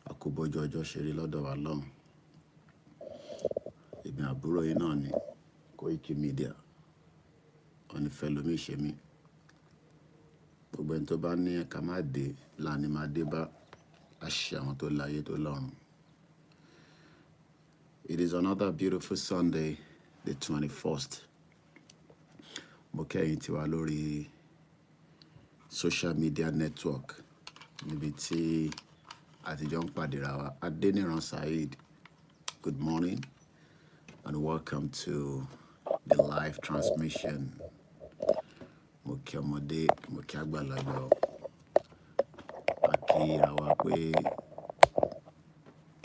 àkóbọ́jọ́ ọjọ́ ṣeré lọ́dọ̀ wa lọ́hùn. Èmi àbúrò yín náà ni Koiki Media. Onífẹ́ lomi ṣe mí. Gbogbo ẹni tó bá ní ká má dé láàní máa dé bá àṣẹ àwọn tó láyé tó lọ́run. It is another beautiful Sunday, the 21st. Mo kẹ́yìn tiwa lórí social media network níbi tí àtijọ́ ń pàdé ra wa. Adeniran Said, good morning and welcome to the live transmission. Mo kí ọmọdé, mo kí àgbàlagbà o. A kí ra wa pé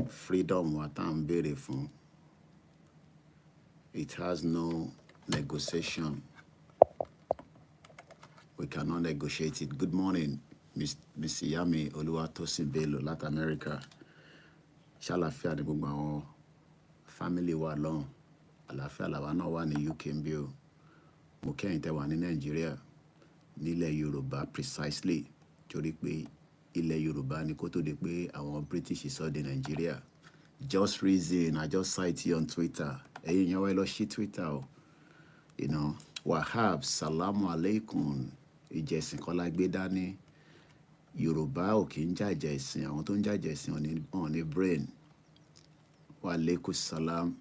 freedom wa tá ń béèrè fún. It has no negotiation. We cannot negotiate it. Good morning, Miss Yami Oluwatosin Bello, Latin America. Ṣàlàáfíà ní gbogbo àwọn family wa lọ́hùn. Àlàáfíà làwa náà wà ní UK bí o. Mo kẹ́yìn tẹ́ wà ní Nigeria, nílẹ̀ Yoruba precisely. Torí pé ilẹ̀ Yoruba ni kó tó di pé àwọn British sọ di Nigeria. Just reason, I just cite you on Twitter. Ẹ̀yin yẹn wá lọ sí Twitter o. You know, Wahab, salamu alaikum. Ìjẹ̀sìn kọ́ la gbé dání. Yorùbá ò kì í jàjà ẹ̀sìn, àwọn tó ń jàjà ẹ̀sìn wọn ní brain. Wa alaikum salam.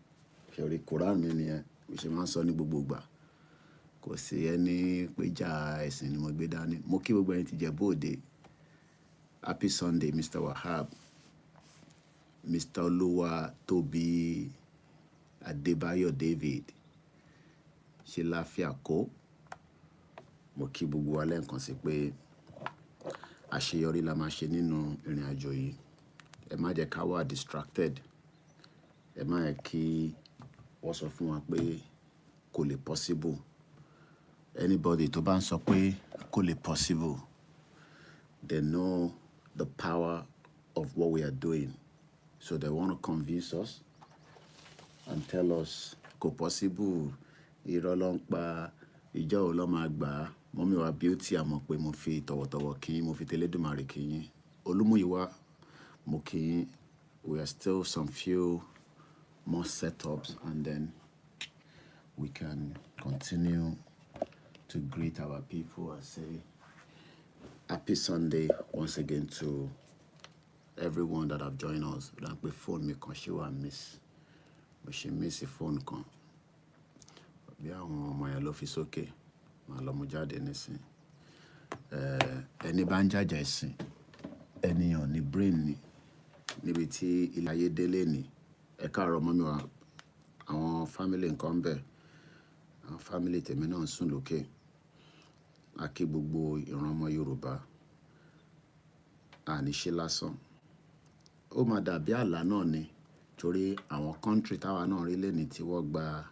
Ṣẹ̀rí Quran mi nìyẹn, bí ṣe máa ń sọ ní gbogbo ìgbà. Kò sí ẹni pé jà ẹ̀sìn ni mo gbé dání. Mo kí gbogbo ẹni tí jẹ bóde. Happy Sunday, Mr. Wahab. Mr. Oluwa Tobi Adebayo David. Ṣé láfíà kó? Mo kí gbogbo wa lẹ́ẹ̀kan sí pé àṣeyọrí la máa ṣe nínú ìrìn àjò yìí. Ẹ má jẹ́ ká wà distracted. Ẹ má yẹ kí wọ́n sọ fún wa pé kò lè possible. Anybody tó bá ń sọ pé kò lè possible, they know the power of what we are doing. So they want to convince us and tell us kò possible, irọ́ ló ń pa, ìjọ ò lọ́ máa gbà á. Mọ́mí wa beauty àmọ́ pé mo fi tọ̀wọ̀tọ̀wọ̀ kí yín, mo fi tẹlẹ́dùmarè kí yín. Olúmúyìwá mo kí yín. We are still some few more setups and then we can continue to greet our people and say happy Sunday once again to everyone that have joined us. Ráńpẹ́ phone mi kan ṣé wà miss. Mo ṣe miss phone kan. Bí àwọn ọmọ yẹn ló fi sókè. Màá lọ mú jáde nísìn. Ẹni bá ń jàjà ẹ̀sìn, ènìyàn ní brain ni. Níbi tí ilé ayé délé ni. Ẹ káàárọ̀ mọ́mí wa. Àwọn family nǹkan bẹ̀. Àwọn family tèmi náà ń sùn lókè. A kí gbogbo ìran ọmọ Yorùbá. Àní ṣe lásán. Ó máa dàbí àlá náà ni. Torí àwọn country táwa náà rí lẹ́ni tí wọ́n gba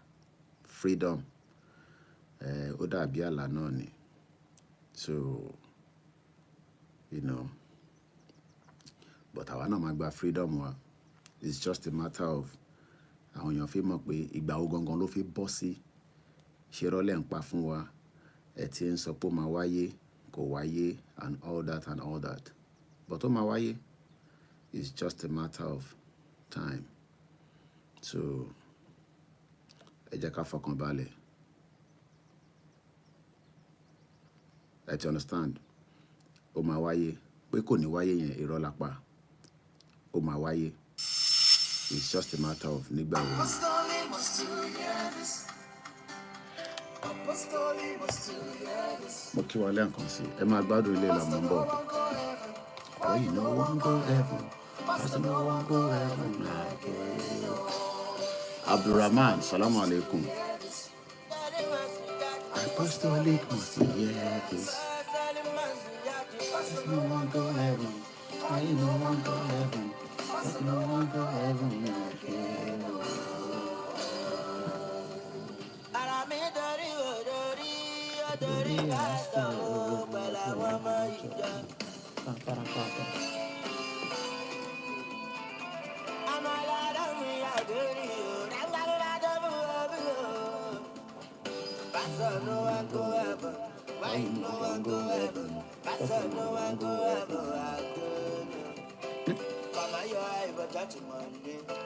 freedom. Ó dàbí àlá náà ni. So, you know, but àwa náà máa gba freedom wa. It's just a matter of àwọn èèyàn fi mọ̀ pé ìgbà wo gangan ló fi bọ́ sí. Ṣé rọ́lẹ̀ ń pa fún wa? Ẹ ti ń sọ pé ó máa wáyé, kò wáyé and all that and all that. But ó máa wáyé. It's just a matter of time. So, ẹ jẹ́ ká fọkàn balẹ̀. Ẹ ti understand? Ó máa wáyé. Pé kò ní wáyé yẹn irọ́ la pa. Ó máa wáyé. It's just a matter of nígbà wo. Mo kí wa lẹ́ẹ̀kan sí. Ẹ máa gbádùn ilé ìlànà ń bọ̀. Boy, you know one go heaven. There's no one go heaven like you. Abdurrahman, salamu alaikum. Apostolic must hear this. There's no one go heaven. Why you no one go heaven? There's no one go heaven like you.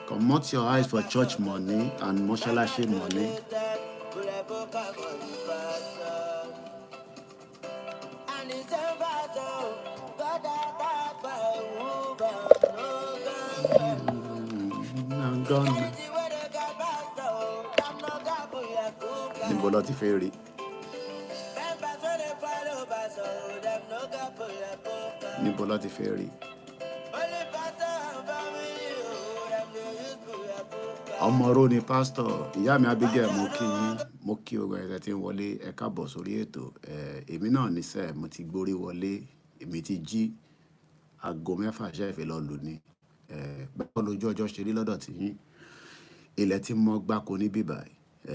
Comot your eyes for church money and mọ́ṣáláṣí money. Níbo ló ti fẹ́ rí? Níbo ló ti fẹ́ rí? Ọmọró ni pásítọ̀. Ìyá mi Abigail, mo kí yín, mo kí ogun ẹ̀sẹ̀ tí ń wọlé, ẹ káàbọ̀ sórí ètò. Èmi náà níṣẹ́, mo ti gbórí wọlé, èmi ti jí aago 6 ṣe ìfẹ́ lọ lù ní. Báwo lójú ọjọ́ ṣe rí lọ́dọ̀ tí yín? Ilẹ̀ tí mo gbá kò ní bíbà.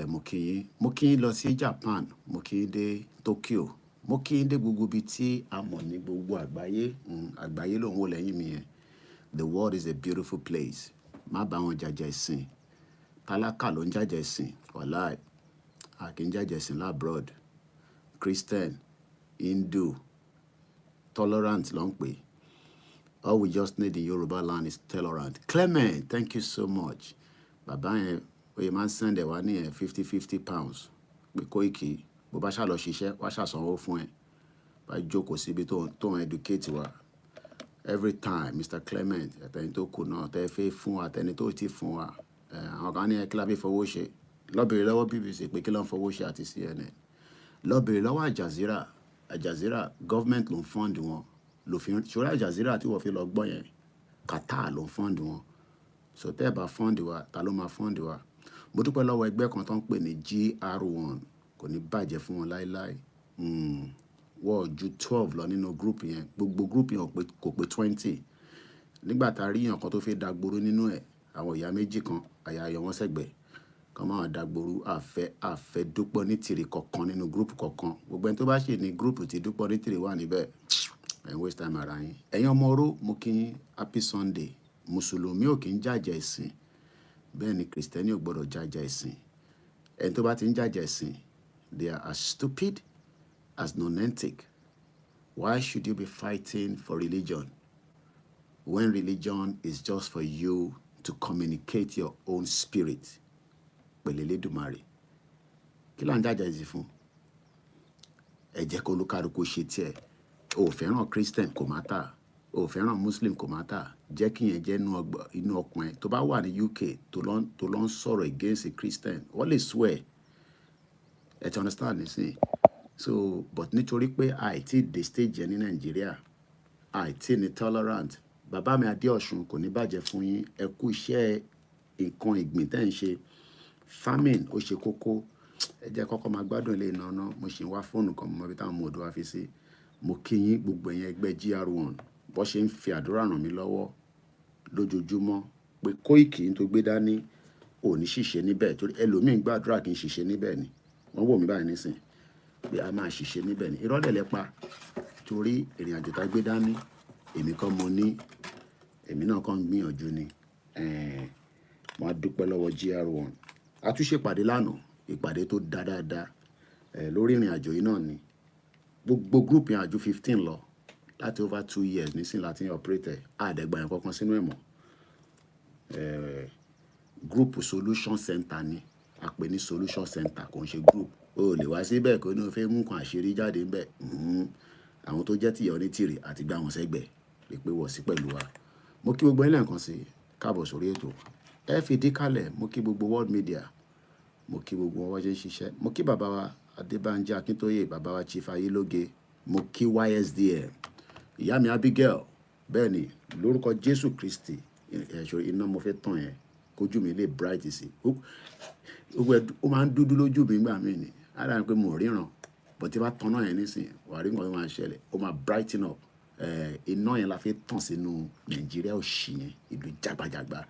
Mo kí yín. Mo kí yín lọ sí Japan, mo kí yín dé Tokyo, mo kí yín dé gbogbo ibi tí a mọ̀ ní gbogbo àgbáyé. Àgbáyé ló ń wò lẹ́yìn mi yẹn. The world is a beautiful place. Má bá wọn jàjà ìsìn. Tálákà ló ń jàjà ìsìn. Wàláì. A kì í jàjà ìsìn labroad. Christian, Hindu, tolerant ló ń pè. All we just need in Yoruba land is tolerant. Clement, thank you so much. Bàbá yẹn, oye máa ń send ẹ̀ wá ní £50 pé Koiki, bó bá ṣá lọ ṣiṣẹ́, wá ṣàsanwó fún ẹ. Bá jókòó síbi tó ń educate wa. Every time, Mr. Clement, àtẹni tó kù náà, tẹ́ fẹ́ fún wa, àtẹni tó ti fún wa. Àwọn kan ní ẹ kí la fi fowó ṣe. Lọ bèrè lọ́wọ́ BBC pé kí ló ń fowó ṣe àti CNN. Lọ bèrè lọ́wọ́ Al Jazeera, government ló ń fund wọn. Ṣọ́ra Al Jazeera tí wọ́n fi lọ gbọ́ yẹn, Qatar ló ń fund wọn. So tẹ́ ẹ bá fund wa, ta ló máa fund wa? Mo dúpẹ́ lọ́wọ́ ẹgbẹ́ kan tó ń pè ní GR1, kò ní bàjẹ́ fún wọn láíláí. Wọ́n ju 12 lọ nínú group yẹn. Gbogbo group yẹn kò pé 20. Nígbà tá a rí yàn kan tó fẹ́ dagboru nínú ẹ̀, àwọn ìyá méjì kan, àyà wọn sẹ́gbẹ̀ẹ́. Kan máa dagboru àfẹ́ dúpọ̀ ní tìrì kọ̀ọ̀kan nínú group kọ̀ọ̀kan. Gbogbo ẹni tó bá ṣe ní group tí dúpọ̀ ní tìrì wà níbẹ̀. Waste time ara yín. Ẹ̀yin ọmọ oró, mo kí yín happy Sunday. Mùsùlùmí ò kí ń jàjà ẹ̀sìn. Bẹ́ẹ̀ ni Kristẹni ò gbọ́dọ̀ jàjà ẹ̀sìn. Ẹni tó bá ti ń jàjà ẹ̀sìn, they are as stupid as nonentic. Why should you be fighting for religion when religion is just for you to communicate your own spirit? Pẹ̀lú Elédùmarè. Kí la ń jàjà ẹ̀sìn fún? Ẹ jẹ́ kó olúkálùkù ṣe tiẹ̀. O fẹ́ràn Christian kò má tà. O fẹ́ràn Muslim kò má tà. Jẹ́ kí yẹn jẹ́ inú ọkùnrin. Tó bá wà ní UK tó lọ ń sọ̀rọ̀ against a Christian, wọ́n lè swear. Ẹ ti understand nísìnyí. So but nítorí pé àìtí dé stage yẹn ní Nàìjíríà, àìtí ní tolerant. Bàbá mi Adéọ̀ṣun, kò ní bàjẹ́ fún yín. Ẹ kú iṣẹ́ nǹkan ìgbìn tẹ́ ń ṣe. Famine ó ṣe kókó. Ẹ jẹ́ kọ́kọ́ máa gbádùn ilé iná náà. Mo ṣì ń wá fóònù kan mọ́ bí táwọn ọmọ òdo wa fi sí. Mo kí yín gbogbo ẹ̀yin ẹgbẹ́ GR1 bó ṣe ń fi àdúrà ràn mí lọ́wọ́ lójoojúmọ́ pé Koiki tó gbé dání ò ní ṣìṣe níbẹ̀, torí ẹlòmíín gbàdúrà kì í ṣìṣe níbẹ̀ ni. Wọ́n wò mí báyìí nísìn pé a máa ṣìṣe níbẹ̀ ni. Irọ́ dẹ̀ lẹ pa, torí ìrìn àjò tá gbé dání èmi kan mo ní, èmi náà kàn ń gbìyànjú ni. Mo á dúpẹ́ lọ́wọ́ GR1. A tún ṣe ìpàdé lánàá, ìpàdé tó dáadáa lórí ìrìn àjò yìí náà ni. Gbogbo group yẹn àjò 15 lọ láti over 2 years nísìn láti operate. Àdẹ̀gbà yẹn kankan sínú ẹ̀mọ́. Group solution center ni. A pè ní solution center, kò ń ṣe group. O lè wá síbẹ̀ kó ní o fẹ́ mú nǹkan àṣírí jáde ńbẹ̀. Àwọn tó jẹ́ tìyà onítìrì àti gbá wọn sẹ́gbẹ̀ẹ́ lè pé wọ̀ sí pẹ̀lú wa. Mo kí gbogbo ilé nǹkan sí káàbọ̀ sórí ètò. Ẹ fi dí kalẹ̀, mo kí gbogbo world media. Mo kí gbogbo wọn wájú ṣiṣẹ́. Mo kí bàbá wa Adébánjí Akíntóyè, bàbá wa Chief Ayélóge. Mo kí YSDM. Ìyá mi Abigail. Bẹ́ẹ̀ ni, lórúkọ Jésù Kristi, iná mo fẹ́ tàn yẹn. Kójú mi lè bright sí. Ó máa ń dúdú lójú mi nígbà míì ni. Á dà ní pé mo ríran. But tí bá tan náà yẹn nísìn, wà rí nǹkan tó máa ṣẹlẹ̀. Ó máa brighten up. Iná yẹn la fi tàn sínú Nàìjíríà òṣì yẹn. Ìlú jagbajagba.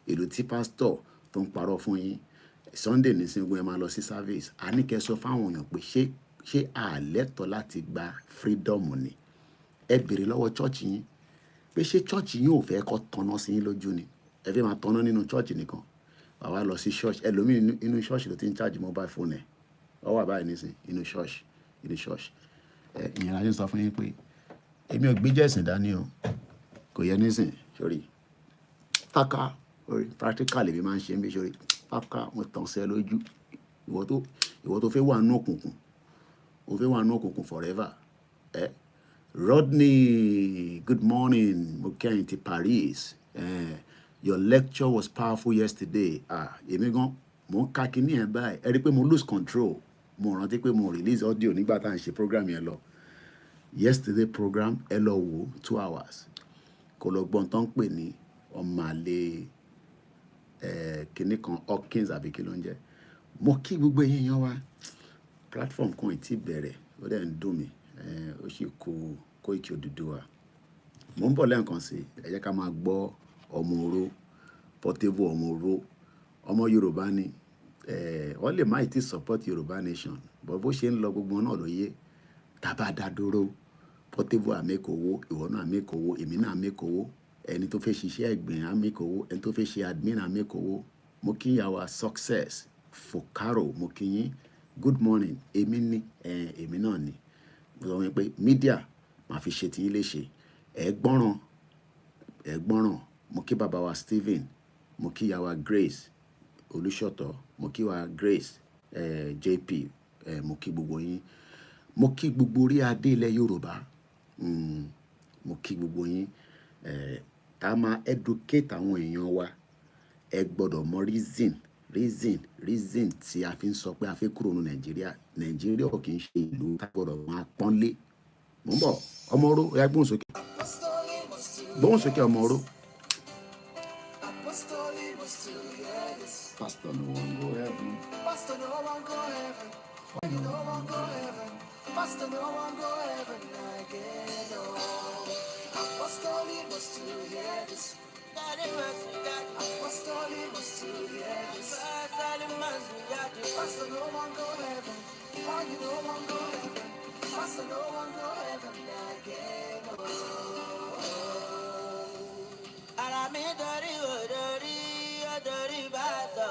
Ìlú tí pásítọ̀ tó ń parọ́ fún yín. Sunday nísìn gbogbo ẹ máa lọ sí service. A ní kẹ́ sọ fáwọn èèyàn pé ṣé àlẹ́tọ̀ láti gba freedom ni. Ẹ bèrè lọ́wọ́ church yín pé ṣé church yín ò fẹ́ kó tanná sí yín lójú ni. Ẹ fẹ́ máa tanná nínú church nìkan. Wà wá lọ sí church. Ẹlòmíì inú church ló ti ń charge mobile phone ẹ̀. Ó wà báyìí nísìn inú church. Ìyẹn la ṣe ń sọ fún yín pé èmi ò gbé jẹ́sìn dání o, kò yẹ nísìn sórí páká orí practical èmi máa ń ṣe ń bí sórí páká mo tàn sẹ́ lójú ìwọ tó fẹ́ wà nínú òkùnkùn o fẹ́ wà nínú òkùnkùn forever Rodney, good morning mo kẹ́yìn ti Paris your lecture was powerful yesterday èmi gan mo ń ka kíní ẹ̀ báyìí ẹ rí i pé mo lose control mo rántí pé mo release audio nígbà tá à ń ṣe program yẹn lọ yesterday program ẹ lọ wò 2 hours kò lọ gbọ́n tán pè ní ọmọ àlè kinní kan Hawkins àbí kí ló ń jẹ́ mo kí gbogbo èèyàn wa platform kan ì tí bẹ̀rẹ̀ ó dẹ̀ ń dùn mí ó sì kó Koiki Odùduwà mo ń bọ̀ lẹ́ẹ̀kan sí ẹ jẹ́ ká máa gbọ́ ọmọ oró Portable ọmọ oró ọmọ Yorùbá ni wọ́n lè má ì tí support Yorùbá nation but bó ṣe ń lọ gbogbo náà ló yé tábà dá dúró Portable àmẹ́kọ̀wó ìwọ náà àmẹ́kọ̀wó èmi náà àmẹ́kọ̀wó ẹni tó fẹ́ ṣiṣẹ́ ẹ̀gbìn àmẹ́kọ̀wó ẹni tó fẹ́ ṣe admin àmẹ́kọ̀wó mo kí yàwá success Fokaro mo kí yín good morning èmi ní èmi náà ni mo sọ wọn pé media máa fi ṣe tiyín léṣe ẹ gbọ́ràn mo kí bàbá wa Stephen mo kí yàwá Grace Olúṣọ̀tọ̀ mo kí wa Grace JP mo kí gbogbo yín mo kí gbogbo orí adé ilẹ̀ Yorùbá mo kí gbogbo yín a máa educate àwọn èèyàn wa ẹ gbọ́dọ̀ mọ reason tí a fi ń sọ pé a fẹ́ kúrò ní Nàìjíríà ò kì í ṣe ìlú tá gbọ́dọ̀ máa pọ́nlé mo ń bọ̀ ọmọ oró ó yá gbóhùn sókè ọmọ oró. Pastor no one go heaven. Pastor no one go heaven. Why no one go heaven? Pastor no one go heaven again. Apostolic was to hear this. Apostolic was to hear this. Pastor no one go heaven. Why you no one go heaven? Pastor no one go heaven again. Arami dori odori odori bato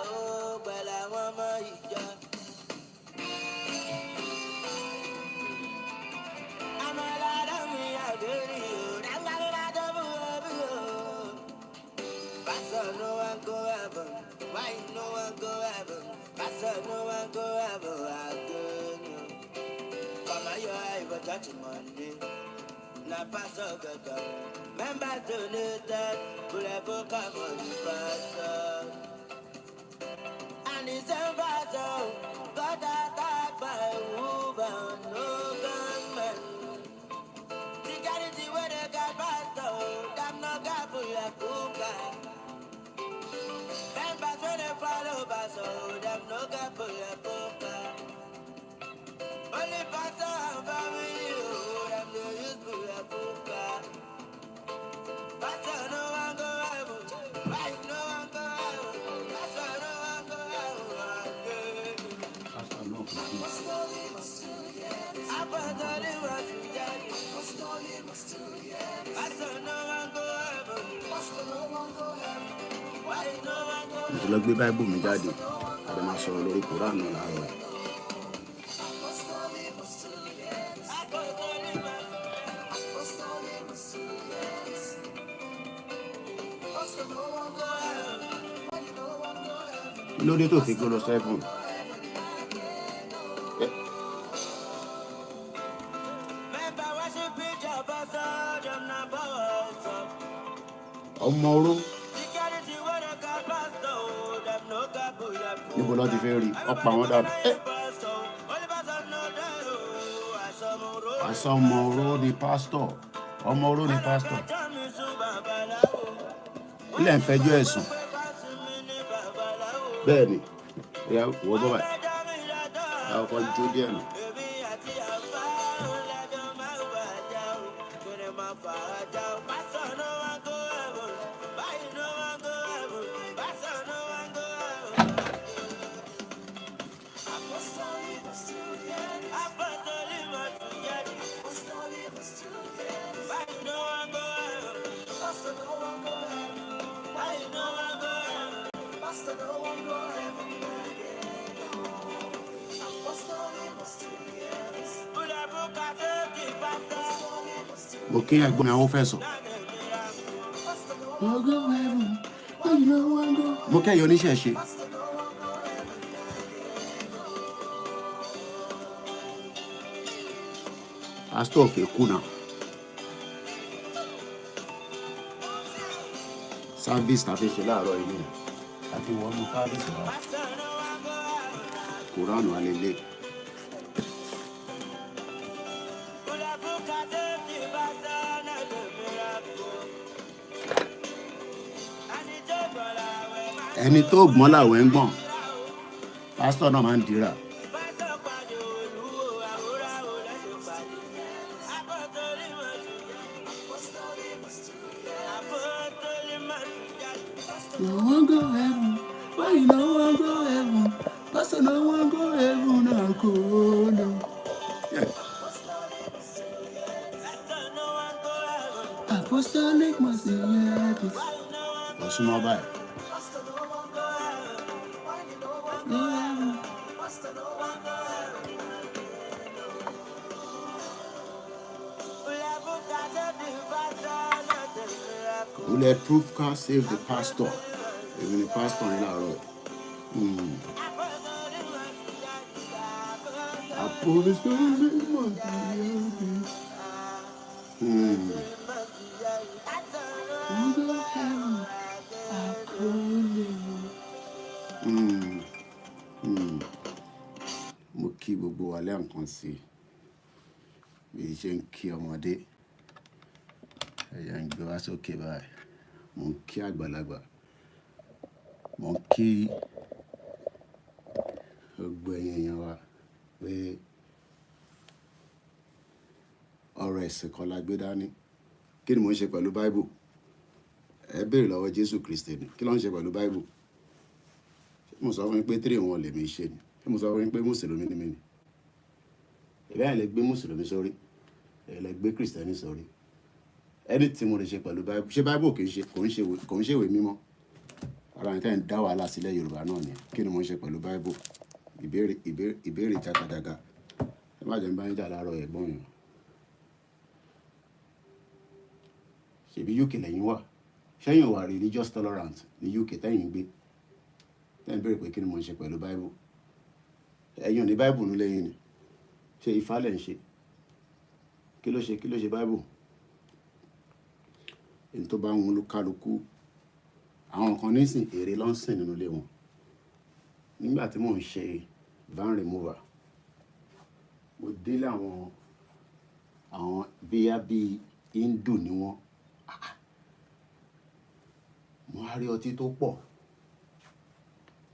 pẹ̀lú àwọn ọmọ ìjọ. Àmàlàdà mi àgbèrè o, dàgbàgbàdà bú ọbí o. Pastor no one go heaven, why no one go heaven? Pastor no one go heaven again. Come on, your eye, but touch Monday. Na pastor gaga, members donated, could have come on the pastor. And it's a pastor, got attacked by a woman, no gunman. Security where they got pastor, them no got pull a cooka. Members when they follow pastor, them no got pull a cooka. Only pastor and family, them no use pull a cooka. Pastor no one go heaven, why no one go heaven? Pastor no one go heaven again. Pastor no go heaven. Apostolic was to hear this. Apostolic was to hear this. Apostolic was to hear this. Pastor no one go heaven. Pastor no one go heaven. Why no one go heaven? Mo ti lọ gbé Báíbù mi jáde, a lè máa sọ̀rọ̀ lórí Kùránì náà láàárọ̀. Apostolic was to hear this. Apostolic was to hear this. Apostolic was to hear this. Pastor no one go heaven. Why no one go heaven? Lórí tó fi gbọ́dọ̀ sẹ́fún. Ọmọ oró níbo ló ti fẹ́ rí ọ̀pọ̀ àwọn dàrú. Àṣà ọmọ oró ni pásítọ̀ ọmọ oró ni pásítọ̀ ilé ń fẹjọ́ ẹ̀sùn bẹ́ẹ̀ ni ìyá wọ́ bọ́ báyìí àwọn kan jó díẹ̀ nù. Pastor no one go heaven again. Apostolic was to Mo kí ẹ̀gbọ́n mi àwọn fẹ́ sọ. Mo kẹ́yìn oníṣẹ̀ṣe. Pásítọ̀ òfin kú náà. Service tàbí ṣe láàárọ̀ inú àti wọnú service náà. Kùránù alẹ́lẹ́. Ẹni tó gbọ́n làwẹ̀ ń gbọ̀n. Pásítọ̀ náà máa ń dira. No one go heaven, why you no one go heaven? Pastor no one go heaven, now go no. Yeah. Apostolic Messiah. What's my bad? Bulletproof car save the pastor. Even the pastor in our road. Mo kí gbogbo wa lẹ́ẹ̀kan sí bí ṣe ń kí ọmọdé ẹ̀yà ń gbé wá sókè báyìí. Mo ń kí àgbàlagbà. Mo ń kí gbogbo èèyàn wa pé ọ̀rọ̀ ẹ̀sìn kan la gbé dání. Kí ni mò ń ṣe pẹ̀lú Bible? Ẹ béèrè lọ́wọ́ Jésù Kristi ni. Kí ló ń ṣe pẹ̀lú Bible? Mo sọ fún yín pé 3 wọn lè mi ṣe ni. Mo sọ fún yín pé Mùsùlùmí ni mí ni. Ìbẹ́ ẹ̀ lè gbé Mùsùlùmí sórí. Ẹ̀ lè gbé Kristẹni sórí. Ẹni tí mo lè ṣe pẹ̀lú Bible. Ṣé Bible kò ń ṣe ìwé mímọ́? Ara nǹkan ẹ̀ ń dá wàhálà sílẹ̀ Yorùbá náà ni. Kí ni mò ń ṣe pẹ̀lú Bible? Ìbéèrè jàkàjàkà. Ẹ má jẹ́ ń bá yín jà láàárọ̀ ẹ̀gbọ́n yẹn. Ṣèbí UK lẹ́yìn wà? Ṣẹ́yìn wà religious tolerant ní UK tẹ́yìn gbé? Tẹ́yìn béèrè pé kí ni mò ń ṣe pẹ̀lú Bible? Ẹ̀yin ò ní Bible nú lẹ́yìn ni. Ṣé Ifá lẹ̀ ń ṣe? Kí ló ṣe Bible? Èyí tó bá ń wù kálukú. Àwọn kan nísìn èrè ló ń sìn nínú ilé wọn. Nígbà tí mò ń ṣe van remover, mo délé àwọn bí Hindu ni wọ́n. Mo á rí ọtí tó pọ̀.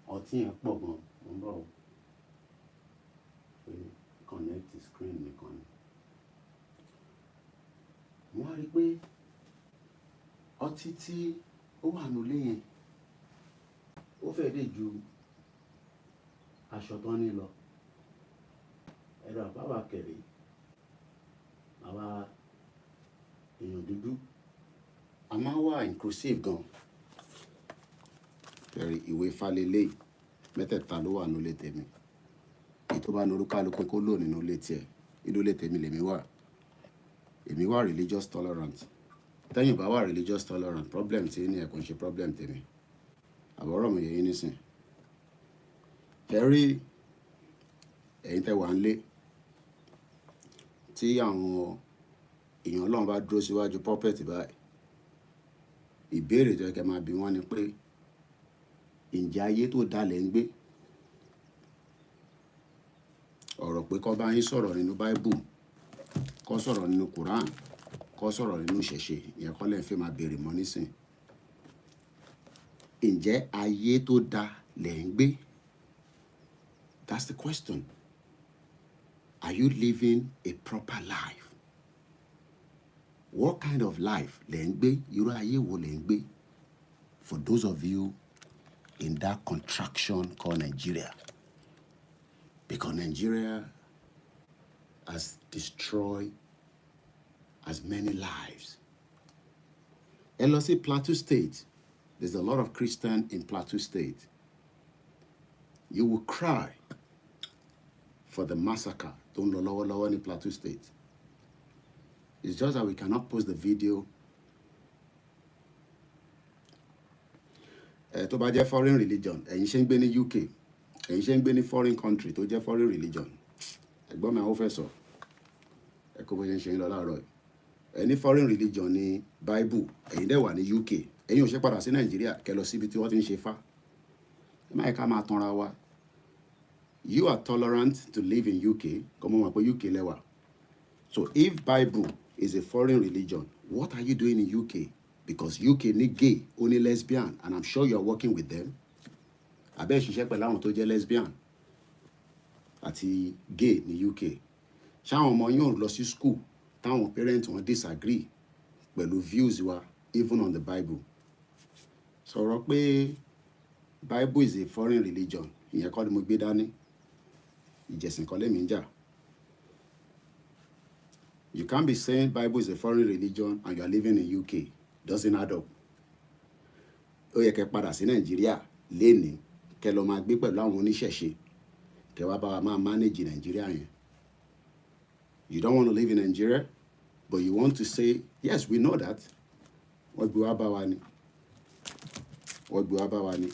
Ọtí yẹn pọ̀ gan. Mo ń bọ̀ pé connect screen nìkan ni. Mo á rí pé ọtí tí ó wà nílé yẹn ó fẹ́ dé ju aṣọ tán ní lọ. Ẹ̀rọ àbáwá kẹ̀lé àwa èèyàn dúdú a máa wà inclusive gan. Ẹ̀rí ìwé falẹ̀lẹ̀ mẹ́tẹ̀ẹ̀ta ló wà nílé tèmi. Èyí tó bá norúkọ alùpùpù kó lò nínú ilé tiẹ̀. Inú ilé tèmi lèmi wà. Èmi wà religious tolerant. Tẹ́yìn bá wà religious tolerant, problem tí ní ẹ̀ kò ń ṣe problem tèmi. Àbọ̀rọ̀ mi yẹn nísìn. Ẹ̀rí ẹ̀yin tẹ́ wà ń lé tí àwọn èèyàn Ọlọ́run bá dúró síwájú pulpit báyìí. Ìbéèrè tó yẹ kẹ́ máa bi wọ́n ni pé ǹjẹ́ ayé tó dá lẹ̀ ń gbé? Ọ̀rọ̀ pé kó bá yín sọ̀rọ̀ nínú Bible, kó sọ̀rọ̀ nínú Quran, kó sọ̀rọ̀ nínú ìṣẹ̀ṣe, ìyẹn kọ́ lẹ́ ń fẹ́ máa béèrè mọ́ nísìn. Ǹjẹ́ ayé tó dá lẹ̀ ń gbé? That's the question. Are you living a proper life? What kind of life lẹ̀ ń gbé? Irú ayé wo lẹ̀ ń gbé? For those of you in that contraction called Nigeria. Because Nigeria has destroyed as many lives. Ẹ lọ sí Plateau State. There's a lot of Christians in Plateau State. You will cry for the massacre tó ń lọ lọ́wọ́lọ́wọ́ ní Plateau State. It's just that we cannot post the video. Tó bá jẹ́ foreign religion, ẹ̀yin ṣe ń gbé ní UK, ẹ̀yin ṣe ń gbé ní foreign country tó jẹ́ foreign religion. Ẹ̀gbọ́n mi àwọn fẹ́ sọ, ẹ kó bó ṣe ń ṣe ń lọ láàárọ̀ yìí. Ẹni foreign religion ní Bible, ẹ̀yin dẹ̀ wà ní UK, ẹ̀yin ò ṣe padà sí Nàìjíríà kẹ́ lọ síbi tí wọ́n ti ń ṣe fá. Ẹ má yẹ ká máa tanra wa. You are tolerant to live in UK, kọ́mọ mọ̀ pé UK lẹ́wà. So if Bible is a foreign religion, what are you doing in UK? Because UK ní gay, only lesbian, and I'm sure you're working with them. Abẹ́ ṣiṣẹ́ pẹ̀lú àwọn tó jẹ́ lesbian àti gay ní UK. Ṣáwọn ọmọ yóò lọ sí school táwọn parents wọn disagree pẹ̀lú views wa even on the Bible. Sọ̀rọ̀ pé Bible is a foreign religion, ìyẹn kọ́ ni mo gbé dání. Ìjẹ̀sìn kọ́ lèmi ń jà. You can't be saying Bible is a foreign religion and you are living in UK. Doesn't add up. Ó yẹ kẹ́ padà sí Nàìjíríà lénìí kẹ́ lọ máa gbé pẹ̀lú àwọn oníṣẹ̀ṣe kẹ́ wá bá wa máa manage Nàìjíríà yẹn. You don't want to live in Nigeria, but you want to say, yes, we know that. Wọ́n gbé wá bá wa ni. Wọ́n gbé wá bá wa ni.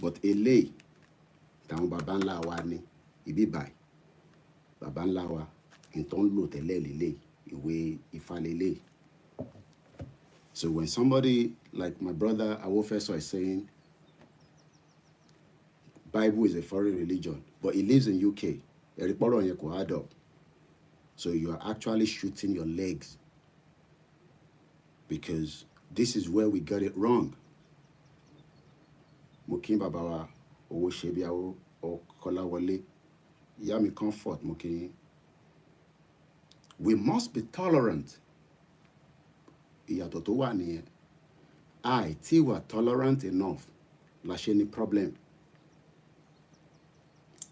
But eléyìí táwọn baba ńlá wa ni ibi báyìí. Baba ńlá wa ìtàn lò tẹ́lẹ̀ lélẹ̀ ìwé Ifá lélẹ̀. So when somebody like my brother Awofeso is saying Bible is a foreign religion, but he lives in UK, ẹ̀rí pọ́rọ̀ yẹn kò add up. So you are actually shooting your legs because this is where we got it wrong. Mo kí bàbá wa owó ṣe bí àwọ Kọ́láwọlé, ìyá mi comfort mo kí. We must be tolerant. Ìyàtọ̀ tó wà nìyẹn. Tí we are tolerant enough, la ṣe ní problem.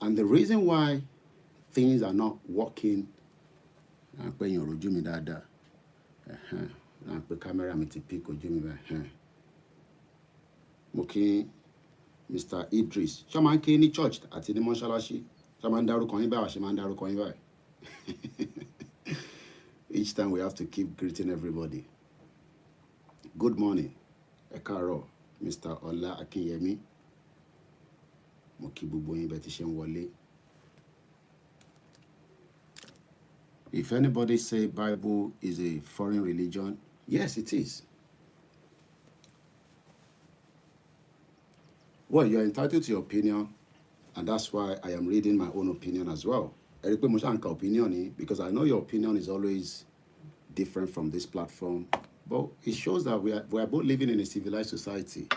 And the reason why things are not working, pé yín rojú mi dáadáa. Pé camera mi ti pick ojú mi báyìí. Mo kí Mr. Idris. Ṣé máa ń ké ní church àti ní mọ́ṣáláṣí? Ṣé máa ń dárúkọ yín báyìí? Ṣé máa ń dárúkọ yín báyìí? Each time we have to keep greeting everybody. Good morning. Ẹ káàárọ̀, Mr. Ọlá Akínyẹmí. Mo kí gbogbo yín bẹ́ẹ̀ tí ṣe ń wọlé. If anybody say Bible is a foreign religion, yes, it is. Well, you're entitled to your opinion, and that's why I am reading my own opinion as well. Ẹ rí pé mo ṣáà ń ka opinion ni because I know your opinion is always different from this platform, but it shows that we are both living in a civilized society.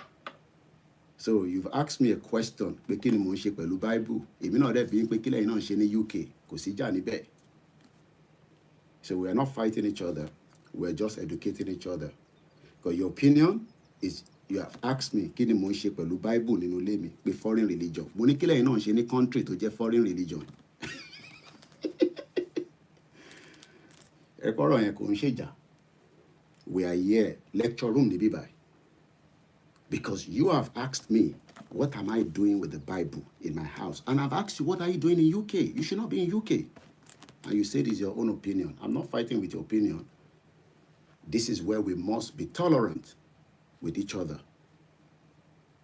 So you've asked me a question, pé kí ni mo ń ṣe pẹ̀lú Bible? Èmi náà dẹ̀ bí pé kí lẹ́yìn náà ń ṣe ní UK, kò sí jà níbẹ̀. So we are not fighting each other, we are just educating each other. Because your opinion is, you have asked me kí ni mo ń ṣe pẹ̀lú Bible nínú ilé mi, pé foreign religion. Mo ní kí lẹ́yìn náà ń ṣe ní country tó jẹ́ foreign religion. Ẹ̀kọ́rọ̀ yẹn kò ń ṣèjà. We are here, lecture room níbí báyìí. Because you have asked me, what am I doing with the Bible in my house? And I've asked you, what are you doing in UK? You should not be in UK. And you said it's your own opinion. I'm not fighting with your opinion. This is where we must be tolerant with each other.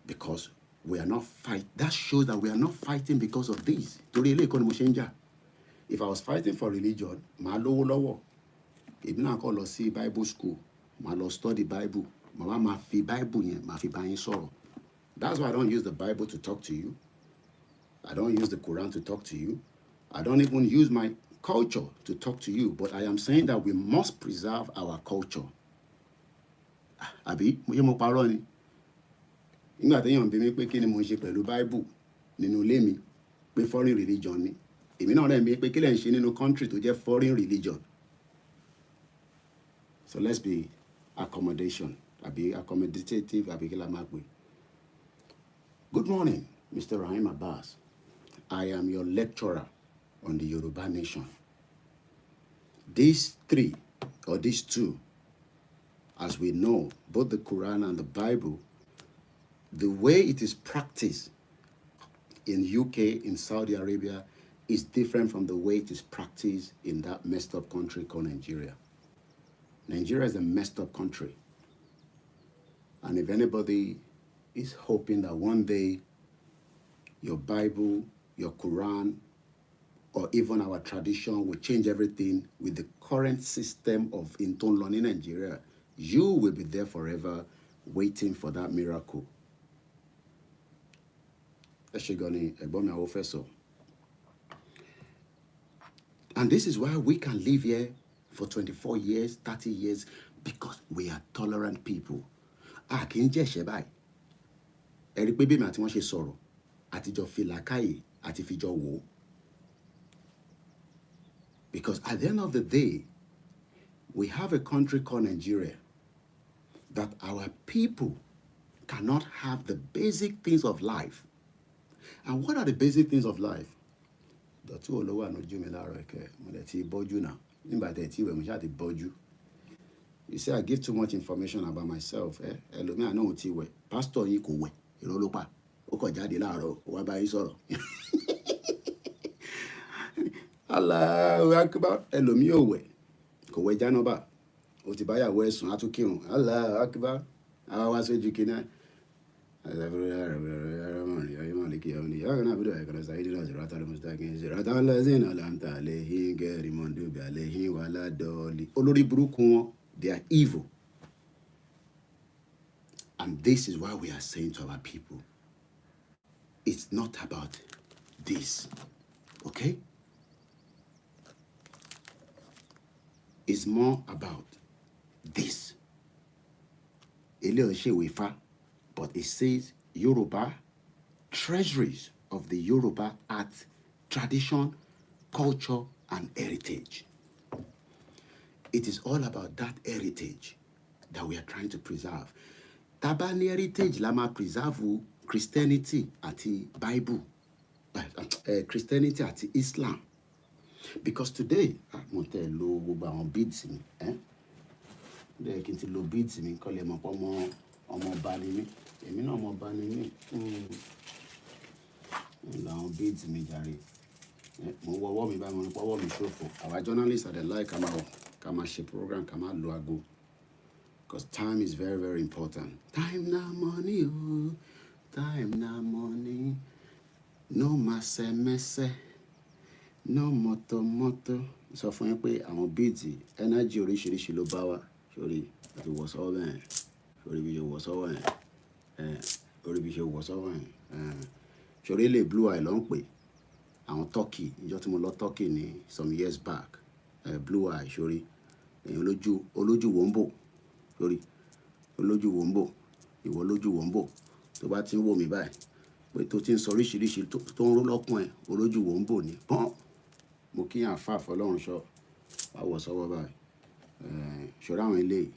Because we are not fighting. That shows that we are not fighting because of this. If I was fighting for religion, màá lówó lọ́wọ́. Èmi náà kọ́ lọ sí Bible school. Màá lọ study Bible. Màá máa fi Bible yẹn, màá fi bá yín sọ̀rọ̀. That's why I don't use the Bible to talk to you. I don't use the Quran to talk to you. I don't even use my culture to talk to you. But I am saying that we must preserve our culture. Àbí, mo yẹ mo parọ́ ni. Nígbà téèyàn bi mí pé kí ni mo ń ṣe pẹ̀lú Bible nínú ilé mi, pé foreign religion ni. Èmi náà rẹ̀ mi pé kí lẹ̀ ń ṣe nínú country tó jẹ́ foreign religion. So let's be accommodative, àbí kí la máa pè. Good morning, Mr. Rahim Abbas. I am your lecturer on the Yoruba nation. These three, or these two, as we know, both the Quran and the Bible, the way it is practiced in UK, in Saudi Arabia, is different from the way it is practiced in that messed up country called Nigeria. Nigeria is a messed up country. And if anybody is hoping that one day your Bible, your Quran, or even our tradition will change everything with the current system of intone learning in Nigeria, you will be there forever waiting for that miracle. And this is why we can live here for 24 years, 30 years, because we are tolerant people. A kì í jẹ̀ṣẹ̀ báyìí. Ẹ rí pé bí mi àti wọ́n ṣe sọ̀rọ̀, àtijọ́ fi làákàyè àti fijọ́ wò ó. Because at the end of the day, we have a country called Nigeria that our people cannot have the basic things of life. And what are the basic things of life? Dọ̀tí olówó ànájú mi láàárọ̀ ẹ̀kẹ́, mo dẹ̀ ti bọ́jú náà. Nígbà tẹ̀ tí ìwẹ̀ mo ṣáà ti bọ́jú. You say I give too much information about myself. Ẹlòmíà náà ò ti wẹ̀. Pastor yìí kò wẹ̀. Irọ́ ló pa. Ó kọ̀ jáde láàárọ̀, ó wá bá yín sọ̀rọ̀. Allahu Akbar. Ẹlòmíì ò wẹ̀. Kò wẹ̀ jánábà. Ó ti báyàwó ẹ̀sùn á tún kírun. Allahu Akbar. Àwa wá sójú kí náà. Olórí burúkú wọn, they are evil. And this is why we are saying to our people, it's not about this, okay? It's more about this. But it says Yoruba, treasuries of the Yoruba art, tradition, culture, and heritage. It is all about that heritage that we are trying to preserve. Tabani heritage lama preserve Christianity àti Bible, Christianity àti Islam. Because today, mo tẹ lo gbogbo àwọn beads mi, Bẹ́ẹ̀ kí n ti lo beads mi kọ́ lè mọ̀ pé ọmọ ọba ni mí. Èmi náà ọmọ ọba ni mí. Làwọn beads mi jàre. Mo wọ ọwọ́ mi báyìí, mo ní pé ọwọ́ mi ṣòfò. Our journalists are the like ká máa ṣe program, ká máa lo ago. Because time is very, very important. Time na money, oh. Time na money. No mese. No moto. Sọ fún yín pé àwọn beads energy oríṣiríṣi ló bá wa. Sórí àti wọ̀ sọ́wọ́ bẹ́ẹ̀. Sórí bí ṣe wọ̀ sọ́wọ́ yẹn. Orí bí ṣe wọ̀ sọ́wọ́ yẹn. Sórí ilé blue eye ló ń pè. Àwọn Turkey, ìjọ tí mo lọ Turkey ní some years back. Blue eye, sórí. Èèyàn olójú wombo. Sórí. Olójú wombo. Ìwọ lójú wombo. Tó bá ti ń wò mí báyìí. Pé tó ti ń sọ oríṣiríṣi tó ń ró lọ́kùn ẹ̀. Olójú wombo ni. Pọ́n. Mo kí yàn fà fọlọ́run ṣọ́. Wá wọ̀ sọ́wọ́ báyìí. Ṣọ́ra àwọn ilé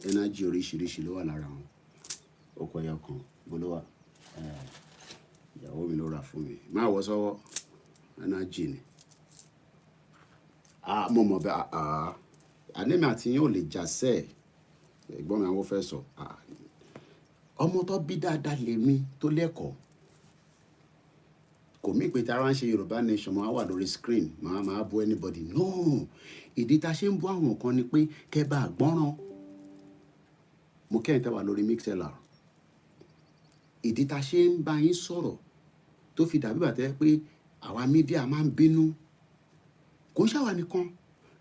energy oríṣiríṣi ló wà lára wọn. Ó kọ ẹyọ kan gbólówà. Ìyàwó mi ló rà fún mi. Má wọ̀ sọ́wọ́. Energy ni. Mo mọ̀ bẹ́ẹ̀. Àní mi àti yín ò lè jà sẹ́ẹ̀. Ẹ̀gbọ́n mi àwọn fẹ́ sọ. Ọmọ tó bí dáadáa lèmi tó lẹ́kọ̀ọ́. Kò mí pé tára ń ṣe Yorùbá nation máa wà lórí screen. Máa bú anybody. No. Ìdí tá ṣe ń bú àwọn kan ni pé kẹ́ bá gbọ́ràn. Mo kẹ́yìn tẹ́ wà lórí mixlr. Ìdí tá ṣe ń bá yín sọ̀rọ̀ tó fi dàbí bàtẹ́ pé àwa mídíà máa ń bínú. Kò ń ṣàwà nìkan.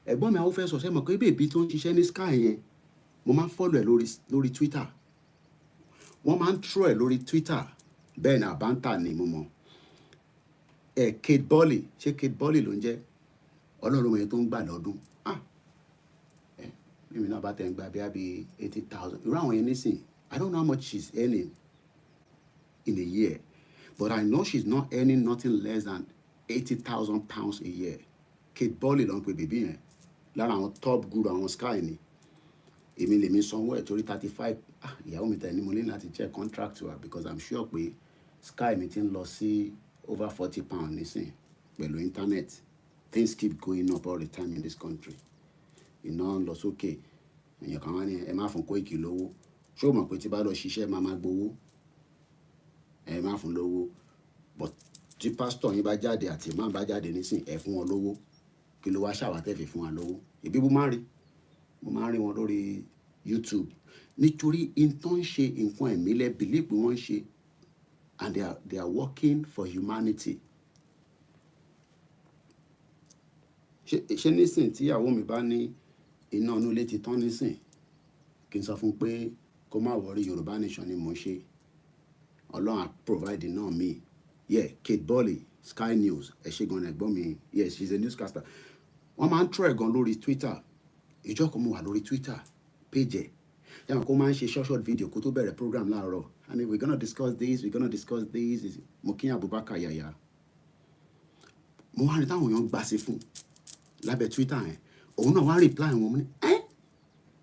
Ẹ̀gbọ́n mi àwọn fẹ́ sọ sẹ́mọ̀ pé bèbí tó ń ṣiṣẹ́ ní Sky yẹn, mo máa ń follow ẹ̀ lórí Twitter. Wọ́n máa ń throw ẹ̀ lórí Twitter. Bẹ́ẹ̀ ni àbántà ni mo mọ̀. Kate Bolly, ṣé Kate Bolly ló ń jẹ́? Ọlọ́run yẹn tó ń gbà lọ́dún. Mímí náà bá tẹ̀ ń gba bí 80,000. Irú àwọn yẹn nísìn, I don't know how much she's earning in a year. But I know she's not earning nothing less than 80,000 pounds a year. Kate Bolly ló ń pe bèbí yẹn. Lára àwọn top guru àwọn Sky ni. Èmi lèmi sanwó ẹ̀ torí 35. Ìyàwó mi tẹ̀ ní mo ní láti check contract to her because I'm sure pé Sky mi ti ń lọ sí over 40 pounds nísìn pẹ̀lú internet. Things keep going up all the time in this country. Iná ń lọ sókè. Èèyàn kan wá ní ẹ má fún Koiki lówó. Ṣé o mọ̀ pé tí bá lọ ṣiṣẹ́ máa gbowó? Ẹ má fún lówó. But tí pastor yín bá jáde àti imam bá jáde nísìn ẹ fún wọn lówó. Kí ló wá ṣàwátẹ́ fi fún wa lówó? Ìbí bú má rí. mo máa ń rí wọn lórí YouTube nítorí in tó ń ṣe nǹkan ẹ̀mí lẹ́ believe pé wọ́n ń ṣe and they are working for humanity. ṣé nísìn tí ìyàwó mi bá ní iná inú ilé ti tán nísìn kí n sọ fún pé kó má wọrí Yorùbá nation ni mò ń ṣe, Ọlọ́run á provide náà mi. Yeah, Kate Bolly, Sky News, ẹ ṣé gan ẹ̀gbọ́n mi, yes, she's a newscaster. Wọ́n máa ń try gan lórí Twitter. Ìjọ́ kan mo wà lórí Twitter page ẹ̀ yàrá kó máa ń ṣe short video kó tó bẹ̀rẹ̀ program láàárọ̀, and we're gonna discuss this, mo kí Abubakar Yaya. Mo wá rí táwọn èèyàn gbà sí fún lábẹ́ Twitter yẹn, òun náà wá reply wọn, mo ní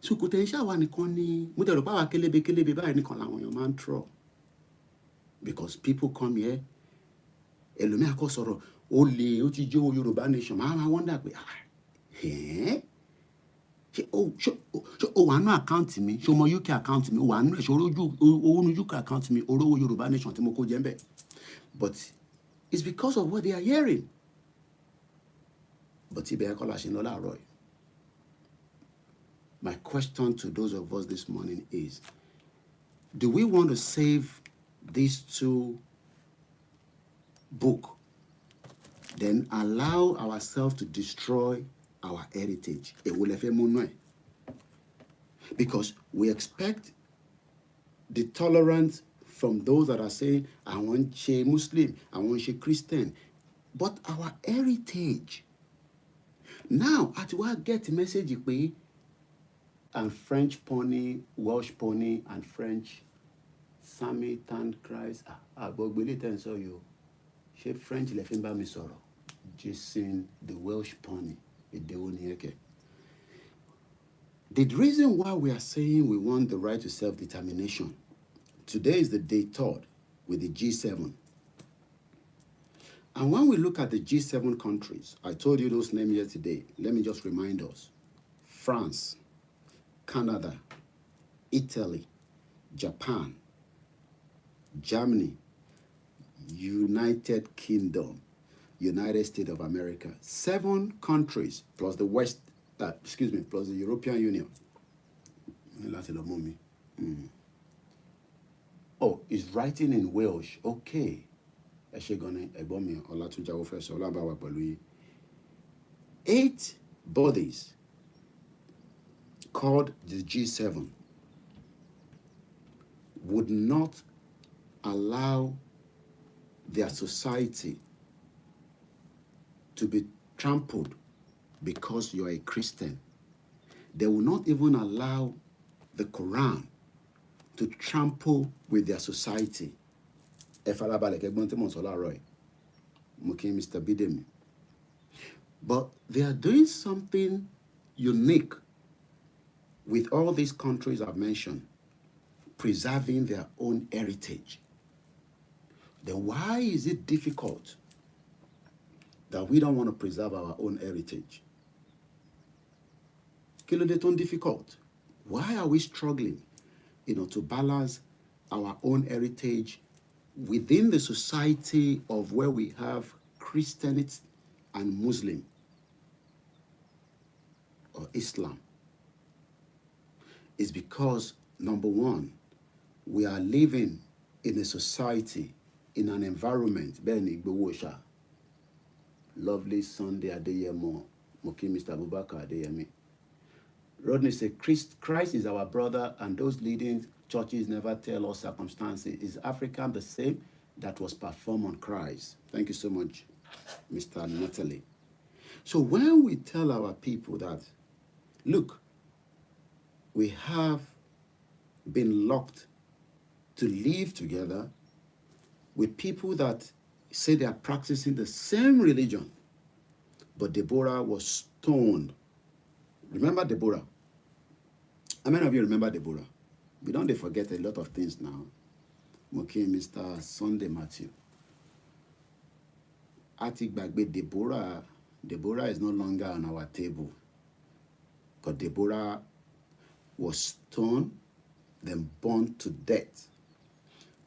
ṣùkùtẹ̀ iṣẹ́ àwa nìkan ni mo tẹ̀rọ pàwọ́ kélébé báyìí nìkan làwọn èèyàn máa ń trọ̀, because people come here ẹlòmíì akọ sọ̀rọ̀ ó lè ó ti jẹ́ Yorùbá nation, máa wonder pé ṣé o wà nínú àkáǹtì mi, ṣé o mọ UK àkáǹtì mi, o wà nínú ẹ̀ṣọ́ owó ní UK àkáǹtì mi, orówó Yorùbá nation tí mo kó jẹ́ ń bẹ̀. But it's because of what they are hearing. But ibẹ̀ ẹ̀kọ́ la ṣe ń lọ láàárọ̀ yìí. My question to those of us this morning is, do we want to save these two books, then allow ourselves to destroy our heritage? Because we expect the tolerance from those that are saying, I want to Muslim, I want to Christian, but our heritage. Now, at what get the message, and French pony, Welsh pony, and French Sami Tan Christ. Bogbele ten so you. She French le fin ba mi sọ̀rọ̀. Jason the Welsh pony. The reason why we are saying we want the right to self-determination. Today is the day 3rd with the G7. And when we look at the G7 countries, I told you those names yesterday. Let me just remind us. France, Canada, Italy, Japan, Germany, United Kingdom, United States of America. 7 countries plus the plus the European Union. Oh, it's writing in Welsh. Okay. 8 bodies called the G7 would not allow their society to be trampled because you are a Christian. They will not even allow the Quran to trample with their society. Mr. Bidemi. But they are doing something unique with all these countries I've mentioned, preserving their own heritage. Then why is it difficult that we don't want to preserve our own heritage? Kilodeton difficult. Why are we struggling, to balance our own heritage within the society of where we have Christianity and Muslim or Islam? It's because, number one, we are living in a society, in an environment. Benny Gbowosha, lovely Sunday Adeyemo, Moki Mr. Abubakar Adeyemi. Rodney said, Christ is our brother, and those leading churches never tell us circumstances. Is Africa the same that was performed on Christ? Thank you so much, Mr. Natalie. So when we tell our people that, look, we have been locked to live together with people that say they are practicing the same religion, but Deborah was stoned. Remember Deborah? How many of you remember Deborah? We don't forget a lot of things now. Okay, Mr. Sunday Matthew. Atigbagbe Deborah. Deborah is no longer on our table. But Deborah was stoned, then burned to death.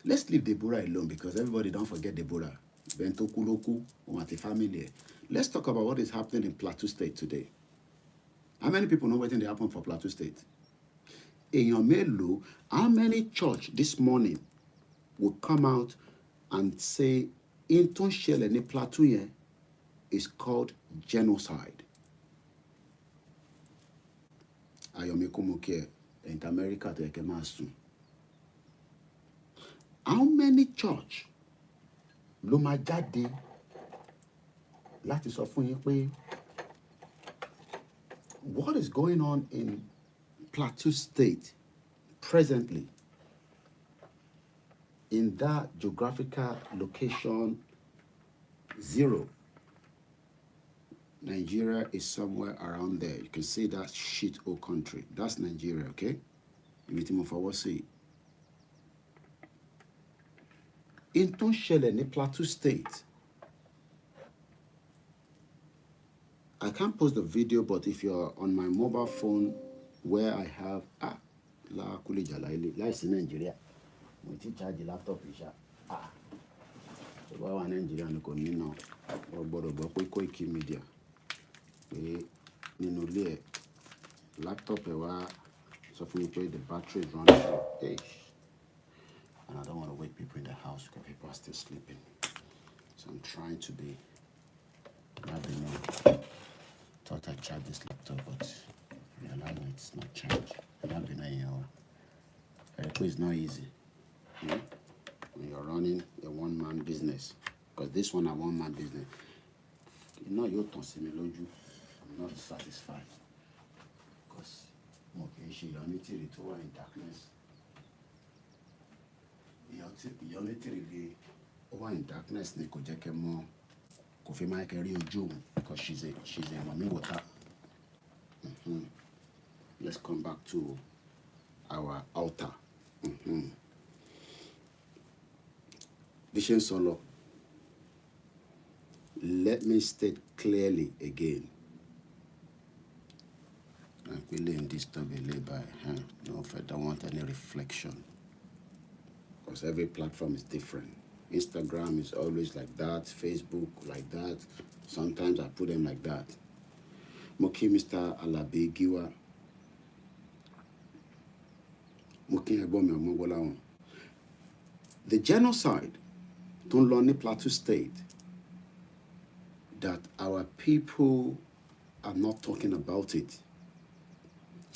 Let's leave Deborah alone, because everybody don't forget Deborah. Bento Kuloku, Umati family. Let's talk about what is happening in Plateau State today. How many people know what they happen for Plateau State? Èèyàn mélòó, how many church this morning will come out and say, in tó ń ṣẹlẹ̀ ní Plateau yẹn is called genocide? Ayọ̀mí Kúmọ̀kẹ́, in America tó yẹ kẹ́ máa sùn. How many church ló máa jáde láti sọ fún yín pé what is going on in Plateau State presently, in that geographical location 0, Nigeria is somewhere around there. You can see that shit hole country. That's Nigeria, okay? Ibi tí mo fọwọ́ sí. In tó ń ṣẹlẹ̀ ní Plateau State, I can't post the video, but if you're on my mobile phone where I have la kule jalaile láìsí Nigeria, mo ti charge laptop ìṣá. So bá wà Nigeria ni kò ní náà. Wọ́n gbọ́dọ̀ gbọ́ pé Koiki Media pé nínú ilé ẹ̀ laptop ẹ̀ wá sọ fún mi pé the battery is running low. And I don't want to wake people in the house because people are still sleeping. So I'm trying to be thought I charged this laptop, but realized it's not charged. It's not easy. When you're running a one-man business, because this one a one-man business, you know you don't see me loju. I'm not satisfied because she only till it over in darkness. You only till it over in darkness. Ni ko jẹ́ more. Kofi ma carry ojú because she's a mommy water. Let's come back to our altar. Vision Solo. Let me state clearly again. I'm willing disturb a labor. No, if I don't want any reflection. Because every platform is different. Instagram is always like that, Facebook like that. Sometimes I put them like that. Moki Mr. Alabi Giwa. Moki Ebomi Omogolaon. The genocide to Loni Plateau State that our people are not talking about it.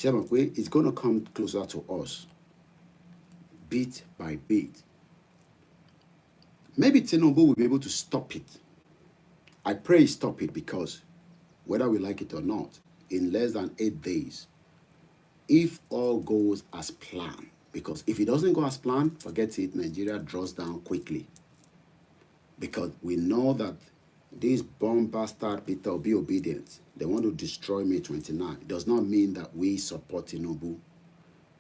It's going to come closer to us, bit by bit. Maybe Tinubu will be able to stop it. I pray stop it because whether we like it or not, in less than 8 days, if all goes as planned, because if it doesn't go as planned, forget it, Nigeria draws down quickly. Because we know that these bomb bastard people will be obedient. They want to destroy May 29. It does not mean that we support Tinubu.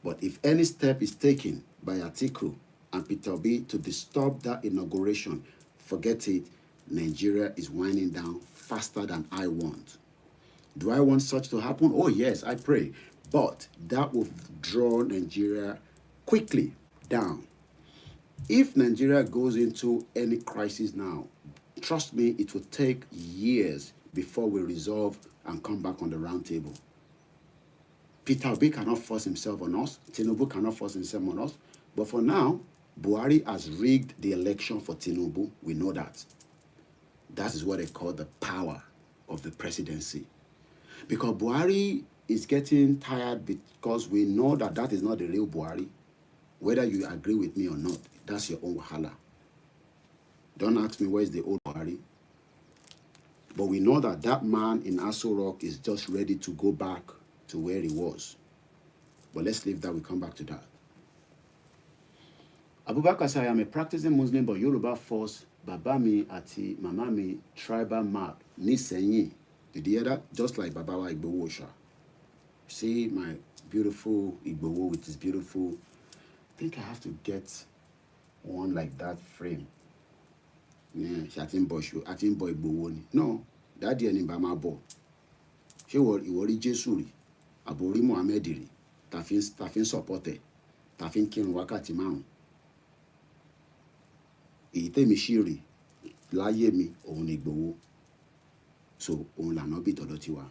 But if any step is taken by Atiku and Peter Obi to disturb that inauguration, forget it, Nigeria is winding down faster than I want. Do I want such to happen? Oh yes, I pray. But that will draw Nigeria quickly down. If Nigeria goes into any crisis now, trust me, it will take years before we resolve and come back on the round table. Peter Obi cannot force himself on us. Tinubu cannot force himself on us. But for now, Buhari has rigged the election for Tinubu. We know that. That is what they call the power of the presidency. Because Buhari is getting tired because we know that that is not the real Buhari. Whether you agree with me or not, that's your own wahala. Don't ask me where's the old Buhari. But we know that that man in Aso Rock is just ready to go back to where he was. But let's leave that. We'll come back to that. Abubakar said, I am a practicing Muslim, but Yoruba force Babami ati Mamami tribal mark Nisenyi. Did you hear that? Just like Babawa Igbowo. See my beautiful Igbowo with his beautiful. I think I have to get one like that frame. Yeah, Shatin Bosh, Atin Boy Igbowo. No, that dear name Bama Bo. She was Jesuri, Abori Mohamediri, Tafin supported, Tafin Kin Wakati Mount. Ìtẹ́mi ṣírí láyé mi òun ni Ìgbòho, so òun lànà bí tọ̀dọ̀ tiwa.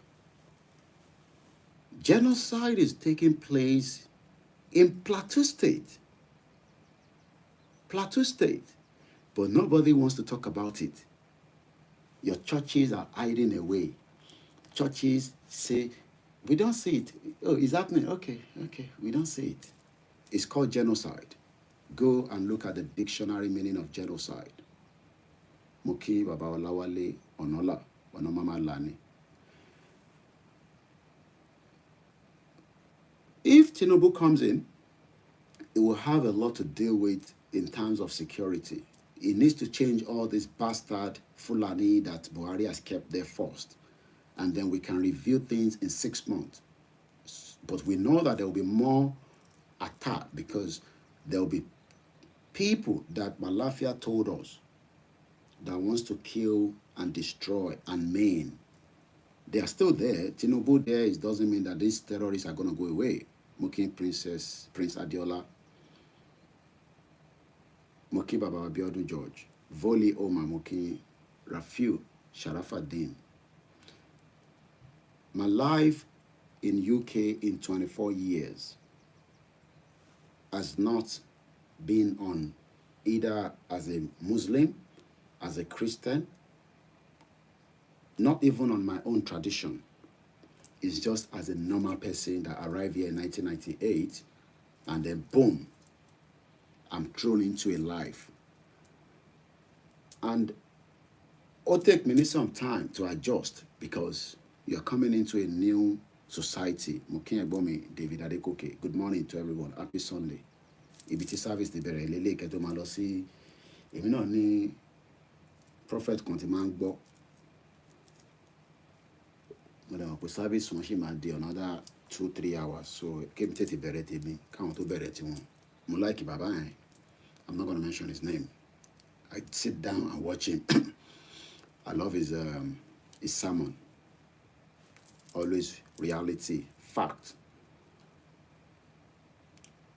Genocide is taking place in Plateau State. Plateau State. But nobody wants to talk about it. Your churches are hiding away. Churches say, we don't see it. Oh, it's happening. Okay, we don't see it. It's called genocide. Go and look at the dictionary meaning of genocide. Moki Baba Olawale Onola Onomama Lani. If Tinubu comes in, it will have a lot to deal with in terms of security. It needs to change all this bastard Fulani that Buhari has kept there first. And then we can review things in 6 months. But we know that there will be more attack because there will be people that Malafia told us that wants to kill and destroy and maim. They are still there. Tinubu there, it doesn't mean that these terrorists are going to go away. Moki Prince Adiola, Moki Baba Abiodun George, Voli Oma Moki, Rafiu Sharafaddin. My life in UK in 24 years has not been on either as a Muslim, as a Christian, not even on my own tradition. It's just as a normal person that arrived here in 1998 and then boom, I'm thrown into a life. And it'll take me some time to adjust because you're coming into a new society. Mokin Egbomi, David Adekoke. Good morning to everyone. Happy Sunday. Ibiti service the bere lele keto ma lọ sí èmi náà ní prophet kan tí máa ń gbọ́. Mo dẹ̀ mọ̀ pé service wọn ṣì máa di another 2-3 hours. So kémi tètè bẹ̀rẹ̀ tèmi káwọn tó bẹ̀rẹ̀ tiwọn. Mo like bàbá yẹn. I'm not going to mention his name. I sit down and watch him. I love his sermon. Always reality, fact.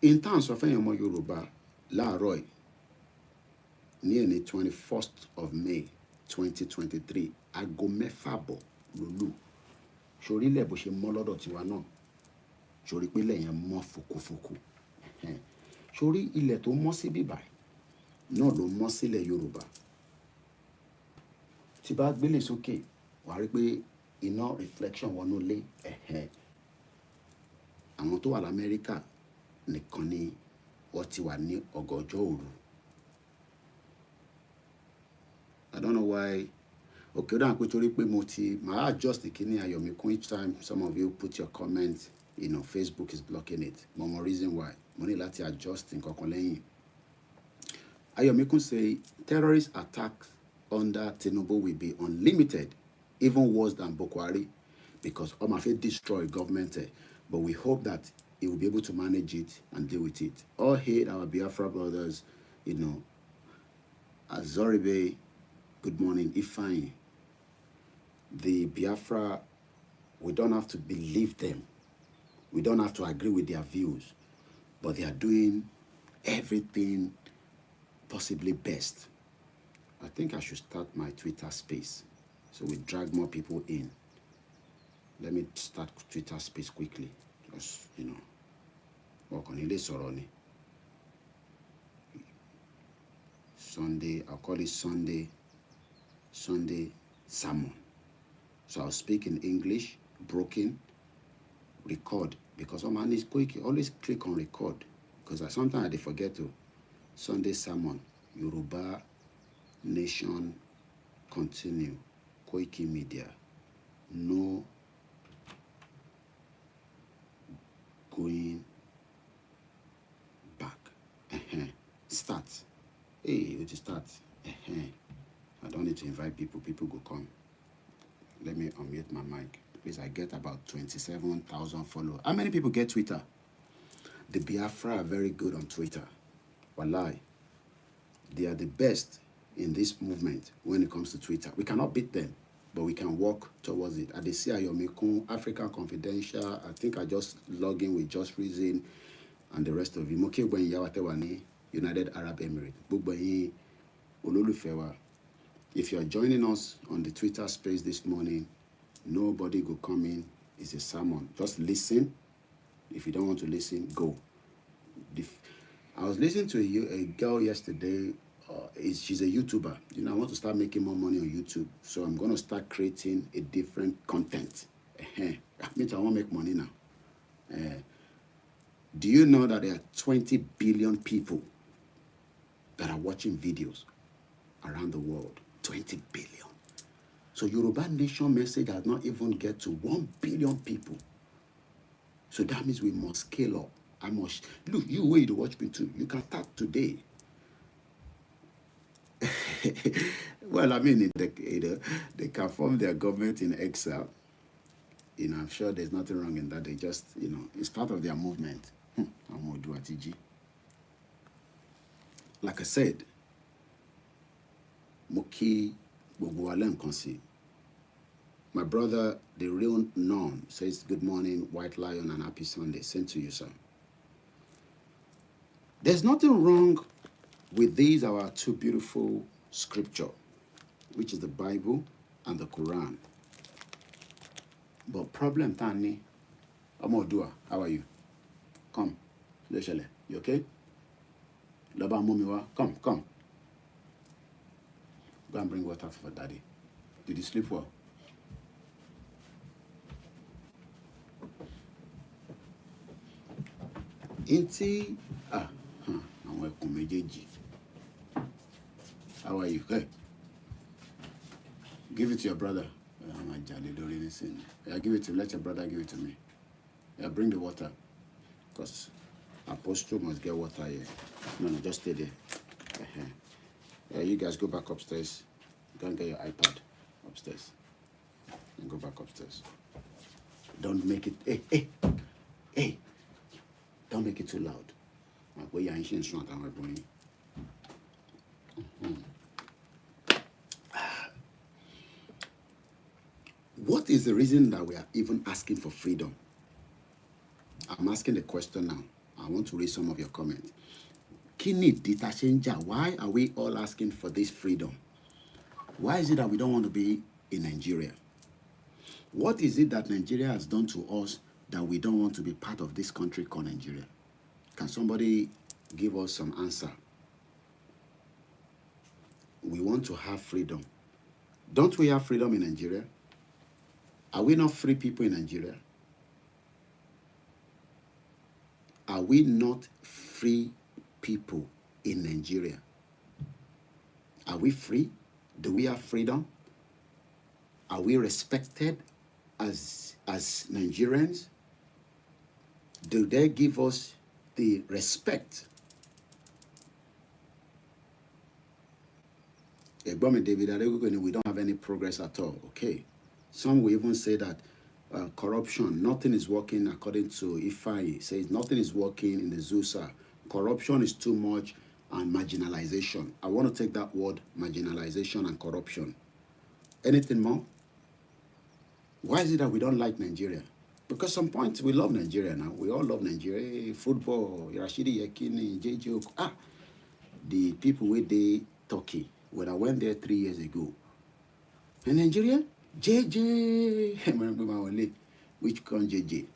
In terms of ẹ̀yin ọmọ Yoruba, láàárọ̀ yìí, ní ẹni 21st of May 2023, aago 6:00 lòlù. Sórí ilẹ̀ bó ṣe mọ́ lọ́dọ̀ tiwa náà. Sórí pé ilẹ̀ yẹn mọ́ fòkòfòkò. Sórí ilẹ̀ tó mọ́ sí bíbà náà ló mọ́ sílẹ̀ Yorùbá. Tí bá gbélé sókè, wàá rí pé iná reflection wọnú ilé. Àwọn tó wà l'Amẹ́ríkà nìkan ni wọ́n ti wà ní ọ̀gànjọ́ òru. I don't know why. Okay, don't put my adjust the kidney Ayomikun each time some of you put your comments, Facebook is blocking it. One more reason why. Money lati adjust in kokoleyin. Ayomikun say terrorist attacks under Tinubu will be unlimited, even worse than Boko Haram, because Omafe destroy government. But we hope that he will be able to manage it and deal with it. All hate our Biafra brothers, Azoribe, good morning, Ifeanyi. The Biafra, we don't have to believe them. We don't have to agree with their views. But they are doing everything possibly best. I think I should start my Twitter space so we drag more people in. Let me start Twitter space quickly. Just, work on it. Sunday, I'll call it Sunday sermon. So I'll speak in English, broken, record, because I'm on quick, always click on record, because sometimes I forget to. Sunday sermon, Yoruba Nation, continue, Koiki Media, no going back. Start. Hey, it start. I don't need to invite people. People go come. Let me unmute my mic. Please, I get about 27,000 followers. How many people get Twitter? The Biafra are very good on Twitter. Wallahi. They are the best in this movement when it comes to Twitter. We cannot beat them, but we can work towards it. At the Ayomikun, African Confidential, I think I just log in with Just Reason and the rest of you. Moke Gwen Yawatewani, United Arab Emirates. Bugbayi, Ololufewa. If you are joining us on the Twitter space this morning, nobody will come in It's a sermon. Just listen. If you don't want to listen, go. I was listening to a girl yesterday. She's a YouTuber. You know, I want to start making more money on YouTube. So I'm going to start creating a different content. That means I want to make money now. Do you know that there are 20 billion people that are watching videos around the world? 20 billion. So Yoruba Nation message has not even get to 1 billion people. So that means we must scale up. I must look, you way to watch me too. You can start today. Well, I mean, they can form their government in exile. You know, I'm sure there's nothing wrong in that. They just, you know, it's part of their movement. Like I said, Moki Bogualem Konsi. My brother, the real norm, says, good morning, White Lion, and happy Sunday. Sent to you, sir. There's nothing wrong with these, our two beautiful scripture, which is the Bible and the Quran. But problem, Tani, Amodua, how are you? Come, Leshele, you okay? Loba Mumiwa, come. Go and bring water for daddy. Did you sleep well? Inti, how are you? Hey, give it to your brother. Yeah, give it to, let your brother give it to me. Yeah, bring the water. Because Apostle must get water here. No, just stay there. Yeah, you guys go back upstairs. Go and get your iPad upstairs. And go back upstairs. Don't make it, hey. Don't make it too loud. What is the reason that we are even asking for freedom? I'm asking the question now. I want to read some of your comments. Why are we all asking for this freedom? Why is it that we don't want to be in Nigeria? What is it that Nigeria has done to us that we don't want to be part of this country called Nigeria? Can somebody give us some answer? We want to have freedom. Don't we have freedom in Nigeria? Are we not free people in Nigeria? Are we not free people in Nigeria? Are we free? Do we have freedom? Are we respected as Nigerians? Do they give us the respect? David, we don't have any progress at all. Okay. Some will even say that corruption, nothing is working according to Ifai. Says nothing is working in the ZUSA. Corruption is too much and marginalization. I want to take that word, marginalization and corruption. Anything more? Why is it that we don't like Nigeria? Because some point we love Nigeria now. We all love Nigeria. Hey, football, Rashidi Yekini, JJ. The people with the Turkey, when I went there 3 years ago. In Nigeria, JJ. Which con JJ?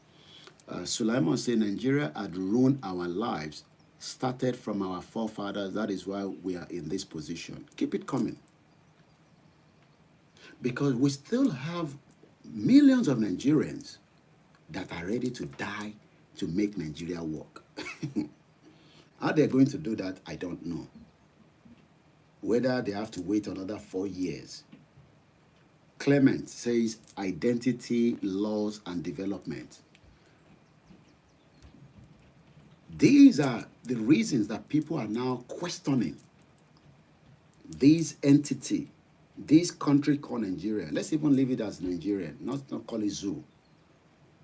Sulaiman said Nigeria had ruined our lives, started from our forefathers. That is why we are in this position. Keep it coming. Because we still have millions of Nigerians that are ready to die to make Nigeria work. How they're going to do that, I don't know. Whether they have to wait another 4 years. Clement says identity, laws, and development. These are the reasons that people are now questioning this entity, this country called Nigeria. Let's even leave it as Nigerian, not call it zoo.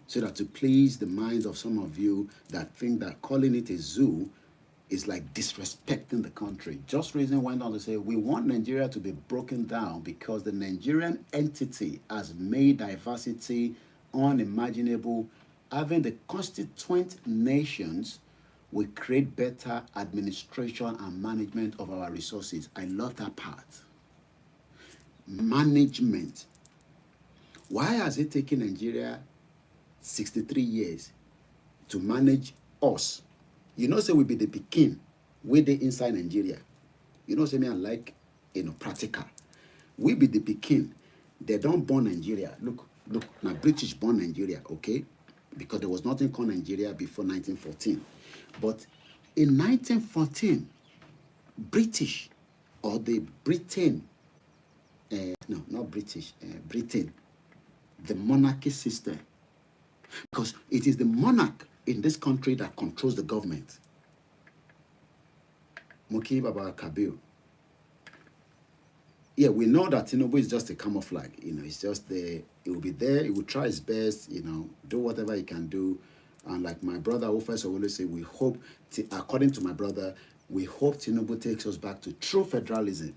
So that to please the minds of some of you that think that calling it a zoo is like disrespecting the country. Just recently went on to say, we want Nigeria to be broken down because the Nigerian entity has made diversity unimaginable. Having the constituent nations will create better administration and management of our resources. I love that part. Management. Why has it taken Nigeria 63 years to manage us. You know, say we be the pikin wey dey inside Nigeria. You know, say me I like, practical. We be the pikin. They don't born Nigeria. Look, now British born Nigeria, okay? Because there was nothing called Nigeria before 1914. But in 1914, British or the Britain, no, not British, Britain, the monarchy system, because it is the monarch in this country that controls the government. Muki Baba Kabir. Yeah, we know that Tinubu is just a camouflage. It's just there. It will be there. It will try its best. Do whatever he can do. And like my brother Officer will always say, we hope, according to my brother, we hope Tinubu takes us back to true federalism.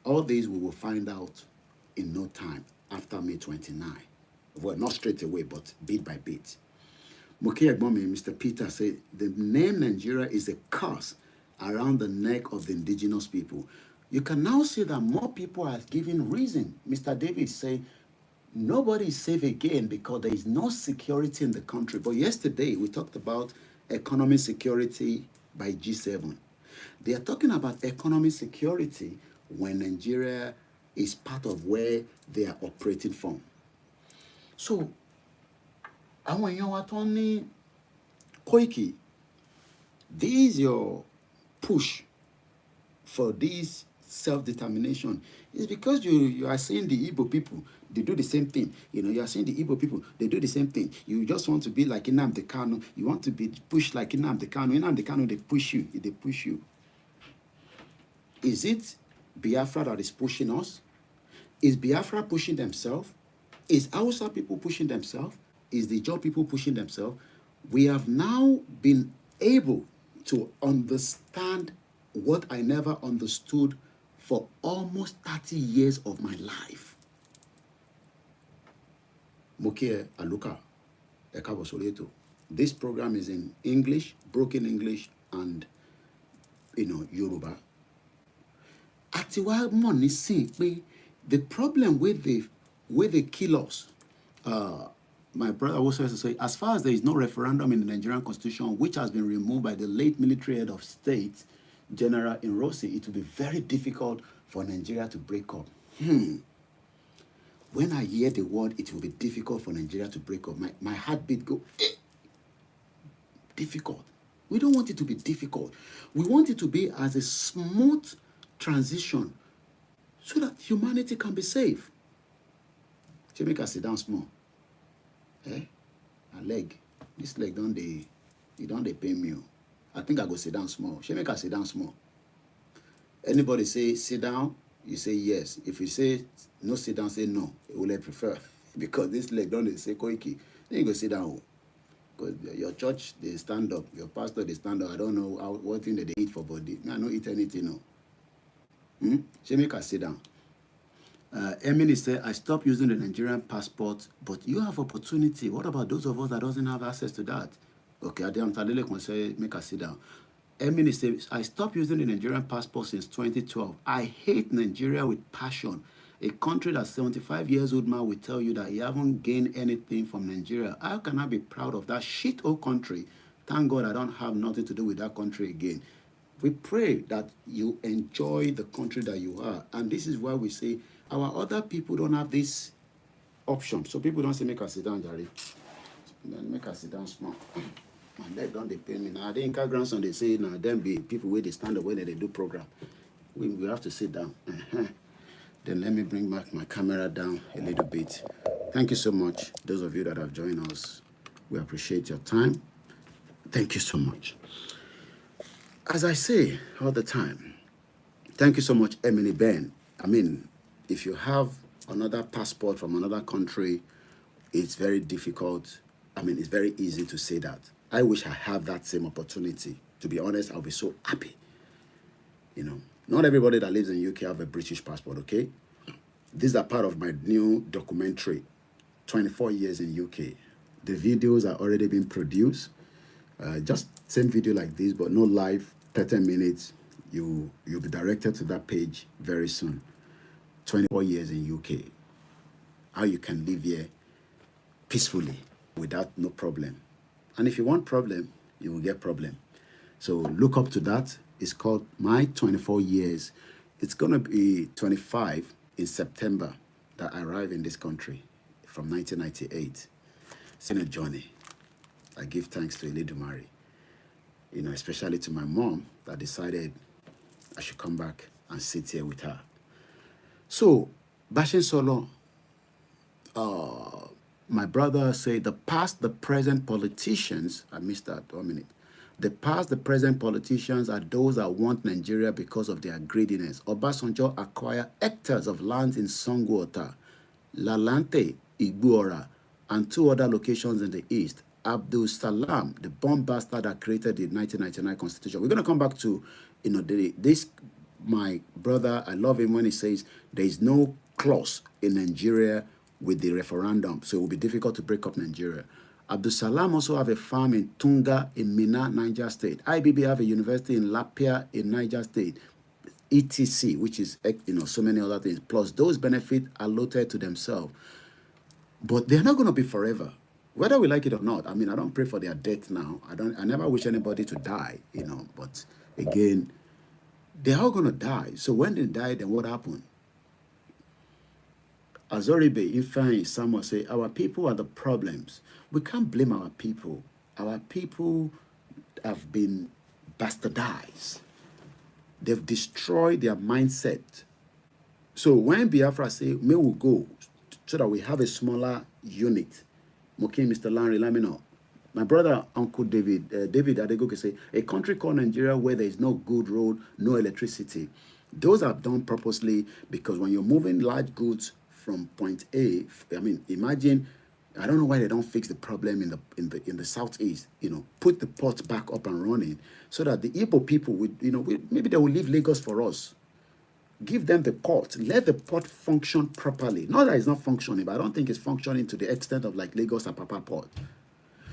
All these we will find out in no time after May 29. Well, not straight away, but bit by bit. Muki Egbomi, Mr. Peter said, the name Nigeria is a curse around the neck of the indigenous people. You can now see that more people are giving reason. Mr. David said, nobody is safe again because there is no security in the country. But yesterday, we talked about economic security by G7. They are talking about economic security when Nigeria is part of where they are operating from. So, àwọn èèyàn wa tó ní Koiki, this is your push for this self-determination. It's because you are seeing the Igbo people, they do the same thing. You are seeing the Igbo people, they do the same thing. You just want to be like Nnamdi Kanu. You want to be pushed like Nnamdi Kanu. Nnamdi Kanu, they push you. They push you. Is it Biafra that is pushing us? Is Biafra pushing themselves? Is Hausa people pushing themselves? Is the Jaw people pushing themselves? We have now been able to understand what I never understood for almost 30 years of my life. Mokie Aluka, Ekabo Soleto. This program is in English, broken English, and Yoruba. Atiwa money see the problem with the kill us. My brother also has to say, as far as there is no referendum in the Nigerian constitution, which has been removed by the late military head of state, General Inrosi, it will be very difficult for Nigeria to break up. When I hear the word, it will be difficult for Nigeria to break up, my heartbeat go, difficult. We don't want it to be difficult. We want it to be as a smooth transition so that humanity can be safe. She make us sit down small. A leg. This leg don't they pay me. I think I go sit down small. She make us sit down small. Anybody say sit down, you say yes. If you say no sit down, say no. Will I prefer? Because this leg don't they say Koiki. Then you go sit down. Because your church, they stand up. Your pastor, they stand up. I don't know what thing that they eat for body. I don't eat anything, no. She make us sit down. Emily said, I stopped using the Nigerian passport, but you have opportunity. What about those of us that doesn't have access to that? Okay, Adam Tadele can say, make us sit down. Emily said, I stopped using the Nigerian passport since 2012. I hate Nigeria with passion. A country that 75 years old man will tell you that he haven't gained anything from Nigeria. How can I be proud of that shit old country? Thank God I don't have nothing to do with that country again. We pray that you enjoy the country that you are. And this is why we say, our other people don't have this option. So people don't say, make us sit down, Jerry. Then make us sit down small. And they don't depend me. Now, the Inca grandson, they say, now, them be people where they stand up when they do program. We have to sit down. Then let me bring back my camera down a little bit. Thank you so much, those of you that have joined us. We appreciate your time. Thank you so much. As I say all the time, thank you so much, Emily Ben. I mean, if you have another passport from another country, it's very difficult. I mean, it's very easy to say that. I wish I had that same opportunity. To be honest, I'll be so happy. Not everybody that lives in UK have a British passport, okay? These are part of my new documentary, 24 years in UK. The videos are already being produced. Just same video like this, but no live, 30 minutes. You'll be directed to that page very soon. 24 years in UK. How you can live here peacefully. without no problem. And if you want problem, you will get problem. So look up to that. It's called My 24 Years. It's going to be 25 in September that I arrived in this country from 1998. It's been a journey. I give thanks to Eledumare, especially to my mom that decided I should come back and sit here with her. So, Bashin Solo, my brother said the past, the present politicians, I missed that 1 minute. The past, the present politicians are those that want Nigeria because of their greediness. Obasanjo acquired hectares of land in Songwater, Lalante, Igbuora, and 2 other locations in the east. Abdul Salam, the bomb bastard that created the 1999 constitution. We're going to come back to, this, my brother, I love him when he says there is no clause in Nigeria with the referendum, so it will be difficult to break up Nigeria. Abdul Salam also have a farm in Tunga in Mina, Niger State. IBB have a university in Lapia in Niger State. ETC, which is, so many other things. Plus, those benefits are allotted to themselves. But they're not going to be forever, whether we like it or not. I mean, I don't pray for their death now. I never wish anybody to die, But again, they're all going to die. So when they die, then what happened? Azoribe, Ifeanyi, Samuel say, our people are the problems. We can't blame our people. Our people have been bastardized. They've destroyed their mindset. So when Biafra say, may we go, so that we have a smaller unit. Mokin, Mr. Lanry, let me know. My brother, Uncle David, David Adegoke say, a country called Nigeria where there is no good road, no electricity. Those are done purposely because when you're moving large goods from point A, I mean, imagine, I don't know why they don't fix the problem in the southeast. Put the port back up and running so that the Igbo people would, maybe they will leave Lagos for us. Give them the port. Let the port function properly. Not that it's not functioning, but I don't think it's functioning to the extent of like Lagos and Apapa port.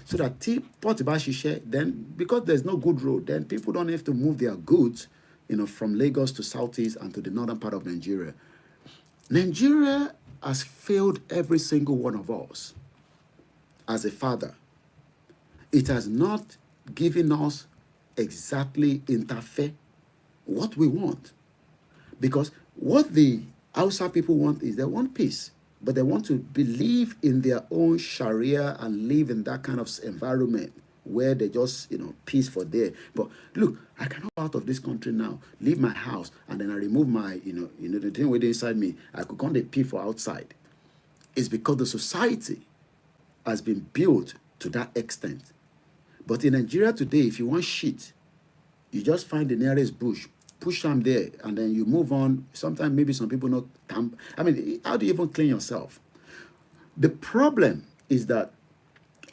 So that port Bashishe, then because there's no good road, then people don't have to move their goods, from Lagos to southeast and to the northern part of Nigeria. Nigeria has failed every single one of us as a father. It has not given us exactly interfere what we want. Because what the Hausa people want is they want peace, but they want to believe in their own Sharia and live in that kind of environment where they just, peace for there. But look, I cannot go out of this country now, leave my house, and then I remove my, the thing within inside me. I could come to pee for outside. It's because the society has been built to that extent. But in Nigeria today, if you want shit, you just find the nearest bush, push them there, and then you move on. Sometimes maybe some people not camp. I mean, how do you even clean yourself? The problem is that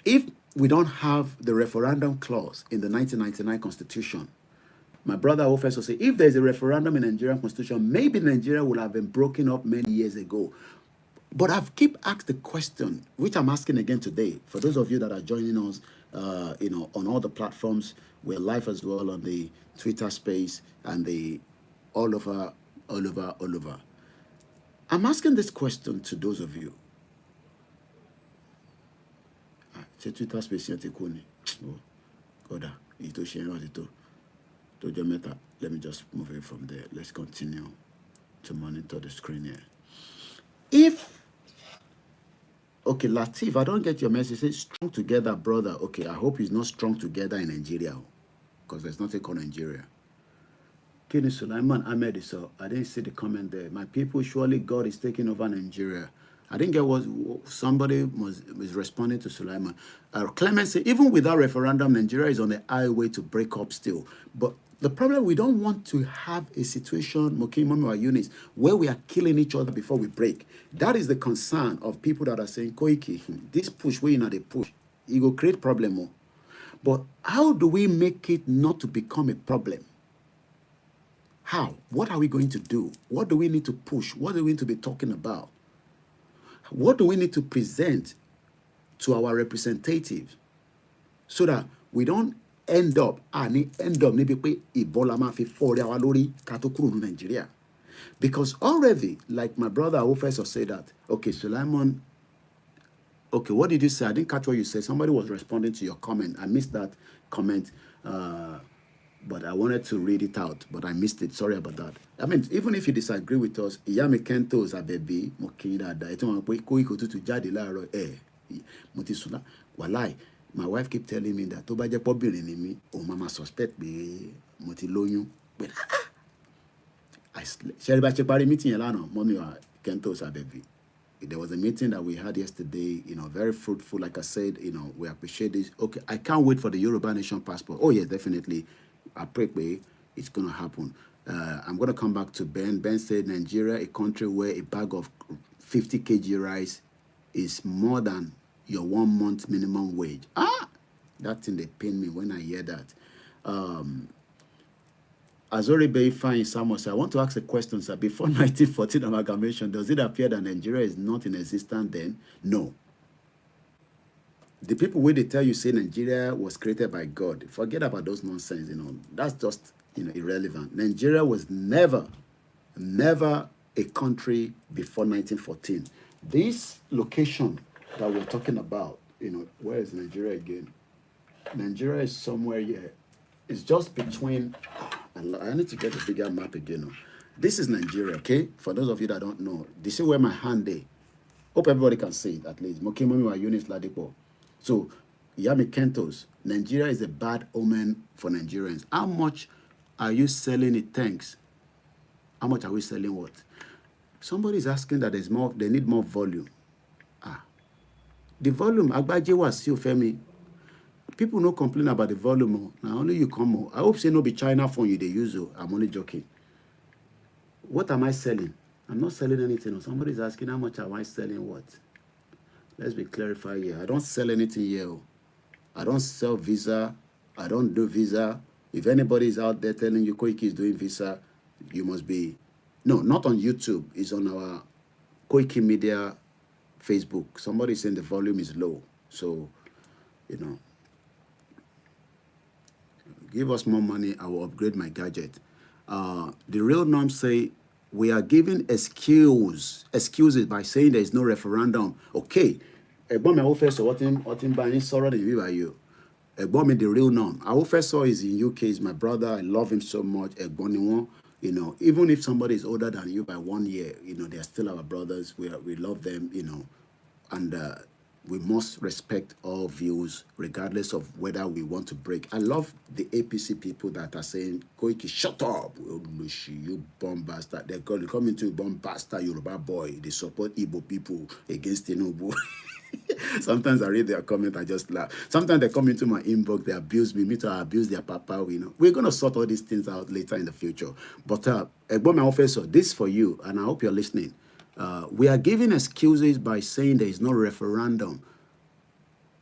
if we don't have the referendum clause in the 1999 Constitution, my brother Officer say, if there's a referendum in the Nigerian Constitution, maybe Nigeria would have been broken up many years ago. But I've keep asked the question, which I'm asking again today, for those of you that are joining us, on all the platforms. We're live as well on the Twitter space and the all over. I'm asking this question to those of you. Twitter space, let me just move it from there. Let's continue to monitor the screen here. Okay, Latif, I don't get your message. Say strong together, brother. Okay, I hope it's not strong together in Nigeria, because there's nothing called Nigeria. Kenny Sulaiman Ahmed, so I didn't see the comment there. My people, surely God is taking over Nigeria. I didn't get what somebody was responding to Sulaiman. Clement said, even without referendum, Nigeria is on the highway to break up still. But the problem, we don't want to have a situation, Moki, units, where we are killing each other before we break. That is the concern of people that are saying, Koiki, this push, we not a push. It will create problem more. But how do we make it not to become a problem? How? What are we going to do? What do we need to push? What do we need to be talking about? What do we need to present to our representatives so that we don't end up maybe Ebola ma fi fore our lori katokuru in Nigeria? Because already, like my brother Professor said that, okay, Suleiman Okay, what did you say? I didn't catch what you said. Somebody was responding to your comment. I missed that comment, but I wanted to read it out, but I missed it. Sorry about that. I mean, even if you disagree with us, ìyá mi Kento is a baby. Mo kí yín dáadáa. Ẹ tí wọ́n pé kó ikọ̀ tútù jáde láàárọ̀ mo ti sùn lá. Wàláì, my wife keep telling me that tó bá jẹ́ pọ́bìnrin ni mí, òun máa suspect pé mo ti lóyún. But ṣe bá ṣe parí meeting yẹn lánàá, mọ́mí wa Kento is a baby. There was a meeting that we had yesterday, very fruitful. Like I said, we appreciate this. Okay, I can't wait for the Yoruba Nation passport. Oh, yes, definitely. I pray it's going to happen. I'm going to come back to Ben. Ben said Nigeria, a country where a bag of 50 kg rice is more than your 1 month minimum wage. That thing, they pain me when I hear that. Azori Bay fine Samos, I want to ask a question, sir. Before 1914 amalgamation, does it appear that Nigeria is not in existence then? No. The people where they tell you say Nigeria was created by God, forget about those nonsense, That's just, irrelevant. Nigeria was never a country before 1914. This location that we're talking about, where is Nigeria again? Nigeria is somewhere here. It's just between... I need to get a bigger map again. This is Nigeria, okay? For those of you that don't know, this is where my hand is. Hope everybody can see it at least. So, Yami Kentos, Nigeria is a bad omen for Nigerians. How much are you selling it? Thanks. How much are we selling what? Somebody is asking that there's more. They need more volume. The volume. Agbaje was still Femi. People no complain about the volume. Now only you come. I hope say no be China phone you they use. I'm only joking. What am I selling? I'm not selling anything. Somebody's asking how much am I selling what? Let's be clarified here. I don't sell anything here. I don't sell Visa. I don't do Visa. If anybody is out there telling you Koiki is doing Visa, you must be... No, not on YouTube. It's on our Koiki Media Facebook. Somebody saying the volume is low. So, give us more money, I will upgrade my gadget. The real norms say we are giving excuses by saying there is no referendum. Okay. Ẹ̀gbọ́n mi Awofeso, what in buying sorrow the view by you. Ẹ̀gbọ́n mi, the real norm. Awofeso is in UK, is my brother. I love him so much. Ẹ̀gbọ́n ni wọ́n, even if somebody is older than you by 1 year, they are still our brothers. We love them, and we must respect all views, regardless of whether we want to break. I love the APC people that are saying, Koiki, shut up, you bomb bastard. They're coming to bomb bastard Yoruba boy. They support Igbo people against Tinubu. Sometimes I read their comment, I just laugh. Sometimes they come into my inbox, they abuse me too, I abuse their papa. We're going to sort all these things out later in the future. But, Egbon Officer, this is for you, and I hope you're listening. We are giving excuses by saying there is no referendum.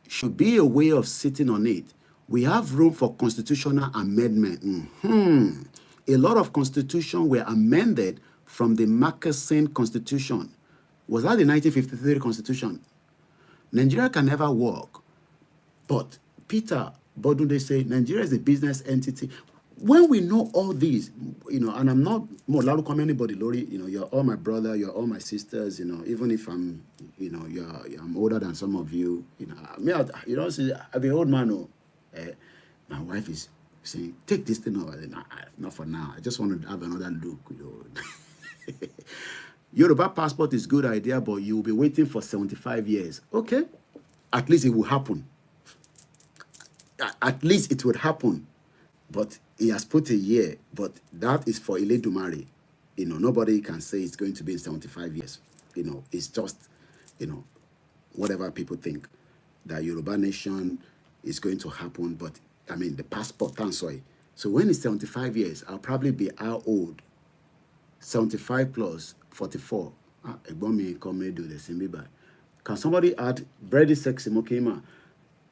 Should be a way of sitting on it. We have room for constitutional amendment. A lot of constitutions were amended from the Moccasin Constitution. Was that the 1953 Constitution? Nigeria can never work. But Peter Bodunde say Nigeria is a business entity. When we know all these, and I'm not more loud come anybody, Lori, you're all my brother, you're all my sisters, even if I'm, I'm older than some of you, you don't see, I'm an old man, my wife is saying, take this thing over. Not for now. I just want to have another look, Yoruba passport is a good idea, but you'll be waiting for 75 years. Okay. At least it will happen. At least it would happen. But he has put a year, but that is for Iledumare. Nobody can say it's going to be in 75 years. It's just, whatever people think that Yoruba nation is going to happen. But, the passport, sorry. So when it's 75 years, I'll probably be how old? 75 plus 44. Can somebody add Brady Sexy Mokema?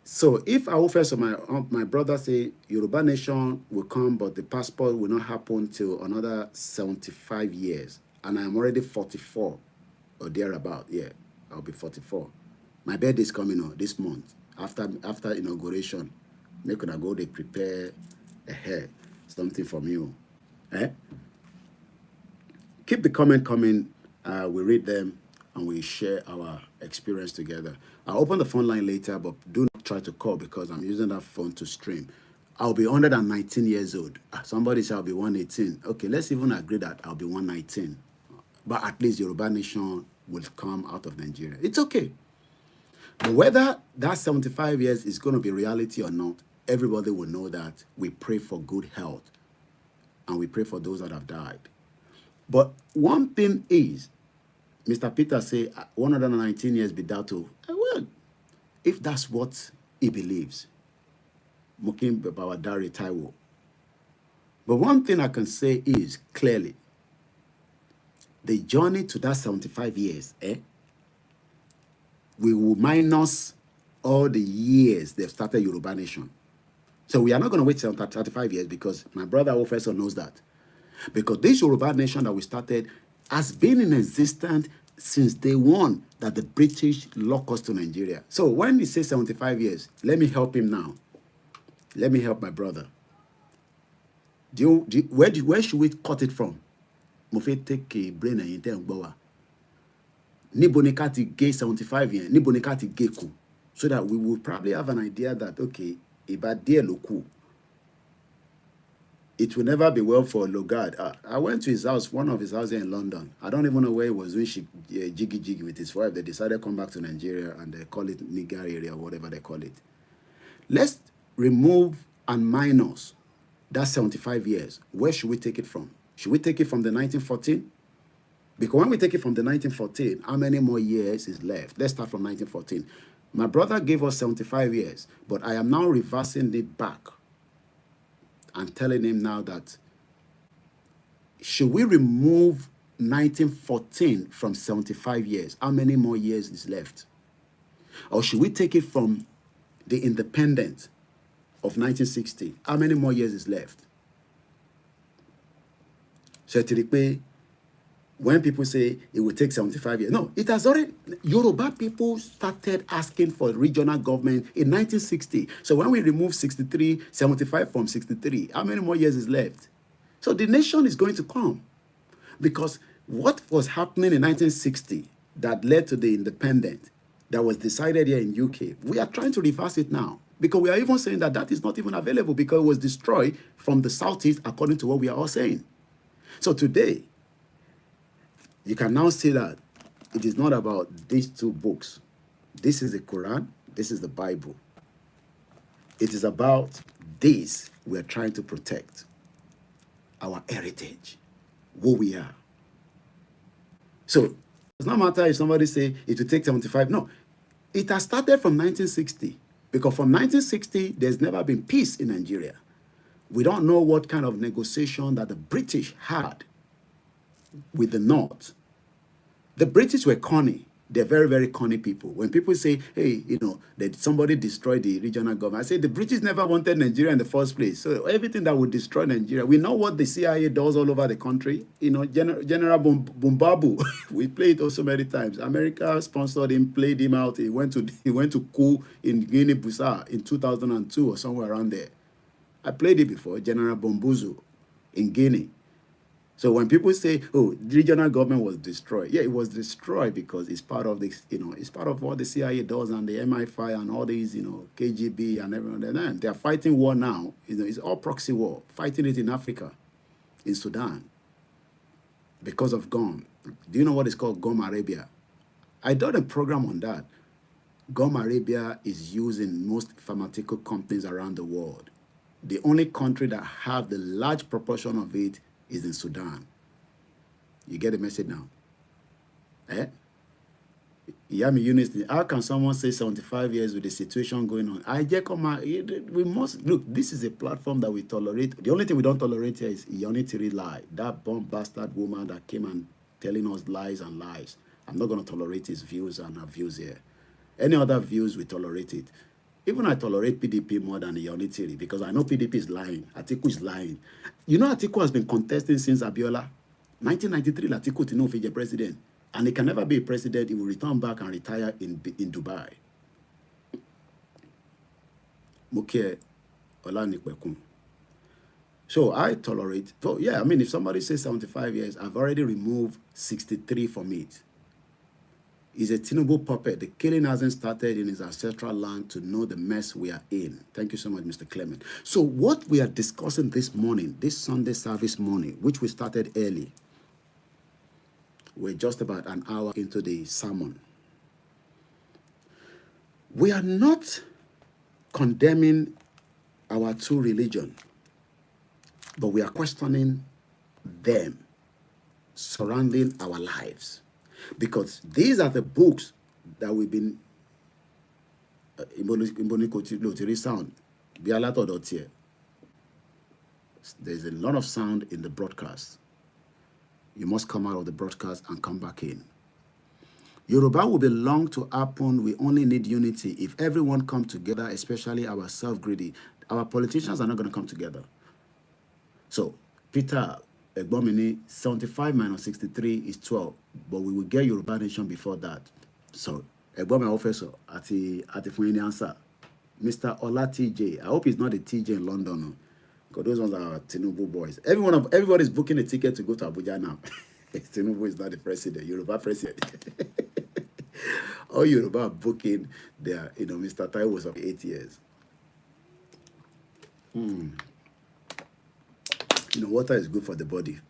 So if I offer, so my brother say Yoruba nation will come, but the passport will not happen till another 75 years. And I'm already 44 or thereabout. Yeah, I'll be 44. My birthday is coming on this month. After inauguration, make I go, they prepare a hair, something from you. Keep the comment coming. We read them and we share our experience together. I'll open the phone line later, but do not try to call because I'm using that phone to stream. I'll be 119 years old. Somebody said I'll be 118. Okay, let's even agree that I'll be 119. But at least Yoruba nation will come out of Nigeria. It's okay. But whether that 75 years is going to be reality or not, everybody will know that we pray for good health and we pray for those that have died. But one thing is, Mr. Peter say 119 years be that to, well, if that's what he believes, Mukim Bawadari Taiwo. But one thing I can say is clearly, the journey to that 75 years, we will minus all the years they've started Yoruba Nation. So we are not going to wait 35 years because my brother Professor knows that. Because this Yoruba Nation that we started has been in existence since day one that the British locked us to Nigeria. So when he says 75 years, let me help him now. Let me help my brother. Where should we cut it from? Mo fẹ́ take a brain and tẹ́ ń gbọ́ wa. Níbo ni ká ti gé 75 yẹn? Níbo ni ká ti gé kù? So that we will probably have an idea that, okay, ìbá díẹ̀ ló kù. It will never be well for Logard. I went to his house, one of his houses in London. I don't even know where he was doing jiggy with his wife. They decided to come back to Nigeria and they call it Niger area or whatever they call it. Let's remove and minus that 75 years. Where should we take it from? Should we take it from the 1914? Because when we take it from the 1914, how many more years is left? Let's start from 1914. My brother gave us 75 years, but I am now reversing it back and telling him now that should we remove 1914 from 75 years? How many more years is left? Or should we take it from the independence of 1960? How many more years is left? So when people say it will take 75 years, no, it has already, Yoruba people started asking for regional government in 1960. So when we remove 75 from 63, how many more years is left? So the nation is going to come. Because what was happening in 1960 that led to the independence that was decided here in UK, we are trying to reverse it now. Because we are even saying that that is not even available because it was destroyed from the southeast according to what we are all saying. So today, you can now see that it is not about these two books. This is the Quran, this is the Bible. It is about this we are trying to protect. Our heritage, who we are. So, it does not matter if somebody say it will take 75. No, it has started from 1960. Because from 1960, there's never been peace in Nigeria. We don't know what kind of negotiation that the British had with the North. The British were corny. They're very, very corny people. When people say, hey, you know, that somebody destroyed the regional government, I say the British never wanted Nigeria in the first place. So everything that would destroy Nigeria, we know what the CIA does all over the country. You know, General Bumbabu, we played it also many times. America sponsored him, played him out. He went to coup in Guinea-Bissau in 2002 or somewhere around there. I played it before, General Bombuzu in Guinea. So when people say, oh, the regional government was destroyed, yeah, it was destroyed because it's part of this, you know, it's part of what the CIA does and the MI5 and all these, you know, KGB and everyone. They are fighting war now. You know, it's all proxy war, fighting it in Africa, in Sudan, because of GOM. Do you know what is called GOM Arabia? I done a program on that. GOM Arabia is used in most pharmaceutical companies around the world. The only country that have the large proportion of it is in Sudan. You get the message now? Eh? Yami Yunus, how can someone say 75 years with the situation going on? We must, look, this is a platform that we tolerate. The only thing we don't tolerate here is Ionitiri lie. That bomb bastard woman that came and telling us lies and lies. I'm not going to tolerate his views and her views here. Any other views, we tolerate it. Even I tolerate PDP more than Ionitiri because I know PDP is lying. Atiku is lying. You know Atiku has been contesting since Abiola. 1993, Atiku to know if he's a president. And he can never be a president. He will return back and retire in Dubai. Muke Olanikwekum. So I tolerate. So yeah, I mean, if somebody says 75 years, I've already removed 63 from it. He's a Tinubu puppet. The killing hasn't started in his ancestral land to know the mess we are in. Thank you so much, Mr. Clement. So what we are discussing this morning, this Sunday service morning, which we started early, we're just about an hour into the sermon. We are not condemning our two religions, but we are questioning them surrounding our lives. Because these are the books that we've been sound. There's a lot of sound in the broadcast. You must come out of the broadcast and come back in. Yoruba will belong to happen. We only need unity. If everyone come together, especially our self-greedy, our politicians are not going to come together. So, Peter, Egbomini, 75 minus 63 is 12. But we will get Yoruba nation before that. So, Egbomi officer, at the answer. Mr. Ola TJ. I hope he's not a TJ in London. Because those ones are Tinubu boys. Everybody's booking a ticket to go to Abuja now. Tinubu is not the president, Yoruba president. All Yoruba are booking their, Mr. Tai was of 8 years. Water is good for the body.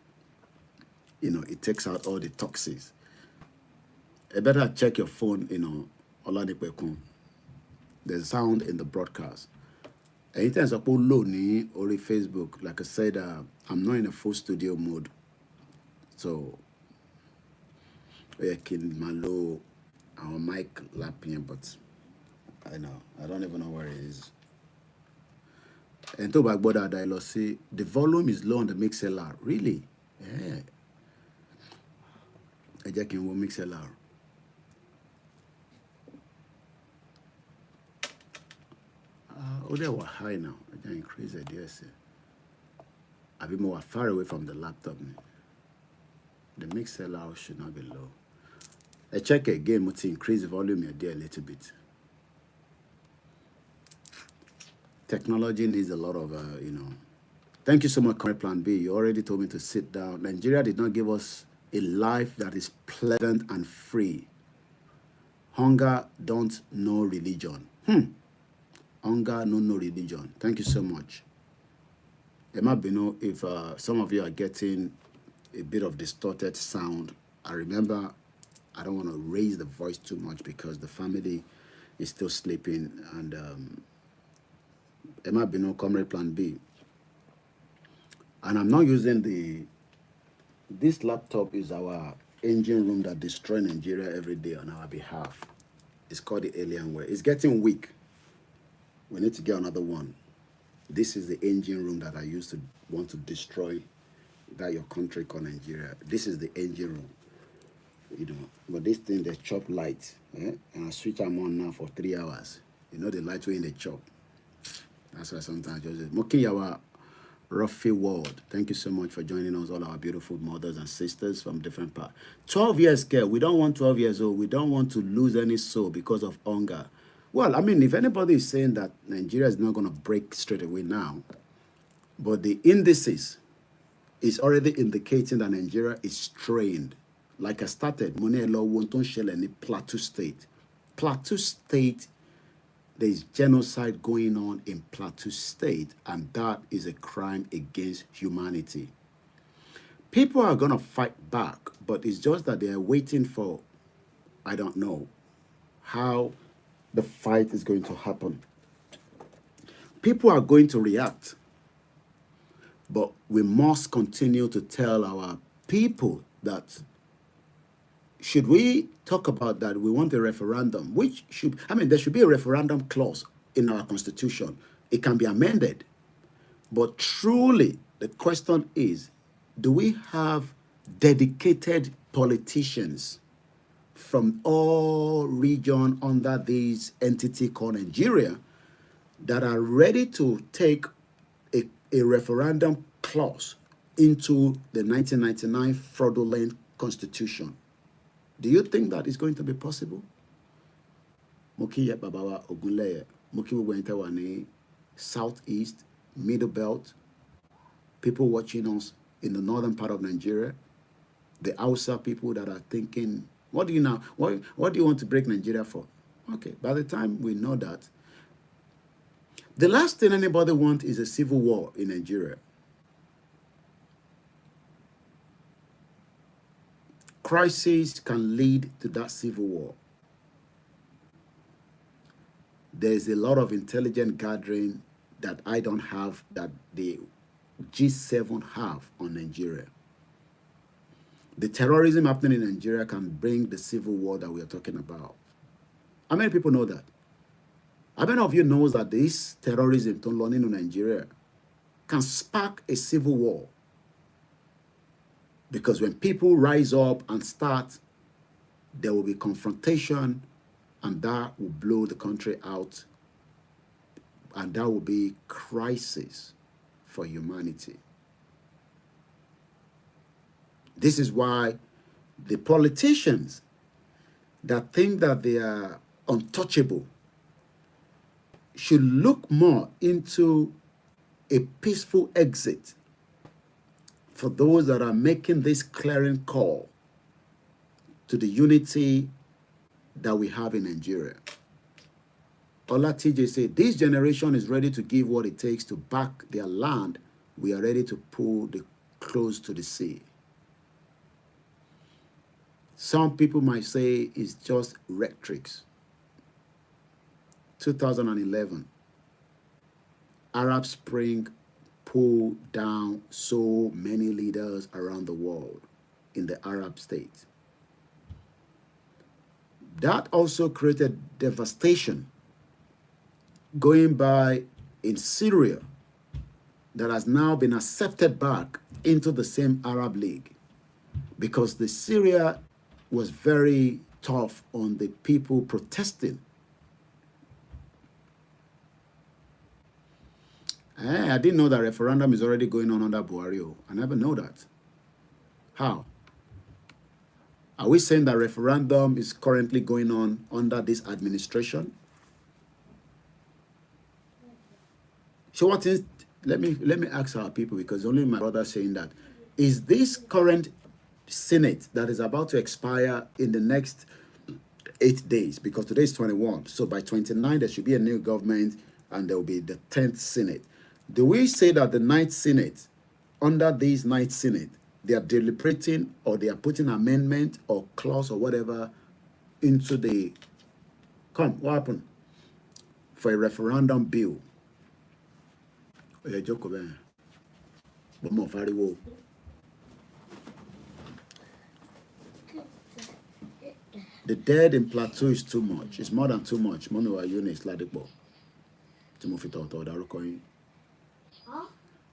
It takes out all the toxins. You better check your phone, Oladipekun. There's sound in the broadcast. Anytime I put low ni or Facebook, like I said, I'm not in a full studio mode. So, I can my low our mic lapping, but I don't even know where it is. And to back border dialogue, see the volume is low on the MixLR. Really? Yeah. I just can go MixLR. They were high now. I can increase it. Yes. I'll be more far away from the laptop. The MixLR should not be low. I check again, to increase the volume here there a little bit. Technology needs a lot of, Thank you so much, Current Plan B. You already told me to sit down. Nigeria did not give us a life that is pleasant and free. Hunger don't know religion. Hunger no religion. Thank you so much. It might be if some of you are getting a bit of distorted sound. I remember I don't want to raise the voice too much because the family is still sleeping, and it might be Comrade Plan B. And I'm not using this laptop is our engine room that destroys Nigeria every day on our behalf. It's called the Alienware. It's getting weak. We need to get another one. This is the engine room that I used to want to destroy that your country called Nigeria. This is the engine room. But this thing, they chop light. And I switch them on now for 3 hours. The light way in the chop. That's why sometimes I just say, Mokiyawa Ruffy World. Thank you so much for joining us, all our beautiful mothers and sisters from different parts. 12 years, girl. We don't want 12 years old. We don't want to lose any soul because of hunger. Well, I mean, if anybody is saying that Nigeria is not going to break straight away now, but the indices is already indicating that Nigeria is strained. Like I started, Monelo Wonton Shell in Plateau State. Plateau State, there is genocide going on in Plateau State, and that is a crime against humanity. People are going to fight back, but it's just that they are waiting for, I don't know, how the fight is going to happen. People are going to react, but we must continue to tell our people that should we talk about that we want a referendum, there should be a referendum clause in our constitution. It can be amended. But truly, the question is, do we have dedicated politicians from all regions under this entity called Nigeria that are ready to take a referendum clause into the 1999 fraudulent constitution? Do you think that is going to be possible? Mokiya Babawa Ogunleye, Mokiwa Wentawani, Southeast, Middle Belt, people watching us in the northern part of Nigeria, the Hausa people that are thinking What do you now? What do you want to break Nigeria for? Okay, by the time we know that, the last thing anybody wants is a civil war in Nigeria. Crisis can lead to that civil war. There's a lot of intelligent gathering that I don't have, that the G7 have on Nigeria. The terrorism happening in Nigeria can bring the civil war that we are talking about. How many people know that? How many of you knows that this terrorism in Nigeria can spark a civil war? Because when people rise up and start, there will be confrontation, and that will blow the country out, and that will be crisis for humanity. This is why the politicians that think that they are untouchable should look more into a peaceful exit for those that are making this clarion call to the unity that we have in Nigeria. Ola TJ said, this generation is ready to give what it takes to back their land. We are ready to pull the close to the sea. Some people might say it's just rhetoric. 2011, Arab Spring pulled down so many leaders around the world in the Arab states. That also created devastation going by in Syria that has now been accepted back into the same Arab League, because the Syria was very tough on the people protesting. I didn't know that referendum is already going on under Buhari. I never know that. How? Are we saying that referendum is currently going on under this administration? So what is, let me ask our people, because only my brother saying that. Is this current Senate that is about to expire in the next 8 days, because today is 21, so by 29 there should be a new government and there will be the 10th Senate. Do we say that the 9th Senate, under this 9th Senate, they are deliberating or they are putting amendment or clause or whatever into the, what happened? For a referendum bill. The dead in Plateau is too much. It's more than too much.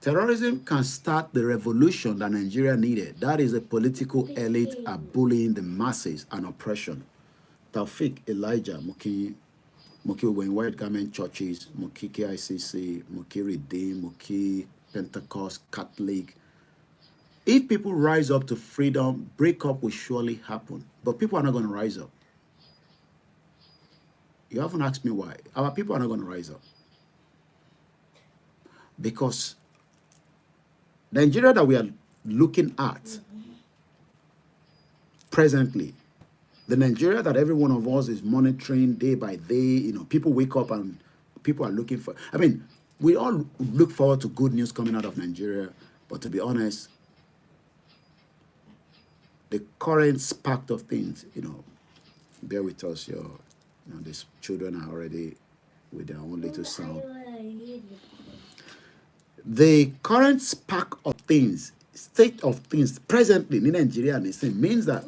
Terrorism can start the revolution that Nigeria needed. That is a political elite are bullying the masses and oppression. Taufik Elijah, Muki when white garment churches, Muki KICC, Muki Redeem, Muki Pentecost, Catholic. If people rise up to freedom, breakup will surely happen. But people are not going to rise up. You haven't asked me why. Our people are not going to rise up. Because Nigeria that we are looking at presently, the Nigeria that every one of us is monitoring day by day, people wake up and people are looking for, we all look forward to good news coming out of Nigeria, but to be honest, the current spark of things, bear with us, these children are already with their own little sound. The current spark of things, state of things presently in Nigeria means that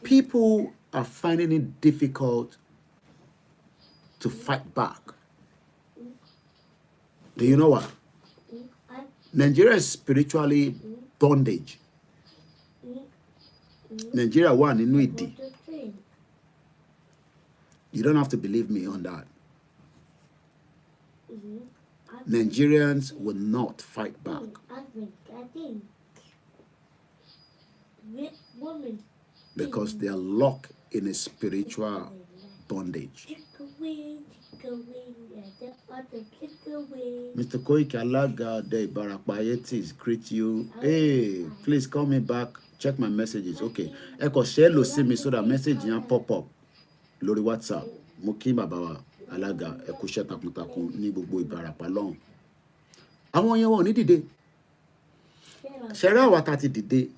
people are finding it difficult to fight back. Do you know what? Nigeria is spiritually bondage. Nigeria one in Nuidi. You don't have to believe me on that. Nigerians will not fight back. Because they are locked in a spiritual bondage. Mr. Koiki Alaga de Barapayetis, greet you. Hey, please call me back. Check my messages. Okay. Eko share lo see me so that message yan pop up. Lórí WhatsApp. Mo kí bàbá wa Alaga ẹ kú iṣẹ́ takuntakun ní gbogbo Ìbàràpá lọ́hùn. Àwọn yẹn wọ́n ní dìde. Ṣẹ̀rẹ́ àwa tá ti dìde.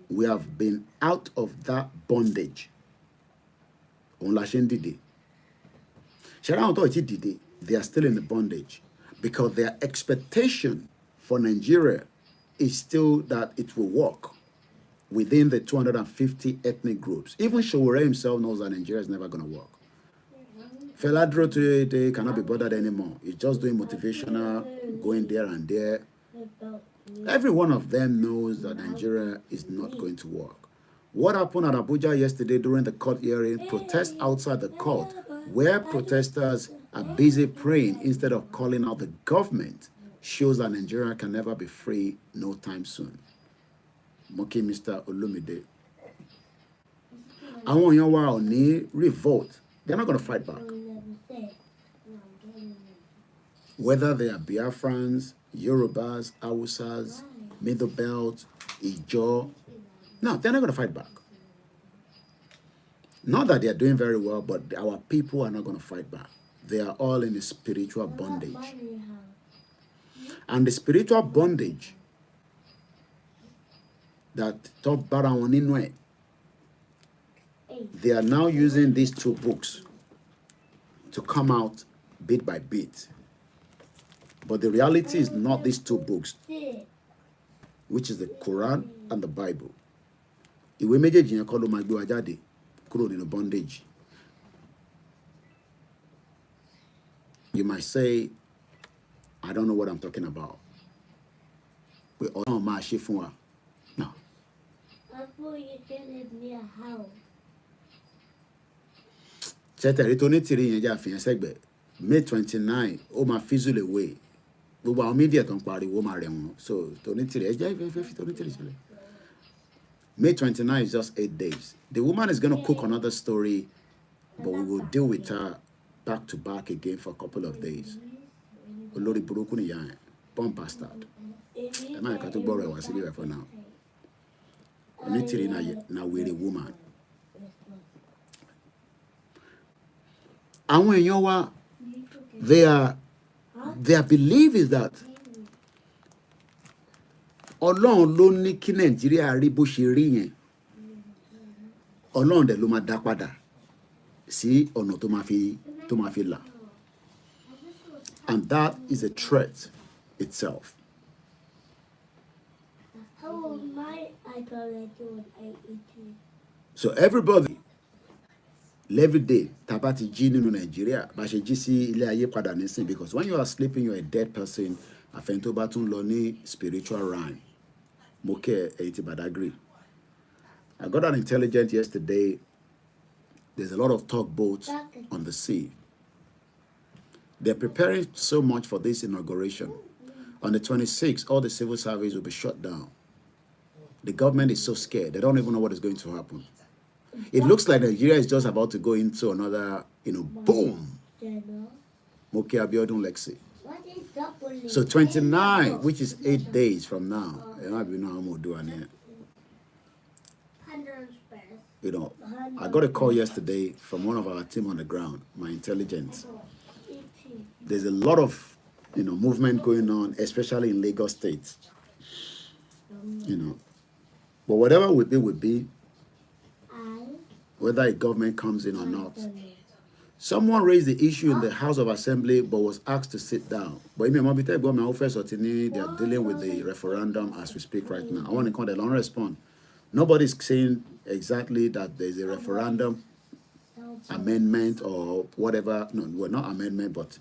We have been out of that bondage. Òun la ṣe ń dìde. Ṣẹ̀rẹ́ àwọn tó ti dìde. They are still in the bondage because their expectation for Nigeria is still that it will work within the 250 ethnic groups. Even Showore himself knows that Nigeria is never going to work. Feladro today cannot be bothered anymore. He's just doing motivational, going there and there. Every one of them knows that Nigeria is not going to work. What happened at Abuja yesterday during the court hearing, protests outside the court, where protesters are busy praying instead of calling out the government, shows that Nigeria can never be free no time soon. Moki Mr. Olumide. Àwọn èèyàn wa ò ní revolt. They're not going to fight back. Whether they are Biafrans, Yorubas, Hausas, Middle Belt, Ijo. No, they're not going to fight back. Not that they are doing very well, but our people are not going to fight back. They are all in a spiritual bondage. And the spiritual bondage that top Barawanинwe, they are now using these two books to come out bit by bit. But the reality is not these two books, which is the Quran and the Bible. Ìwé méjèèjì yẹn kọ́ ló máa gbé wa jáde kúrò nínú bondage. You might say, I don't know what I'm talking about. We all máa ṣe fún wa. No. I thought you gave me a house. Ṣẹ́tẹ̀rí tó ní tìrí yẹn jẹ́ àfihàn sẹ́gbẹ̀ẹ́. May 29, ó máa fizzle away. Gbogbo àwọn media tó ń pariwo máa rẹ̀ wọ́n. So tó ní tìrí ẹ jẹ́ ìfẹ́ fi tó ní tìrí sílẹ̀. May 29 is just 8 days. The woman is going to cook another story, but we will deal with her back to back again for a couple of days. Olórí burúkú nìyá yẹn. Bomb bastard. Ẹ má yẹ ká tó gbọ́rọ̀ ẹ̀ wá síbí rẹ̀ for now. Onítìrí na wèrè woman. Àwọn èèyàn wa, their belief is that Ọlọ́run ló ní kí Nàìjíríà rí bó ṣe rí yẹn. Ọlọ́run dẹ̀ ló máa dá padà sí ọ̀nà tó máa fi là. And that is a threat itself. How old my iPad doing 82? So everybody, every day, tabati jí nínú Nigeria, bá ṣe jí sí ilé ayé padà nísìn, because when you are sleeping, you are a dead person. Àfẹn tó bá tún lọ ní spiritual realm. Mo kẹ́ ẹ ti Badagry. I got an intelligence yesterday. There's a lot of tugboats on the sea. They're preparing so much for this inauguration. On the 26th, all the civil service will be shut down. The government is so scared. They don't even know what is going to happen. It looks like Nigeria is just about to go into another, boom. Moke Abiodun Lexi. So 29, which is 8 days from now, I got a call yesterday from one of our team on the ground, my intelligence. There's a lot of, movement going on, especially in Lagos State. But whatever would be, whether a government comes in or not. Someone raised the issue in the House of Assembly, but was asked to sit down. But they are dealing with the referendum as we speak right now. I want to call the long respond. Nobody's saying exactly that there's a referendum amendment or whatever. No, well, not amendment, but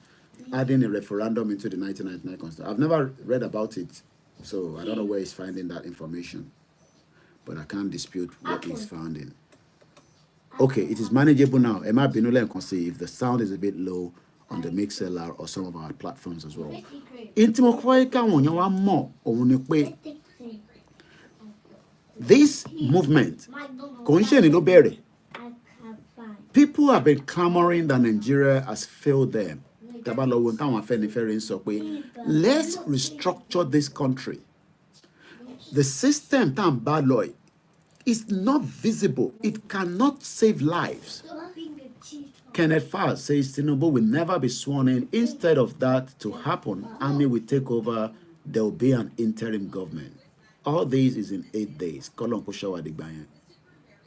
adding a referendum into the 1999 Constitution. I've never read about it, so I don't know where he's finding that information. But I can't dispute what he's finding. Okay, it is manageable now. Emma Binule can see if the sound is a bit low on the MixLR or some of our platforms as well. This movement, people People have been clamoring that Nigeria has failed them. Let's restructure this country. The system is not visible. It cannot save lives. Kenneth Farr says Tinubu will never be sworn in. Instead of that to happen, army will take over. There will be an interim government. All this is in 8 days.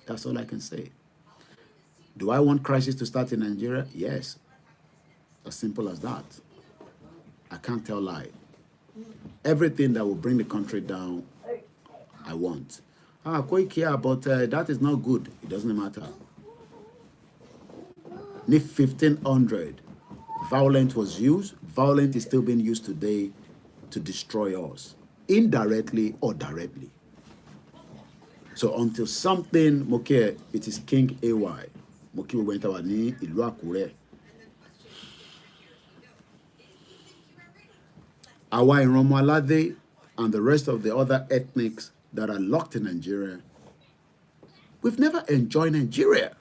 That's all I can say. Do I want crisis to start in Nigeria? Yes. As simple as that. I can't tell lie. Everything that will bring the country down, I want. But that is not good. It doesn't matter. If 1500 violence was used, violence is still being used today to destroy us, indirectly or directly. So until something, it is King AY. Moki went out ni Ìlú Àkúrẹ́. Àwa Ìran Ọmọ-Aládé and the rest of the other ethnics that are locked in Nigeria, we've never enjoyed Nigeria.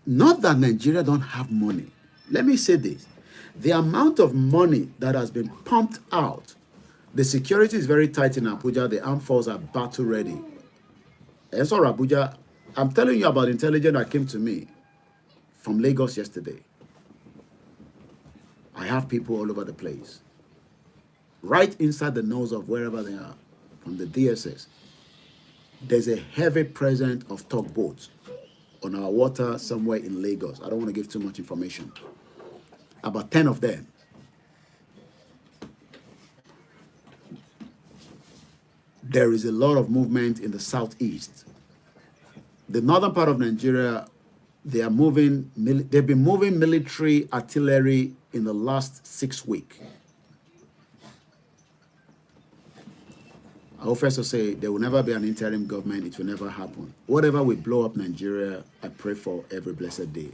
Not that Nigeria don't have money. Let me say this. The amount of money that has been pumped out, the security is very tight in Abuja. The armed forces are battle ready. And so Abuja, I'm telling you about intelligence that came to me from Lagos yesterday. I have people all over the place. Right inside the nose of wherever they are, from the DSS. There's a heavy presence of tugboats on our water somewhere in Lagos. I don't want to give too much information. About 10 of them. There is a lot of movement in the southeast. The northern part of Nigeria, they've been moving military artillery in the last 6 weeks. I will first say there will never be an interim government. It will never happen. Whatever will blow up Nigeria, I pray for every blessed day.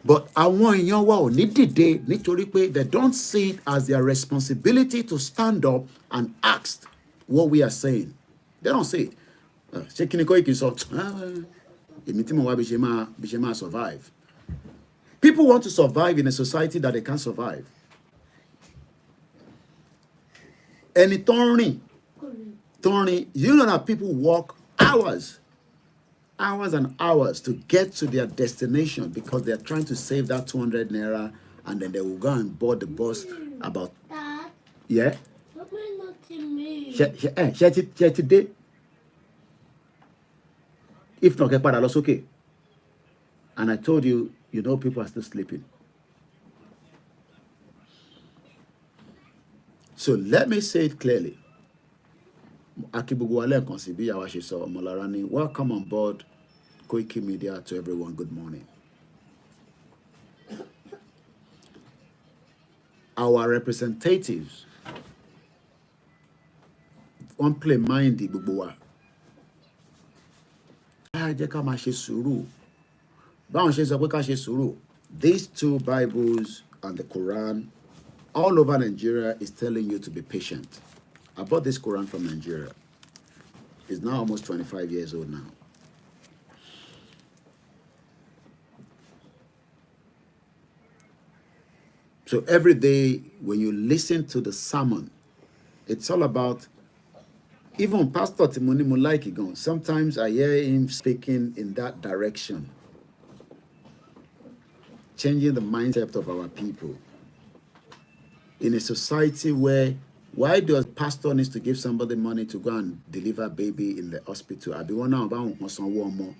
But àwọn èèyàn wa ò ní dìde nítorí pé they don't see it as their responsibility to stand up and ask what we are saying. They don't say it. Ṣé kí ni Koiki sọ? Èmi tí mo wá bí ṣe máa survive. People want to survive in a society that they can't survive. Ẹni tó ń rìn, you know that people walk hours and hours to get to their destination because they are trying to save that 200 naira, and then they will go and board the bus about. Dad, Yeah? what am I not in me? Today. If not, get padà okay. And I told you, people are still sleeping. So let me say it clearly. Welcome on board Koiki Media. To everyone, good morning. Our representatives won't play mindy gbogbo wa. Jẹ́ ká máa ṣe sùúrù. Báwọn ṣe sọ pé ká ṣe sùúrù. These two Bibles and the Quran all over Nigeria is telling you to be patient. I bought this Quran from Nigeria. It's now almost 25 years old now. So every day when you listen to the sermon, it's all about, even Pastor Timoni Mulaiki, sometimes I hear him speaking in that direction, changing the mindset of our people. In a society where, why does pastor needs to give somebody money to go and deliver baby in the hospital? I be one now about one more,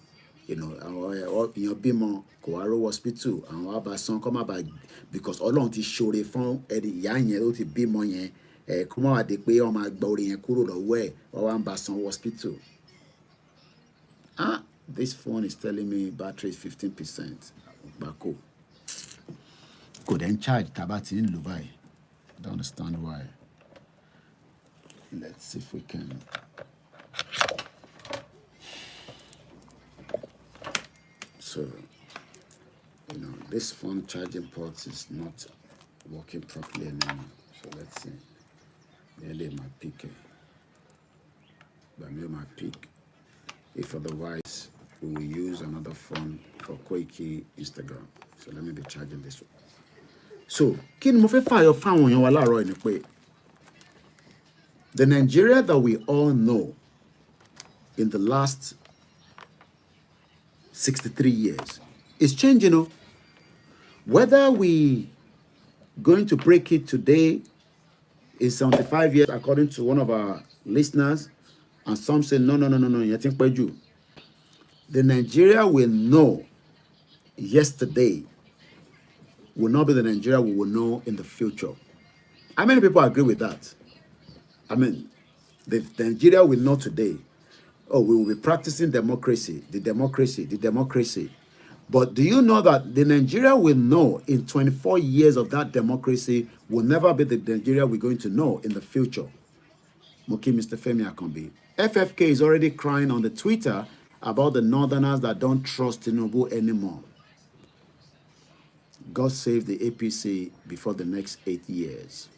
bimo Kowaro hospital and our son come about because all on this show they found Eddie Yang to bimo yen come out de pay on my body and kuro the way or one bason hospital. This phone is telling me battery is 15%. Bako. Could then charge Tabati in Dubai. I don't understand why. Let's see if we can. So, this phone charging port is not working properly anymore. So let's see. Nearly my PK. But me my pick. If otherwise, we will use another phone for Koiki Instagram. So let me be charging this one. So, kí ni mo fẹ́ fààyàn fáwọn èèyàn wa láàárọ̀ ni pé the Nigeria that we all know in the last 63 years is changing. You know? Whether we going to break it today in 75 years, according to one of our listeners, and some say, no, you think Peju. The Nigeria we know yesterday will not be the Nigeria we will know in the future. How many people agree with that? I mean, the Nigeria we know today, oh, we will be practicing democracy, the democracy. But do you know that the Nigeria we know in 24 years of that democracy will never be the Nigeria we're going to know in the future? Moki Mr. Femi Akombi. FFK is already crying on the Twitter about the Northerners that don't trust Tinubu anymore. God save the APC before the next 8 years.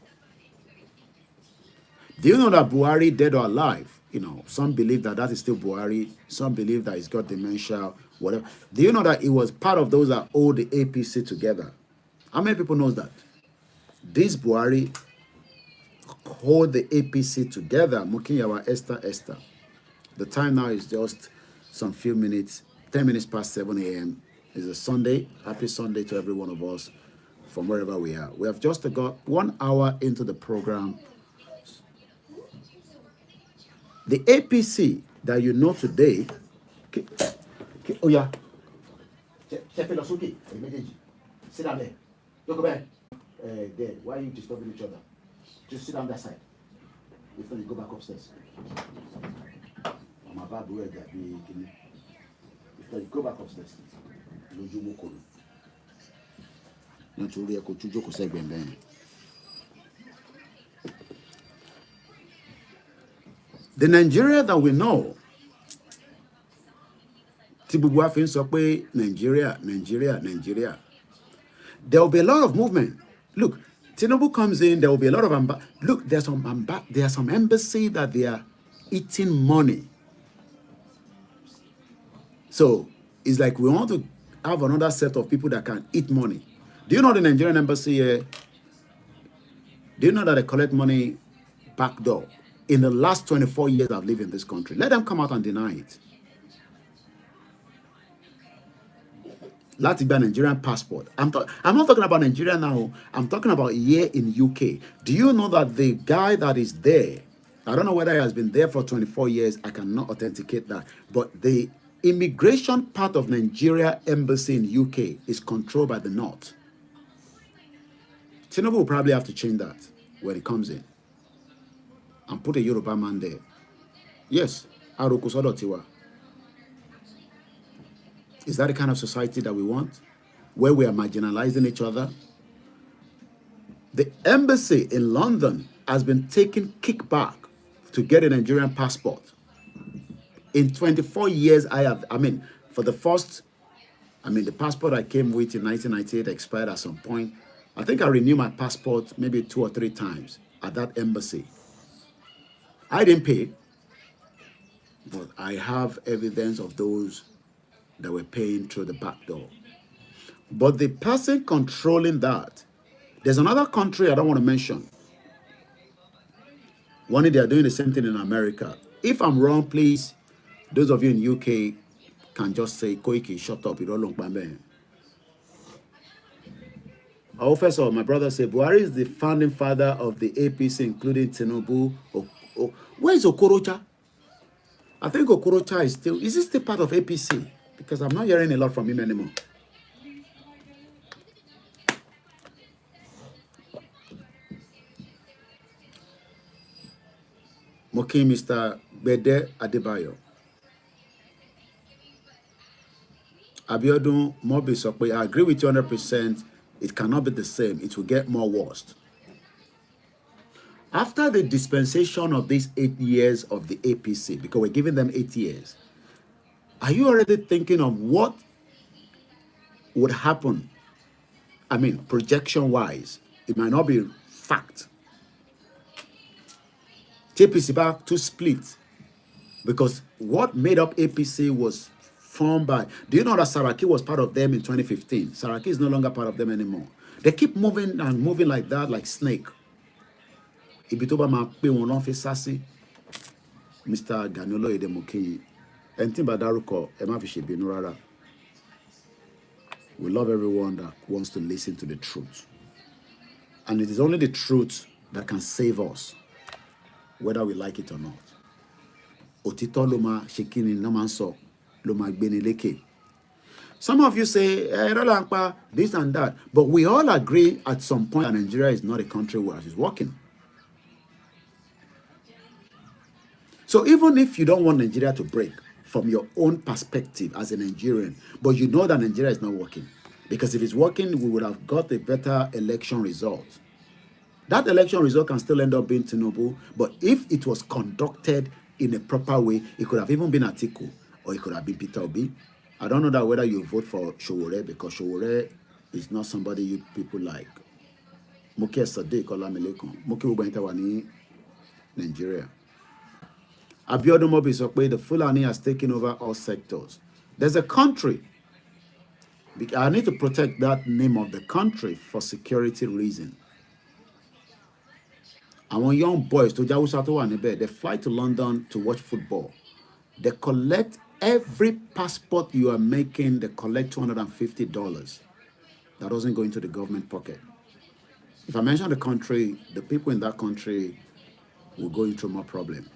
Do you know that Buhari, dead or alive? You know, some believe that that is still Buhari. Some believe that he's got dementia, whatever. Do you know that he was part of those that hold the APC together? How many people knows that? This Buhari hold the APC together. Mukinyawa Esther. The time now is just some few minutes, 10 minutes past 7 a.m. It's a Sunday. Happy Sunday to every one of us from wherever we are. We have just got 1 hour into the program. The APC that you know today, oh yeah, sit down there. Look back. There. Why are you disturbing each other? Just sit down that side. If not, you go back upstairs. I'm about to wear that. If not, you go back upstairs. The Nigeria that we know, Nigeria. There will be a lot of movement. Look, Tinubu comes in, there will be a lot of look, there's some embassy that they are eating money. So it's like we want to have another set of people that can eat money. Do you know the Nigerian embassy here? Do you know that they collect money back door? In the last 24 years I've lived in this country. Let them come out and deny it. Latiba Nigerian passport. I'm not talking about Nigeria now. I'm talking about here in UK. Do you know that the guy that is there, I don't know whether he has been there for 24 years. I cannot authenticate that. But the immigration part of Nigeria embassy in UK is controlled by the North. Tinubu will probably have to change that when it comes in and put a Yoruba man there. Yes, Arokusodo Tiwa. Is that the kind of society that we want, where we are marginalizing each other? The embassy in London has been taking kickback to get a Nigerian passport. In 24 years, the passport I came with in 1998 expired at some point. I think I renewed my passport maybe 2 or 3 times at that embassy. I didn't pay, but I have evidence of those that were paying through the back door. But the person controlling that, there's another country I don't want to mention. One day they are doing the same thing in America. If I'm wrong, please, those of you in UK can just say, Koiki, shut up, you don't look bad. First of all, my brother said, Buhari is the founding father of the APC, including Tinubu. Where is Okorocha? I think Okorocha is he still part of APC? Because I'm not hearing a lot from him anymore. Moki Mr. Bede Adebayo. Abiodun Mobi Sokwe, I agree with you 100%. It cannot be the same. It will get more worse. After the dispensation of these 8 years of the APC, because we're giving them 8 years, are you already thinking of what would happen? I mean, projection-wise, it might not be fact. APC back to split. Because what made up APC was formed by, do you know that Saraki was part of them in 2015? Saraki is no longer part of them anymore. They keep moving and moving like that, like snake. Ibi tó bá máa pé wọn lọ́n fi sá sí, Mr. Gani Oloyede mo kí yín. Ẹni tí n bá dárúkọ, ẹ má fi ṣèbínú rárá. We love everyone that wants to listen to the truth. And it is only the truth that can save us, whether we like it or not. Òtítọ́ ló máa ṣe kí ni ló máa ń sọ, ló máa gbé ni lékè. Some of you say, this and that. But we all agree at some point that Nigeria is not a country where it's working. So even if you don't want Nigeria to break from your own perspective as a Nigerian, but you know that Nigeria is not working, because if it's working, we would have got a better election result. That election result can still end up being Tinubu, but if it was conducted in a proper way, it could have even been Atiku, or it could have been Peter Obi. I don't know that whether you vote for Sowore, because Sowore is not somebody you people like. Moki Sadiq Olamilekun, Moki Ubentawani, Nigeria. Abiodun Mobi Sokwe, the Fulani has taken over all sectors. There's a country. I need to protect that name of the country for security reason. Àwọn young boys to Jawusa tó wà níbẹ̀, they fly to London to watch football. They collect every passport you are making, they collect $250. That doesn't go into the government pocket. If I mention the country, the people in that country will go into more problem.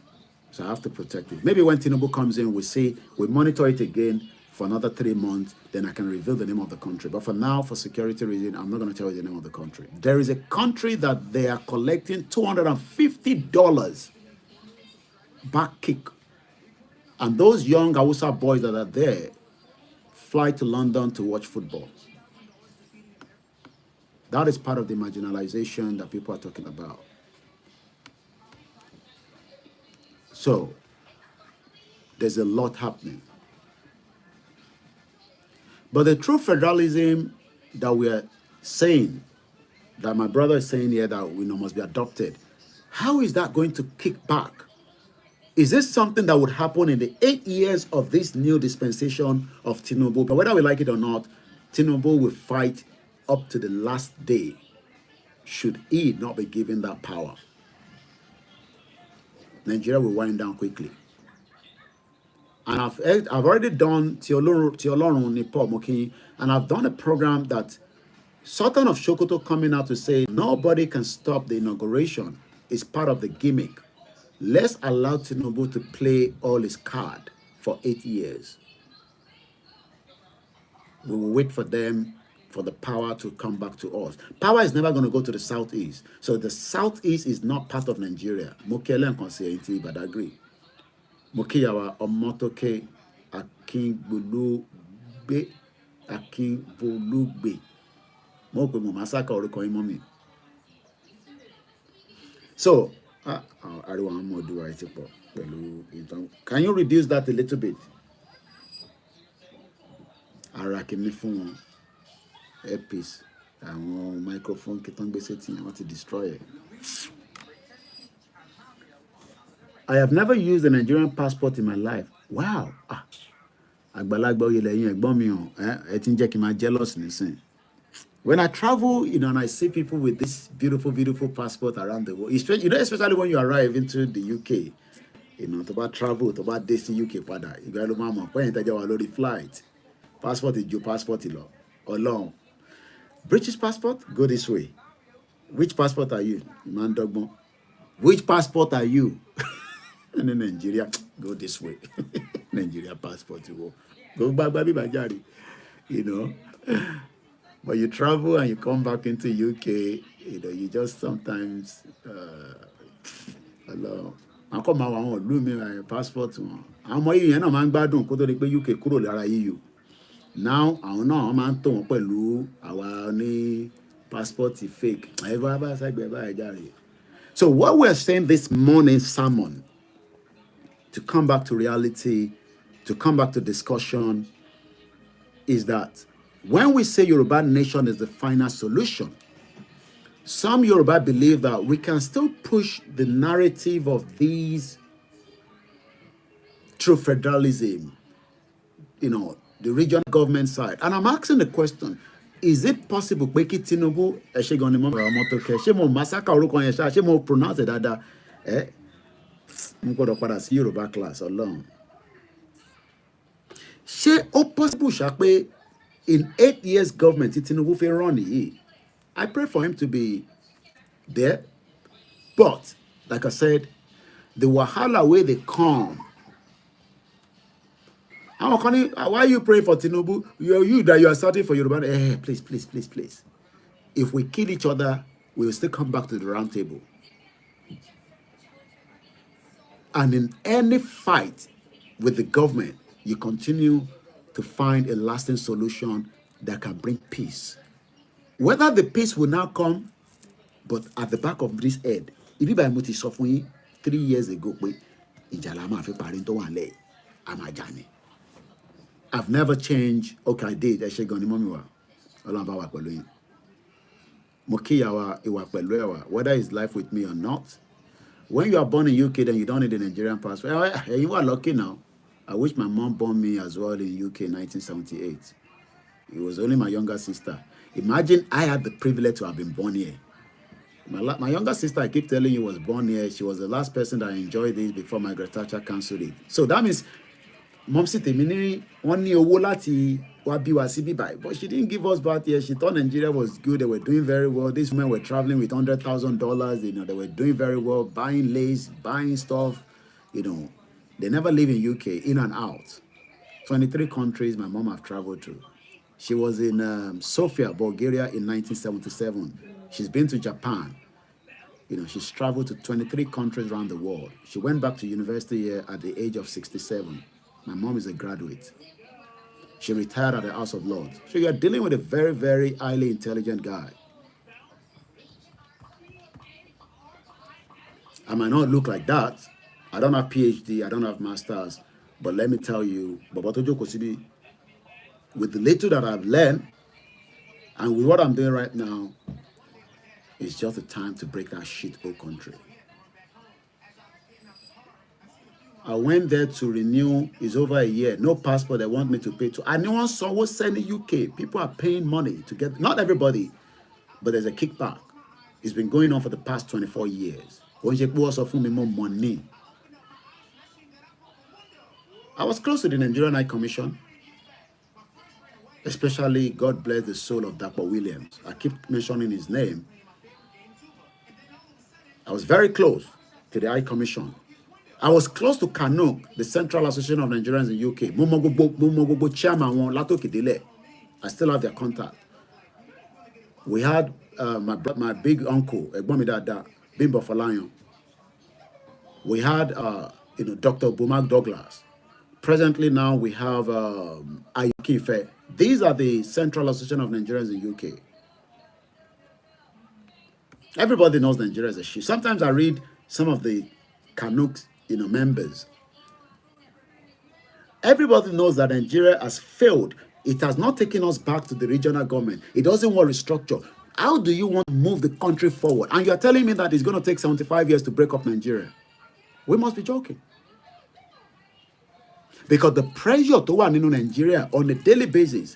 So I have to protect it. Maybe when Tinubu comes in, we monitor it again for another 3 months, then I can reveal the name of the country. But for now, for security reasons, I'm not going to tell you the name of the country. There is a country that they are collecting $250 back kick. And those young Hausa boys that are there fly to London to watch football. That is part of the marginalization that people are talking about. So, there's a lot happening. But the true federalism that we are saying, that my brother is saying here that we know must be adopted, how is that going to kick back? Is this something that would happen in the 8 years of this new dispensation of Tinubu? But whether we like it or not, Tinubu will fight up to the last day, should he not be given that power. Nigeria will wind down quickly. And I've already done Tiolorun Nipo Moki, and I've done a program that Sultan of Sokoto coming out to say nobody can stop the inauguration is part of the gimmick. Let's allow Tinubu to play all his card for 8 years. We will wait for them, for the power to come back to us. Power is never going to go to the southeast. So the southeast is not part of Nigeria. Mokele Nkonseyenti, but I agree. Mokiyawa Omotoke Akinbolugbe Akinbolugbe. Mokwe mo masaka orúkọ yín mọ́ mi. So, can you reduce that a little bit? Arakini fún wọn. Earpiece, àwọn microphone kí tán gbé sétí yẹn, wọ́n ti destroy it. I have never used a Nigerian passport in my life. Wow. Àgbàlagbà oyè lẹ́yìn ẹ̀gbọ́n mi hàn, ẹ ti ń jẹ́ kí n máa jealous nísìn. When I travel, and I see people with this beautiful, beautiful passport around the world, especially when you arrive into the UK, to bá travel, to bá dé sí UK padà, ìgbà ló máa mọ̀ pé ẹ̀yin tẹ́jọ́ wà lórí flight. Passport is your passport lọ. Ọlọ́run. British passport, go this way. Which passport are you? Man Dogmo. Which passport are you? And in Nigeria, go this way. Nigeria passport, you go back, baby, Bajari. But you travel and you come back into UK, you just sometimes, hello. I come out and do my passport. I'm why you know, man, bad don't go to the UK, kúrò lára EU. Now, I don't know, I'm to pẹ̀lú our ní passport fake. So what we're saying this morning sermon, to come back to reality, to come back to discussion, is that when we say Yoruba nation is the final solution, some Yoruba believe that we can still push the narrative of these through federalism, the regional government side. And I'm asking the question, is it possible pé kí Tinubu ẹ ṣe gan ni mo ra ọmọ tó kẹ ṣé mo massacre orúkọ yẹn ṣá ṣé mo pronounce it dáadáa ẹ mo gbọ́dọ̀ padà sí Yorùbá class Ọlọ́run. Ṣé ó possible ṣá pé in 8 years government tí Tinubu fi run yìí, I pray for him to be there, but like I said, the wahala wey dey come. Àwọn kan ní, why you pray for Tinubu? You that you are starting for Yoruba. Please, please, please, please. If we kill each other, we will still come back to the round table. And in any fight with the government, you continue to find a lasting solution that can bring peace. Whether the peace will now come, but at the back of this head, if by mo ti sọ fún yín 3 years ago pé ìjà la máa fi parí tó wà lẹ́yìn, a máa jà ni. I've never changed. Okay, I did. Ẹ ṣé gan ni mọ́mí wa. Ọlọ́run bá wà pẹ̀lú yín. Mo kí ìwà pẹ̀lú ẹ̀wà, whether it's life with me or not. When you are born in UK, then you don't need a Nigerian passport. You are lucky now. I wish my mom born me as well in UK in 1978. It was only my younger sister. Imagine I had the privilege to have been born here. My younger sister, I keep telling you, was born here. She was the last person that enjoyed this before Margaret Thatcher cancelled it. So that means Mom tèmi ní wọ́n ní owó láti wá bí wá sí bíbáyìí, but she didn't give us birth here. She thought Nigeria was good. They were doing very well. These women were traveling with $100,000. They were doing very well, buying lace, buying stuff. They never live in UK, in and out. 23 countries my mom have traveled to. She was in Sofia, Bulgaria in 1977. She's been to Japan. She's traveled to 23 countries around the world. She went back to university here at the age of 67. My mom is a graduate. She retired at the House of Lords. So you're dealing with a very, very highly intelligent guy. I might not look like that. I don't have PhD, I don't have masters, but let me tell you, with the little that I've learned, and with what I'm doing right now, it's just the time to break that shithole country. I went there to renew. It's over a year. No passport. They want me to pay to. And no one saw what's sent in UK. People are paying money to get. Not everybody, but there's a kickback. It's been going on for the past 24 years. When you also for me more money. I was close to the Nigerian High Commission, especially God bless the soul of Dapper Williams. I keep mentioning his name. I was very close to the High Commission. I was close to Kanuk, the Central Association of Nigerians in UK. Mo chairman won látòkè délẹ̀. I still have their contact. We had my big uncle, Ẹ̀gbọ́n mi dáadáa, Bimbo Fọláyan. We had Dr. Bumak Douglas. Presently now we have Ayoki Ife. These are the Central Association of Nigerians in UK. Everybody knows Nigeria is a shit. Sometimes I read some of the Kanuk members. Everybody knows that Nigeria has failed. It has not taken us back to the regional government. It doesn't want restructure. How do you want to move the country forward? And you're telling me that it's going to take 75 years to break up Nigeria. We must be joking. Because the pressure to one in Nigeria on a daily basis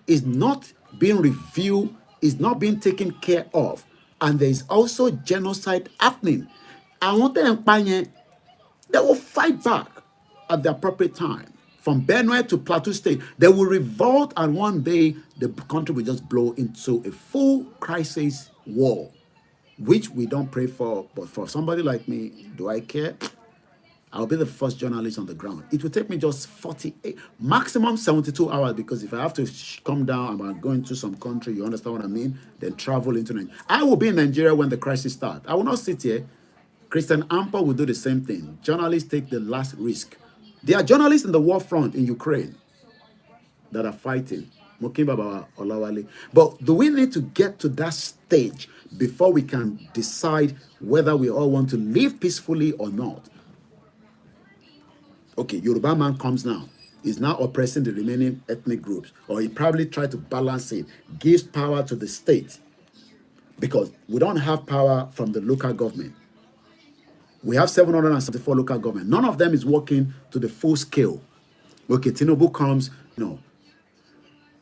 is not being reviewed, is not being taken care of. And there is also genocide happening. I want them they will fight back at the appropriate time. From Benue to Plateau State, they will revolt, and one day the country will just blow into a full crisis war, which we don't pray for. But for somebody like me, do I care? I'll be the first journalist on the ground. It will take me just 48, maximum 72 hours, because if I have to come down, I'm going to some country, you understand what I mean? Then travel into Nigeria. I will be in Nigeria when the crisis starts. I will not sit here. Christian Amper will do the same thing. Journalists take the last risk. There are journalists in the war front in Ukraine that are fighting. But do we need to get to that stage before we can decide whether we all want to live peacefully or not? Okay, Yoruba man comes now. He's now oppressing the remaining ethnic groups. Or he probably tried to balance it. Gives power to the state. Because we don't have power from the local government. We have 774 local government. None of them is working to the full scale. Okay, Tinubu comes, no.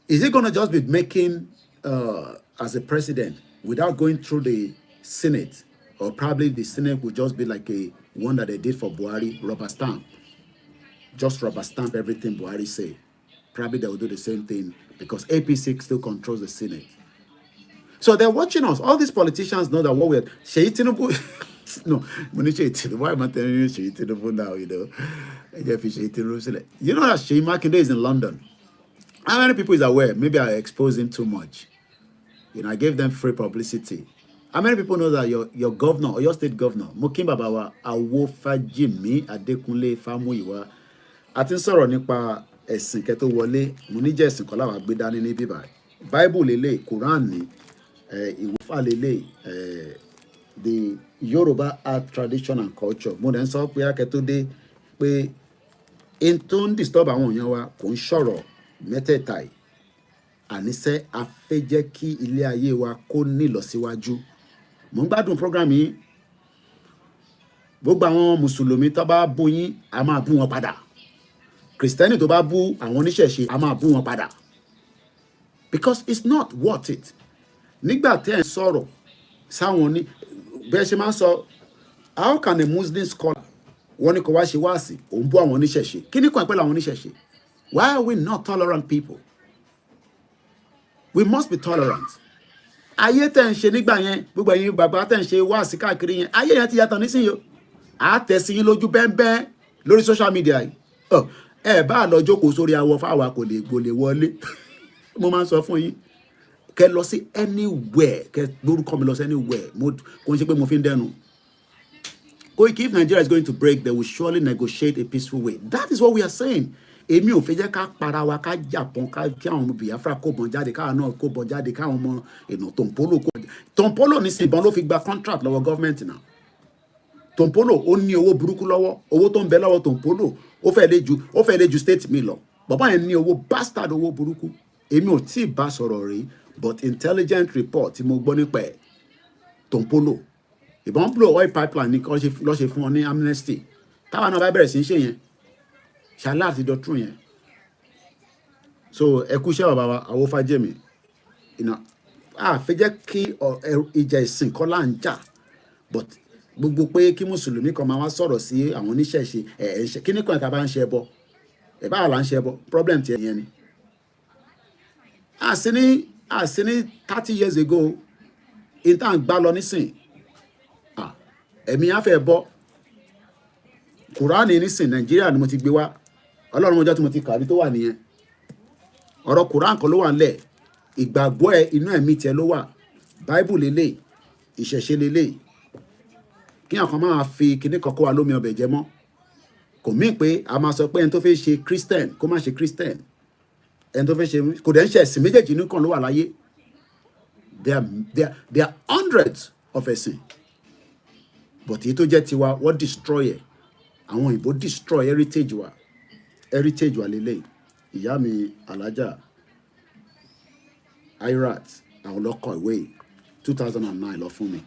Is he going to just be making as a president without going through the Senate? Or probably the Senate will just be like a one that they did for Buhari, rubber stamp. Just rubber stamp everything Buhari say. Probably they will do the same thing because APC still controls the Senate. So they're watching us. All these politicians know that what we're... Sheyi Tinubu... No, why am I telling you Sheyi Tinubu now, you know? You know that Sheyi Makinde is in London. How many people is aware? Maybe I exposed him too much. You know, I gave them free publicity. How many people know that your governor or your state governor, Mokin Babawa Awofajimi Adekunle Famuyiwa, àti sọ̀rọ̀ nípa ẹ̀sìn kẹ́ tó wọlé, mo ní jẹ́ ẹ̀sìn kan láwa gbé dání ní bíbá. Bible lélẹ̀, Quran ni, ìwúfà lélẹ̀, the Yoruba art, tradition and culture. Mo dẹ̀ ń sọ pé akẹ́ tó dé pé in tó ń disturb àwọn èèyàn wa kò ń sọ̀rọ̀ mẹ́tẹ̀ẹ̀ta yìí. Àníṣe a fẹ́ jẹ́ kí ilé ayé wa kó ní ìlọsíwájú. Mo ń gbádùn program yìí. Gbogbo àwọn Mùsùlùmí tó bá bú yín, a máa bú wọn padà. Kristẹni tó bá bú àwọn oníṣẹ̀ṣe, a máa bú wọn padà. Because it's not worth it. Nígbà tẹ́ ẹ̀ ń sọ̀rọ̀ sáwọn ní bẹ́ẹ̀ ṣe máa ń sọ, how can a Muslim scholar wọ́n ní kó wá ṣe wáàsí, òun bú àwọn oníṣẹ̀ṣe? Kí ni kàn pẹ̀lú àwọn oníṣẹ̀ṣe? Why are we not tolerant people? We must be tolerant. Ayé tẹ́ ń ṣe nígbà yẹn, gbogbo ẹ̀yin bàbá tẹ́ ń ṣe wáàsí káàkiri yẹn, ayé yẹn ti yàtọ̀ nísìnyí o. À tẹ̀ sí yín lójú bẹ́ẹ̀ lórí social media yìí. Ẹ bá lọ jókòó sórí awọ fáwa kò lè wọlé. Mo máa ń sọ fún yín, kẹ́ lọ sí anywhere, kẹ́ lórúkọ mi lọ sí anywhere. Kò ń ṣe pé mo fi ń dẹnu. If Nigeria is going to break, they will surely negotiate a peaceful way. That is what we are saying. Èmi ò fẹ́ jẹ́ ká para wa, ká jàpọ̀n, kí àwọn ọmọ Biafra kó bọ́n jáde, káwọn náà kó bọ́n jáde, káwọn ọmọ Tompolo kó. Tompolo ní sí ìbọn ló fi gba contract lọ́wọ́ gọ́ọ̀mẹ̀ntì náà. Tompolo ó ní owó burúkú lọ́wọ́, owó tó ń bẹ lọ́wọ́ Tompolo ó fẹ́ lé ju state mi lọ. Bàbá yẹn ní owó bastard, owó burúkú. Èmi ò tí ì bá sọ̀rọ̀ rí, but intelligent report tí mo gbọ́ nípa ẹ̀, Tompolo ìbọn blow oil pipeline ní lọ́ ṣe fún ọ ní amnesty. Táwa náà bá bẹ̀rẹ̀ sí í ṣe yẹn, ṣàlá àti dọ̀tún yẹn. So ẹ kú iṣẹ́ bàbá wa Awofajemi. Fẹ́ jẹ́ kí ìjà ìsìn kọ́ là ń jà, but gbogbo pé kí Mùsùlùmí kan máa wá sọ̀rọ̀ sí àwọn oníṣẹ̀ṣe kí ní kan ìta bá ń ṣe ẹbọ, ẹ̀ bá là ń ṣe ẹbọ, problem ti ẹ̀yẹn ni. Àsí ní 30 years ago, ìta ń gbá lọ nísìn, ẹ̀mí á fẹ́ bọ́. Kùránì nísìn Nàìjíríà ni mo ti gbé wá. Ọlọ́run ọjọ́ tí mo ti kàrí tó wà nìyẹn. Ọ̀rọ̀ Quran kan ló wà ńlẹ̀. Ìgbàgbọ́ ẹ inú ẹ̀mí tiẹ̀ ló wà. Bible lélẹ̀, ìṣẹ̀ṣe lélẹ̀. Kí àwọn kan máa fi kinní kan kó wa lómi ọbẹ̀ jẹ mọ́. Kò mí pé a máa sọ pé ẹni tó fẹ́ ṣe Christian kó má ṣe Christian. Ẹni tó fẹ́ ṣe kò dẹ̀ ń ṣe ẹ̀sìn méjèèjì nìkan ló wà láyé. There are hundreds of ẹ̀sìn. But èyí tó jẹ́ tiwa, wọ́n destroy ẹ̀. Àwọn òyìnbó destroy heritage wa lélẹ̀. Ìyá mi Alájà Irat àwọn lọ́kọ̀ ìwé 2009 lọ fún mi.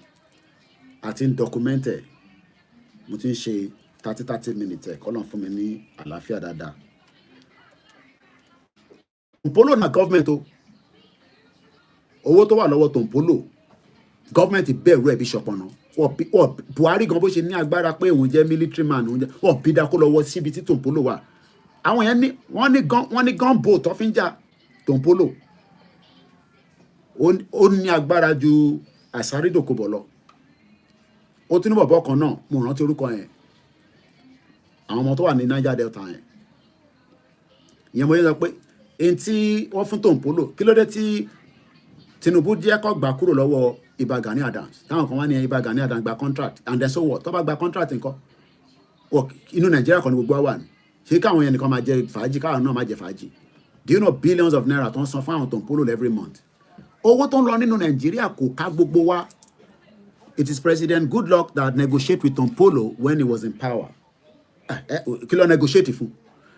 Àti ń document ẹ̀, mo ti ń ṣe 30 minutes ẹ̀ kọ́lọ̀ fún mi ní àlàáfíà dáadáa. Tompolo na government o. Owó tó wà lọ́wọ́ Tompolo, government bẹ̀rù ẹ̀ bí ṣọpọ̀nà. Buhari gan bó ṣe ní agbára pé òun jẹ́ military man, wọ́n bí dákó lọ́wọ́ síbi tí Tompolo wà. Àwọn yẹn ní wọ́n ní gun boat tó fi ń jà Tompolo. Ó ní agbára ju Àsárídòkobọ̀ lọ. Ó tún ní bọ̀bọ̀ kan náà, mo rántí orúkọ yẹn. Àwọn ọmọ tó wà ní Niger Delta yẹn. Ìyẹn mo yẹ sọ pé èyí tí wọ́n fún Tompolo, kí ló dé tí Tinubu jẹ́ kó gbà kúrò lọ́wọ́ Ìbà Gani Adams? Táwọn kan wá ní Ìbà Gani Adams gba contract, and then so what? Tó bá gba contract nǹkan, inú Nàìjíríà kan ní gbogbo wa ní. Ṣé káwọn yẹn nìkan máa jẹ fàájì, káwọn náà máa jẹ fàájì? Do you know billions of naira tó ń san fún àwọn Tompolo every month? Owó tó ń lọ nínú Nàìjíríà kò ká gbogbo wa. It is President Goodluck that negotiated with Tompolo when he was in power. Kí ló negotiate fún?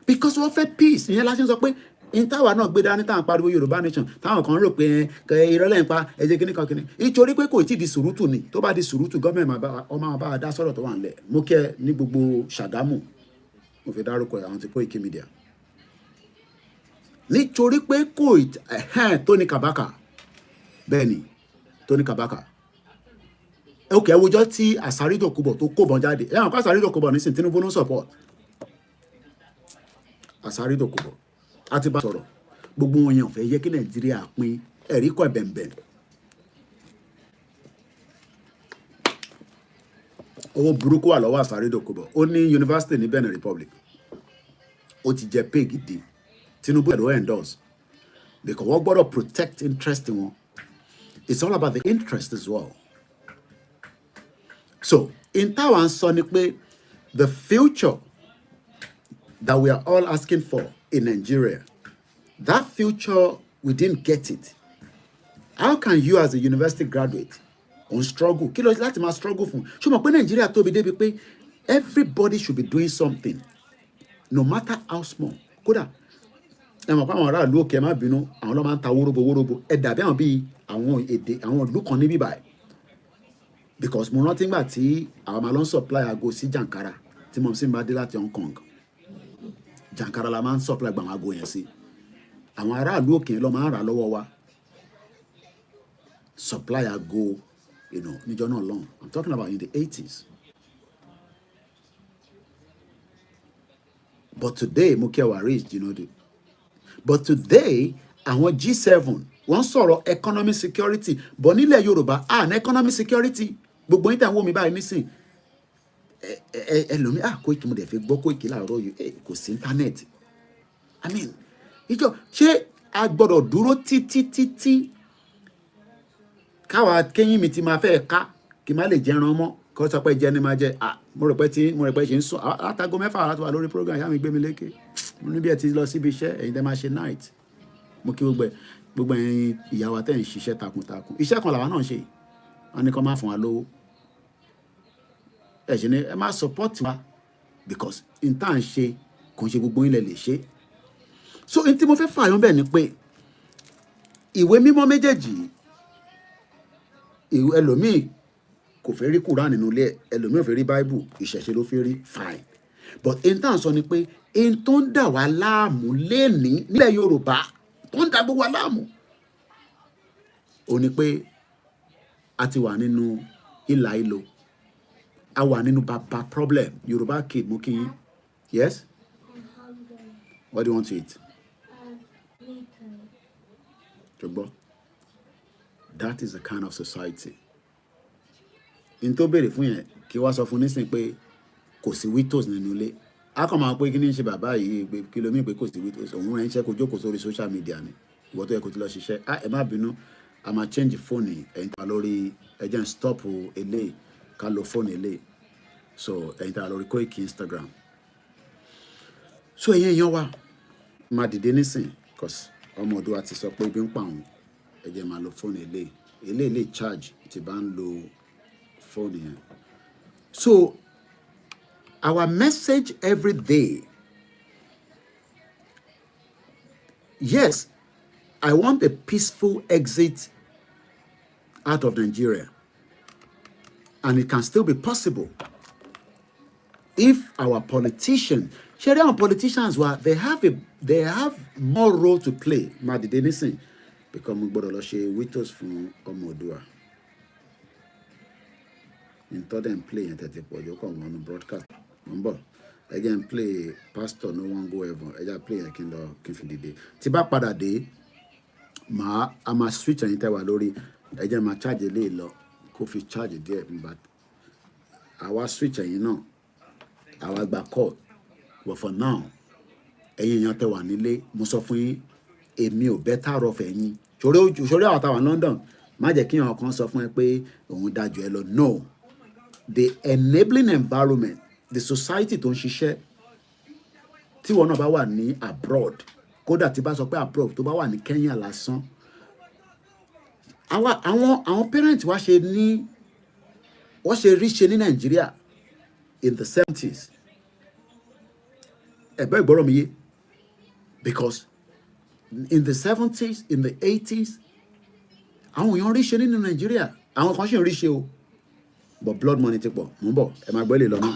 Because wọ́n fẹ́ peace. Ìyẹn la ṣe ń sọ pé in táwa náà gbé dání táwọn pariwo Yorùbá nation táwọn kan rò pé ìrọ̀lẹ́ ń pa ẹ̀jẹ̀ kìíní kan kìíní nítorí pé kò tí ì di sùúrùtù ni tó bá di sùúrùtù gọ́ọ̀mẹ̀ntì ọmọ àbá wa dá sọ̀rọ̀ tó wà nílẹ̀ mo kẹ́ ní gbogbo Ṣàgámù mo fi dárúkọ àwọn ti Koiki Media nítorí pé kò Tony Kabaka bẹ́ẹ̀ ni Tony Kabaka òkè ẹwùjọ tí Àsárídòkúbọ̀ tó kóbọn jáde ẹ̀wọ̀n kó Àsárídòkúbọ̀ nísìn Tinubu ló ń support Àsárídòkúbọ̀ a ti bá sọ̀rọ̀ gbogbo wọn yẹn ò fẹ́ yẹ kí Nàìjíríà pín ẹ̀rí kọ́ ẹ̀bẹ̀ǹbẹ̀ owó burúkú wà lọ́wọ́ Àsárídòkúbọ̀ ó ní yunifásitì ní Benin Republic ó ti jẹ pay gidi Tinubu ẹ̀ ló endorse because wọ́n gbọ́dọ̀ protect interest wọn it's all about the interest as well. So in táwa ń sọ ni pé the future that we are all asking for in Nigeria, that future we didn't get it. How can you as a university graduate on struggle kí ló láti máa struggle fún ṣé o mọ̀ pé Nigeria tóbi débi pé everybody should be doing something no matter how small kódà ẹ mọ̀ pé àwọn aráàlú òkè má bínú àwọn ló máa ń ta wóróbo ẹ dàbí àwọn bíi àwọn èdè àwọn ìlú kan níbí báyìí because mo rántí ngbà tí àwọn máa lọ ń supply aago sí Jankara tí mo sì ń bá dé láti Hong Kong Jankara la máa ń supply gbàwọn aago yẹn sí àwọn aráàlú òkè lọ máa ń rà lọ́wọ́ wa supply aago níjọ́ náà lọ́hùn I'm talking about in the 80s. But today mo kí ẹ wà rich but today àwọn G7 wọ́n sọ̀rọ̀ economic security but nílẹ̀ Yorùbá ní economic security gbogbo yín tẹ̀ ń wò mí báyìí nísìn ẹlòmí Koiki mo dẹ̀ fi gbọ́ Koiki láàárọ̀ yìí kò sí íńtánẹ́ẹ̀tì I mean ìjọ ṣé a gbọ́dọ̀ dúró títí káwa kéyìn mi ti máa fẹ́ ká kí n má lè jẹran mọ́ kó sọ pé jẹ ni máa jẹ mo rò pé ṣe ń sùn látago 6 láti wà lórí program ìyá mi gbé mi lékè mo ní bí ẹ ti lọ síbi iṣẹ́ ẹ̀yin tẹ́ máa ṣe night mo kí gbogbo ẹ̀yin ìyàwó tẹ́ ń ṣiṣẹ́ takuntakun iṣẹ́ kan làwa náà ṣe wọn ní kó má fún wa lówó ẹ ṣe ni ẹ má support wa because n tá à ń ṣe kò ń ṣe gbogbo ilẹ̀ lè ṣe so n tí mo fẹ́ fààyàn bẹ́ẹ̀ ni pé ìwé mímọ́ méjèèjì ẹlòmíì kò fẹ́ rí Quran nínú ilé ẹlòmíì ò fẹ́ rí Bible ìṣẹ̀ṣe ló fẹ́ rí fine but n tá à ń sọ ni pé n tó ń dà wá láàmú lénìí nílẹ̀ Yorùbá tó ń dà gbogbo wa láàmú ò ní pé a ti wà nínú ìlà ìlò a wà nínú bàbá problem Yorùbá kid mú kí yín yes what do you want to eat ṣùgbọ́n that is the kind of society in tó béèrè fún yẹn kí wá sọ fún nísìnyí pé kò sí witos nínú ilé a kàn máa pé kí ní ṣe bàbá yìí pé kí ló mí pé kò sí witos òun rẹ̀ ń ṣe kó jókòó sórí social media ni ìwọ tó yẹ kó ti lọ ṣiṣẹ́ ẹ má bínú a máa change fóònù ẹ̀yin tá lórí ẹjẹ́ ń stop eléyìí ká lo fóònù eléyìí so ẹ̀yin tá lórí Koiki Instagram so ẹ̀yin èèyàn wa máa dìde nísìn cause ọmọ ọdún wa ti sọ pé ibi ń pa òun ẹjẹ́ máa lo fóònù eléyìí lè charge tí bá ń lo phone here. So our message every day, yes, I want a peaceful exit out of Nigeria, and it can still be possible if our politicians, they have more role to play. Madi Denison, because we gbọ́dọ̀ lọ ṣe witness fún ọmọ Oòduà. Into them play and tètè pọ̀ jù kọ́ wọn broadcast number again play pastor no one go ever ẹja play yẹn kí n fi dìde tí bá padà dé a máa switch ẹ̀yin tẹ́ wà lórí ẹjẹ́ máa charge lé lọ kó fi charge díẹ̀ but àwa switch ẹ̀yin náà àwa gba call but for now ẹ̀yin èèyàn tẹ́ wà nílé mo sọ fún yín èmi ò better off ẹ̀yin ṣòro àwọn táwọn London má jẹ́ kí àwọn kan sọ fún ẹ pé òun dájú ẹ lọ no. The enabling environment, the society tó ń ṣiṣẹ́ tí wọn náà bá wà ní abroad kódà tí bá sọ pé abroad tó bá wà ní Kenya lásán àwọn parents wa ṣe rí ṣe ní Nàìjíríà in the 70s ẹ̀bẹ́ ìgbọ́rọ̀ mi yé because in the 70s, in the 80s, àwọn èèyàn rí ṣe nínú Nàìjíríà, àwọn kan ṣì ń rí ṣe o, but blood money ti pọ̀, mò ń bọ̀, ẹ máa gbọ́ lè lọ náà.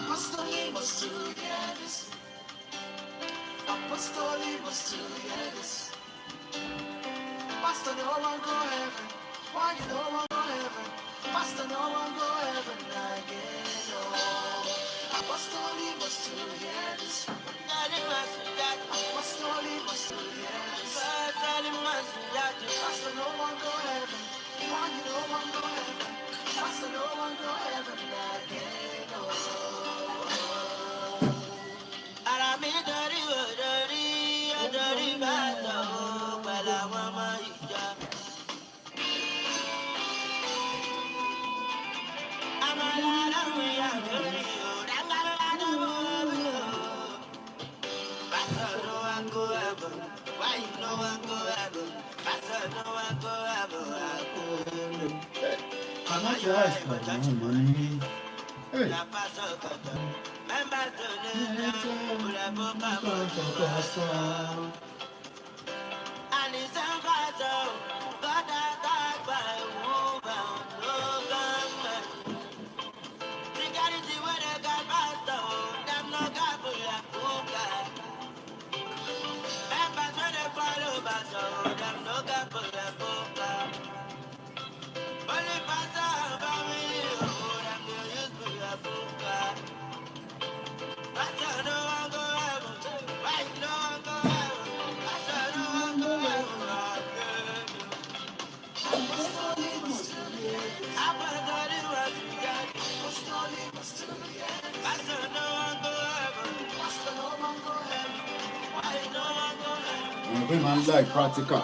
Like practical.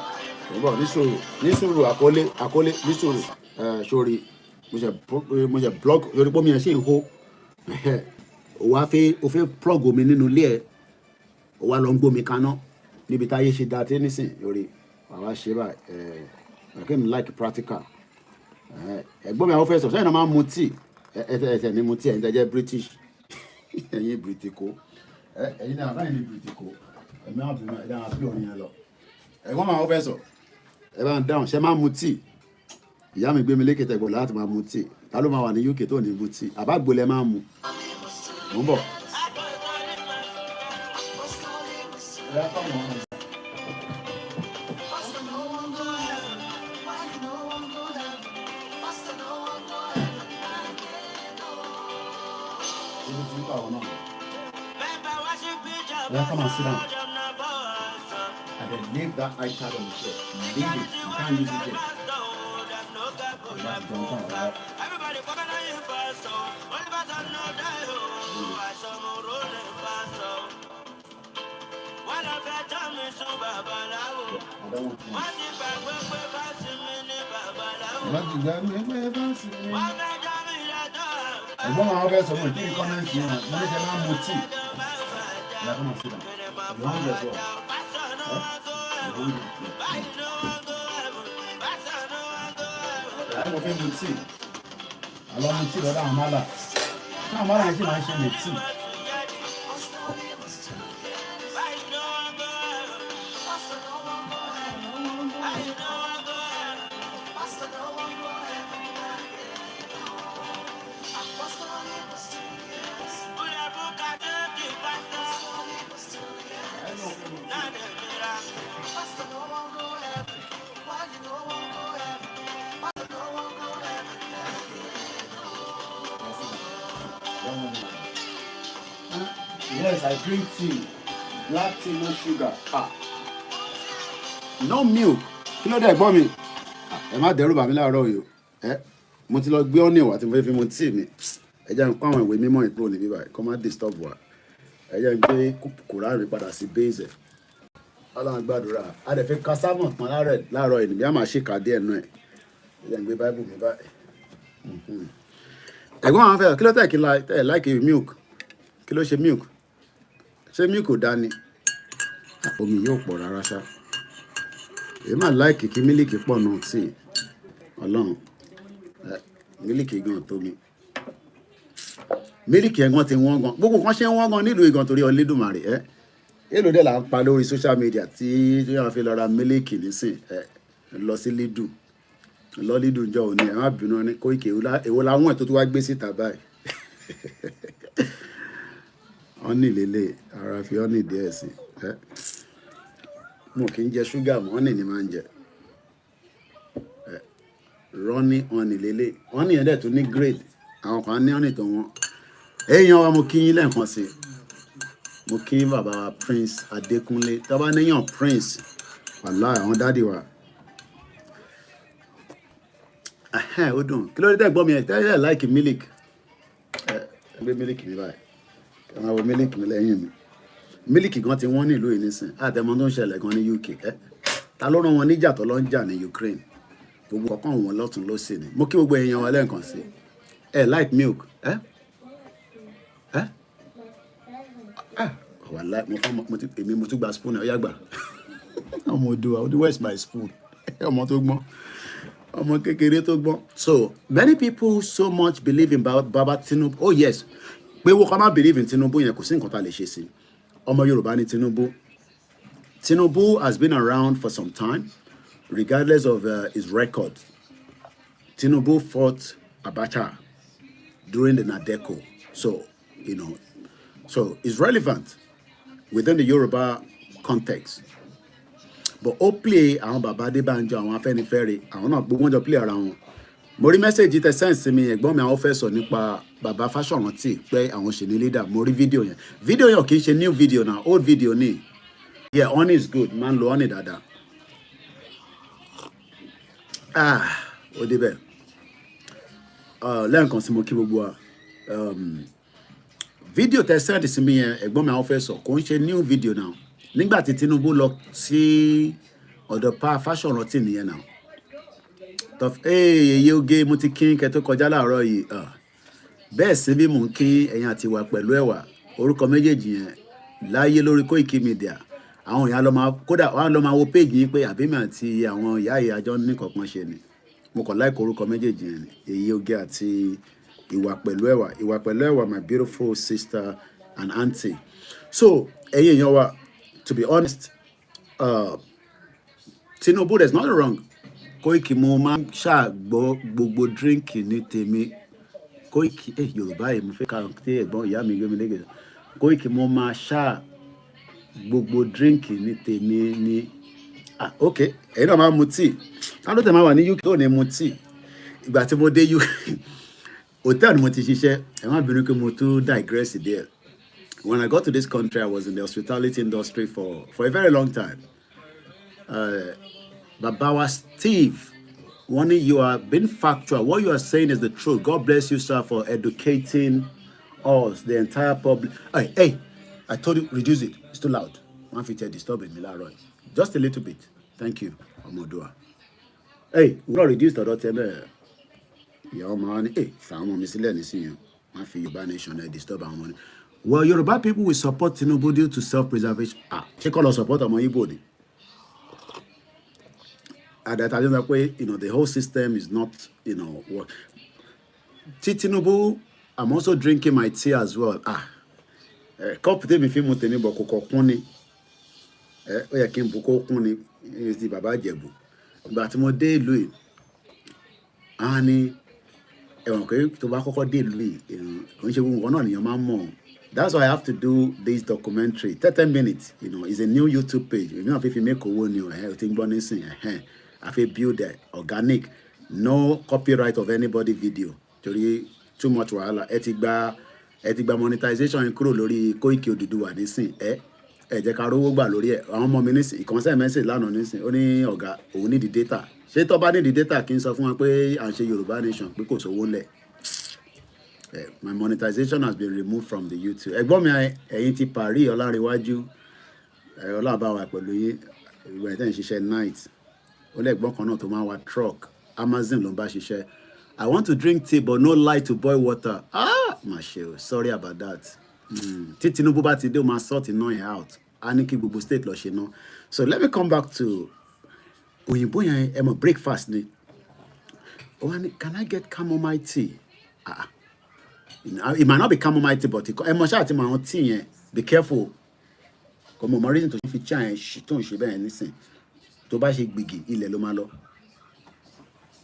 Nísòro àkọlé nísòro sórí mo ṣe blog lórí pọ́nmi ẹ̀ ṣe ń hó o fẹ́ plug omi nínú ilé ẹ̀ o wá lọ ń gbómi kaná níbi táyé ṣe dá tí nísìn lórí àwa ṣe báyìí kí ni like practical ẹ̀gbọ́n mi àwọn fẹ́ sọ sẹ́yìn náà máa ń mu tíì ẹ̀tẹ̀ ní mu tíì ẹ̀yin tẹ́ jẹ́ British ẹ̀yin Britico ẹ̀yin náà báyìí ní Britico ẹ̀mí àbùnú ẹ̀dá àfi òrin yẹn lọ ẹ̀gbọ́n mi àwọn fẹ́ sọ ẹ bá ń dáhùn ṣe máa ń mu tíì ìyá mi gbé mi lékè tẹ̀gbọ́n láti máa mu tíì ta ló máa wà ní UK tó ní mu tíì àbágbó lẹ máa ń mu mò ń bọ̀. Come on, sit down. And then leave that iPad on the floor. Leave it. You can't use it yet. Everybody fucking on you, pass only pass no die. I saw more rolling pass one of your tummy so babalawo. What's it back when we're passing me, babalawo? What's it back when we're passing me? What's that jammy that dog? I want to have some more comments here. Let me tell you what you come on, sit down. You hungry as well? I'm going to tea. I love tea, but I'm not. I'm not actually mentioning the tea. Yes, I drink tea. Black tea, no sugar. No milk. Kí ló dé gbọ́ mi? Ẹ má dẹ́rù bà mí láàárọ̀ yìí o. Mo ti lọ gbé ọ́nì wá tí mo fẹ́ fi mu tíì mi. Ẹ jẹ́ n kó àwọn ìwé mímọ́ ìkúrò níbí báyìí. Kó má disturb wa. Ẹ jẹ́ n gbé Kùránì mi padà sí base. Ọlọ́run gbàdúrà. A dẹ̀ fi kásámọ̀ tán láàárọ̀ yìí. Bí a máa ṣe kàdé ẹ̀ náà ẹ̀. Ẹ jẹ́ n gbé Bible mi báyìí. Ẹ̀gbọ́n àwọn afẹ́ kí ló tẹ̀ kí like milk? Kí ló ṣe milk? Ṣé milk ò dání? Omi yóò pọ̀ rárá ṣá. Èyí máa láìkì kí mílìkì pọ̀ náà tí Ọlọ́run mílìkì gan tó mi. Mílìkì ẹ̀gbọ́n ti wọ́n gan. Gbogbo kan ṣe ń wọ́n gan nílùú ìgan torí Olódùmarè èlò dẹ̀ là ń pa lórí social media tí wọ́n fi lọ ra mílíkì nísìn lọ sí lídù lọ lídù jọ òní ẹ̀ má bínú ní Koiki èwo làwọn ẹ̀ tó wá gbé síta báyìí ọ́nì lélẹ̀ ara fi ọ́nì díẹ̀ sí mo kì í jẹ ṣúgà mọ́ ọ́nì ni máa ń jẹ rọ́ní ọ́nì lélẹ̀ ọ́nì yẹn dẹ̀ tún ní grade àwọn kan ní ọ́nì tó wọ́n èèyàn wa mo kí yín lẹ́ẹ̀kan sí mo kí bàbá Prince Adékúnlé tó bá níyàn Prince wàlá àwọn dádì wa ó dùn kí ló dé tẹ́ gbọ́ mi ẹ̀ tẹ́lẹ̀ láìkì mílíkì gbé mílíkì mi báyìí àwọn àwọn mílíkì mi lẹ́yìn mi mílíkì gan ti wọ́n nílùú yìí nísìn àtẹ̀mọ́ tó ń ṣẹlẹ̀ gan ní UK ta ló rán wọn níjà tó lọ ń jà ní Ukraine gbogbo ọkàn wọn lọ́tún ló sì ní mo kí gbogbo èèyàn wa lẹ́ẹ̀kan sí like milk wàhálà mo tún gba spoon ọ̀yá gbà ọmọ odò àwọn where's my spoon ọmọ tó gbọ́n ọmọ kékeré tó gbọ́n. So many people so much believe in Baba Tinubu. Oh yes, pé wọ́n kọ́ máa believe in Tinubu yẹn kò sí nǹkan tá a lè ṣe sí ọmọ Yorùbá ní Tinubu. Tinubu has been around for some time regardless of his record. Tinubu fought Abacha during the Nadeco, so so it's relevant within the Yoruba context. But ó play àwọn bàbá Adébánjọ àwọn Afẹ́nifẹ́re àwọn náà gbogbo wọn jọ play ara wọn. Mo rí mẹ́sẹ̀gì tẹ sẹ́ǹsì mi ẹ̀gbọ́n mi àwọn fẹ́ sọ nípa bàbá Fáṣọ̀rántì pé àwọn ṣe ní leader. Mo rí fídíò yẹn. Fídíò yẹn kì í ṣe new video na old video ni. Yeah, honey is good. Man lo honey dáadáa. Ó débẹ̀. Lẹ́ẹ̀kan sí mo kí gbogbo wa. Fídíò tẹ sẹ́ǹsì sí mi yẹn ẹ̀gbọ́n mi àwọn fẹ́ sọ kò ń ṣe new video now. Nígbà tí Tinubu lọ sí ọ̀dọ̀ pa Fáṣọ̀rántì nìyẹn náà tọ́f èyí oge mo ti kí kẹ́ tó kọjá láàárọ̀ yìí bẹ́ẹ̀ sí bí mò ń kí ẹ̀yin àti wà pẹ̀lú ẹ̀wà orúkọ méjèèjì yẹn láyé lórí Koiki Media àwọn èèyàn lọ máa kódà wọn lọ máa wo péjì yín pé àbímọ àti àwọn ìyá ìyájọ́ ní kankan ṣe ni mo kàn láìkọ orúkọ méjèèjì yẹn ni èyí oge àti ìwà pẹ̀lú ẹ̀wà my beautiful sister and auntie. So ẹ̀yin èèyàn wa, to be honest, Tinubu, there's nothing wrong. Koiki mo máa ń ṣàgbọ́ gbogbo drink ní tèmi. Koiki Yorùbá yìí mo fẹ́ ka tí ẹ̀gbọ́n ìyá mi gbé mi lẹ́gẹ̀ẹ́. Koiki mo máa ṣá gbogbo drink ní tèmi ní. Ok, ẹ̀yin náà máa mu tíì. Ká ló tẹ̀ máa wà ní UK tó ní mu tíì. Ìgbà tí mo dé UK, hòtẹ́ẹ̀lì mo ti ṣiṣẹ́. Ẹ má bínú pé mo tún digress there. When I got to this country, I was in the hospitality industry for a very long time. Babawa Steve, you are being factual. What you are saying is the truth. God bless you, sir, for educating us, the entire public. Hey, I told you, reduce it. It's too loud. 150 disturbing me, Laroy. Just a little bit. Thank you, Omodua. Hey, we're not reduced the dot. Your money. Hey, found me still anything. You. My Yoruba nation, they disturb our money. Well, Yoruba people will support Tinubu due to self-preservation. Check all our support on my body. At that time, the whole system is not, what. Tinubu, I'm also drinking my tea as well. Cup tea mi fi mu tèmi bọ̀ kòkò kún ni. Ó yẹ kí n bu kó kún ni ti bàbá Ìjẹ̀bú. Ìgbà tí mo dé ìlú yìí, ní ẹ̀wọ̀n pé tó bá kọ́kọ́ dé ìlú yìí, kò ń ṣe gbogbo nǹkan náà nìyẹn máa ń mọ̀. That's why I have to do this documentary. 30 minutes, it's a new YouTube page. If you make a new, I feel build that organic, no copyright of anybody video. Too much wahala. Etigba monetization kúrò lórí Koiki Oduduwa nísìn. Jẹ́ ká rówó gbà lórí ẹ̀. Àwọn ọmọ mi nísìn, ìkànsẹ́ message lánàá nísìn. Ó ní ọ̀gá, òun ní the data. Ṣé tó bá ní the data kí n sọ fún wọn pé à ń ṣe Yorùbá nation pé kò sówó lẹ̀. My monetization has been removed from the YouTube. Ẹ̀gbọ́n mi ẹ̀yin ti Paris Ọlárewájú Ọlábàwà pẹ̀lú yín ìwé ẹ̀tẹ̀ ń ṣiṣẹ́ night. Ó lẹ́gbọ́n kan náà tó máa wá truck Amazon ló ń bá ṣiṣẹ́. I want to drink tea but no light to boil water. My show. Sorry about that. Tí Tinubu bá ti dé o máa sort iná yẹn out. A ní kí gbogbo state lọ ṣe ná. So let me come back to òyìnbó yẹn ẹ mọ̀ breakfast ni. Can I get chamomile tea? It might not be chamomile tea, but ẹ mọ̀ ṣáà ti mọ̀ àwọn tea yẹn. Be careful. kò mọ̀ reason tó fi chain ṣì tó ń ṣe bẹ́ẹ̀ nísìn tó bá ṣe gbìgì ilẹ̀ ló máa lọ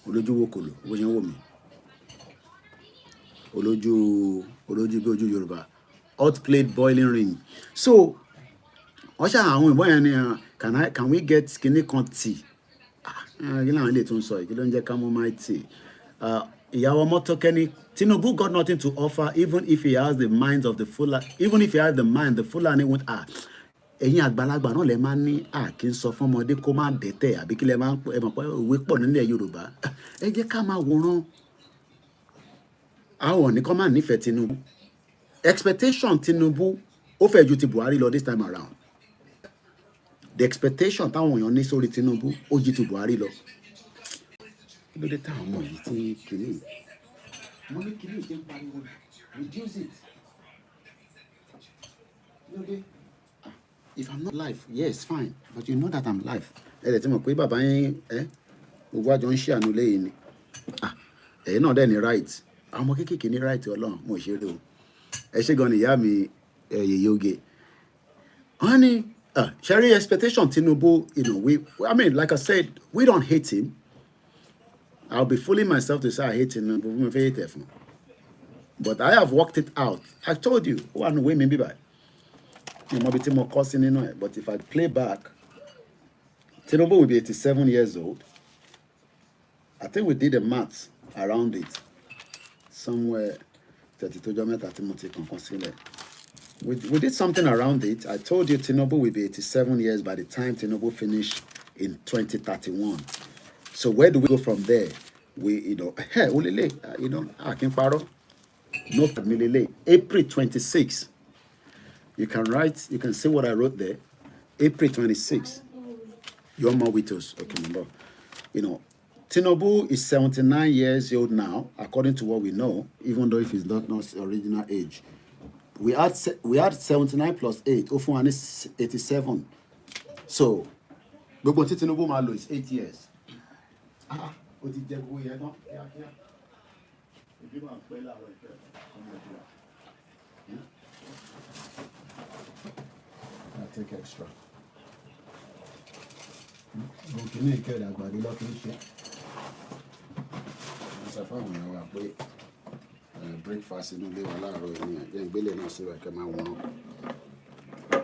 olójú wo kòlò bó ṣe ń wò mí olójú bí ojú Yorùbá hot plate boiling ring so wọ́n ṣe àwọn ìbọn yẹn ni can we get kinní kan tea kí làwọn ilé tó ń sọ yìí kí ló ń jẹ́ chamomile tea ìyàwó Mọ́tọ́kẹ́ni Tinubu got nothing to offer even if he has the mind of the Fulani even if he has the mind the Fulani won't ẹ̀yin àgbàlagbà náà lè máa ní kí n sọ fún ọmọdé kó má dẹ́tẹ̀ àbí kí lè máa ẹ mọ̀ pé òwe pọ̀ nílẹ̀ Yorùbá ẹ jẹ́ ká máa wòran àwọn ní kọ́ máa nífẹ̀ẹ́ Tinubu expectation Tinubu ó fẹ́ ju ti Buhari lọ this time around the expectation táwọn èèyàn ní sórí Tinubu ó ju ti Buhari lọ kí ló dé táwọn ọmọ yìí tí kìíní mo ní kìíní ìṣe ń pariwo reduce it kí ló dé. If I'm not live, yes, fine. But you know that I'm live. Ẹ tí mo pé bàbá yín gbogbo àjọ ń ṣe àánú lẹ́yìn ni. Ẹ̀yin náà dẹ̀ ní right. Àwọn ọmọ kéékèèké ní right Ọlọ́run mo ṣe rí o. Ẹ ṣé gan ni ìyá mi yèyé oge. Wọ́n ní sharing expectation Tinubu, I mean, like I said, we don't hate him. I'll be fooling myself to say I hate Tinubu. Mo fẹ́ hate ẹ̀ fún. But I have worked it out. I've told you, ó wà nù wé mi bí báyìí. But if I play back, Tinubu will be 87 years old. I think we did the maths around it. Somewhere 32 we did something around it. I told you Tinubu will be 87 years by the time Tinubu finished in 2031. So where do we go from there? We, I can paro. No, April 26. You can see what I wrote there. April 26. You're more with us. Okay, remember. Tinubu is 79 years old now, according to what we know, even though if it's not original age. We had 79 plus 8. Ofun is 87. So, gbogbo tí Tinubu máa lò is 8 years. Ó ti jẹ gbogbo yẹn tán. Ìbí máa pẹ́ láàárọ̀ ìfẹ́ ọmọ ìjọba. I take extra. Bukini ìkẹrẹ àgbàdo lọ́kùnrin ṣe. Wọ́n sọ fún àwọn èèyàn wa pé breakfast inú ilé wa láàárọ̀ ènìyàn jẹ́ ìgbélé náà sí ẹ̀kẹ́ máa wọ́n.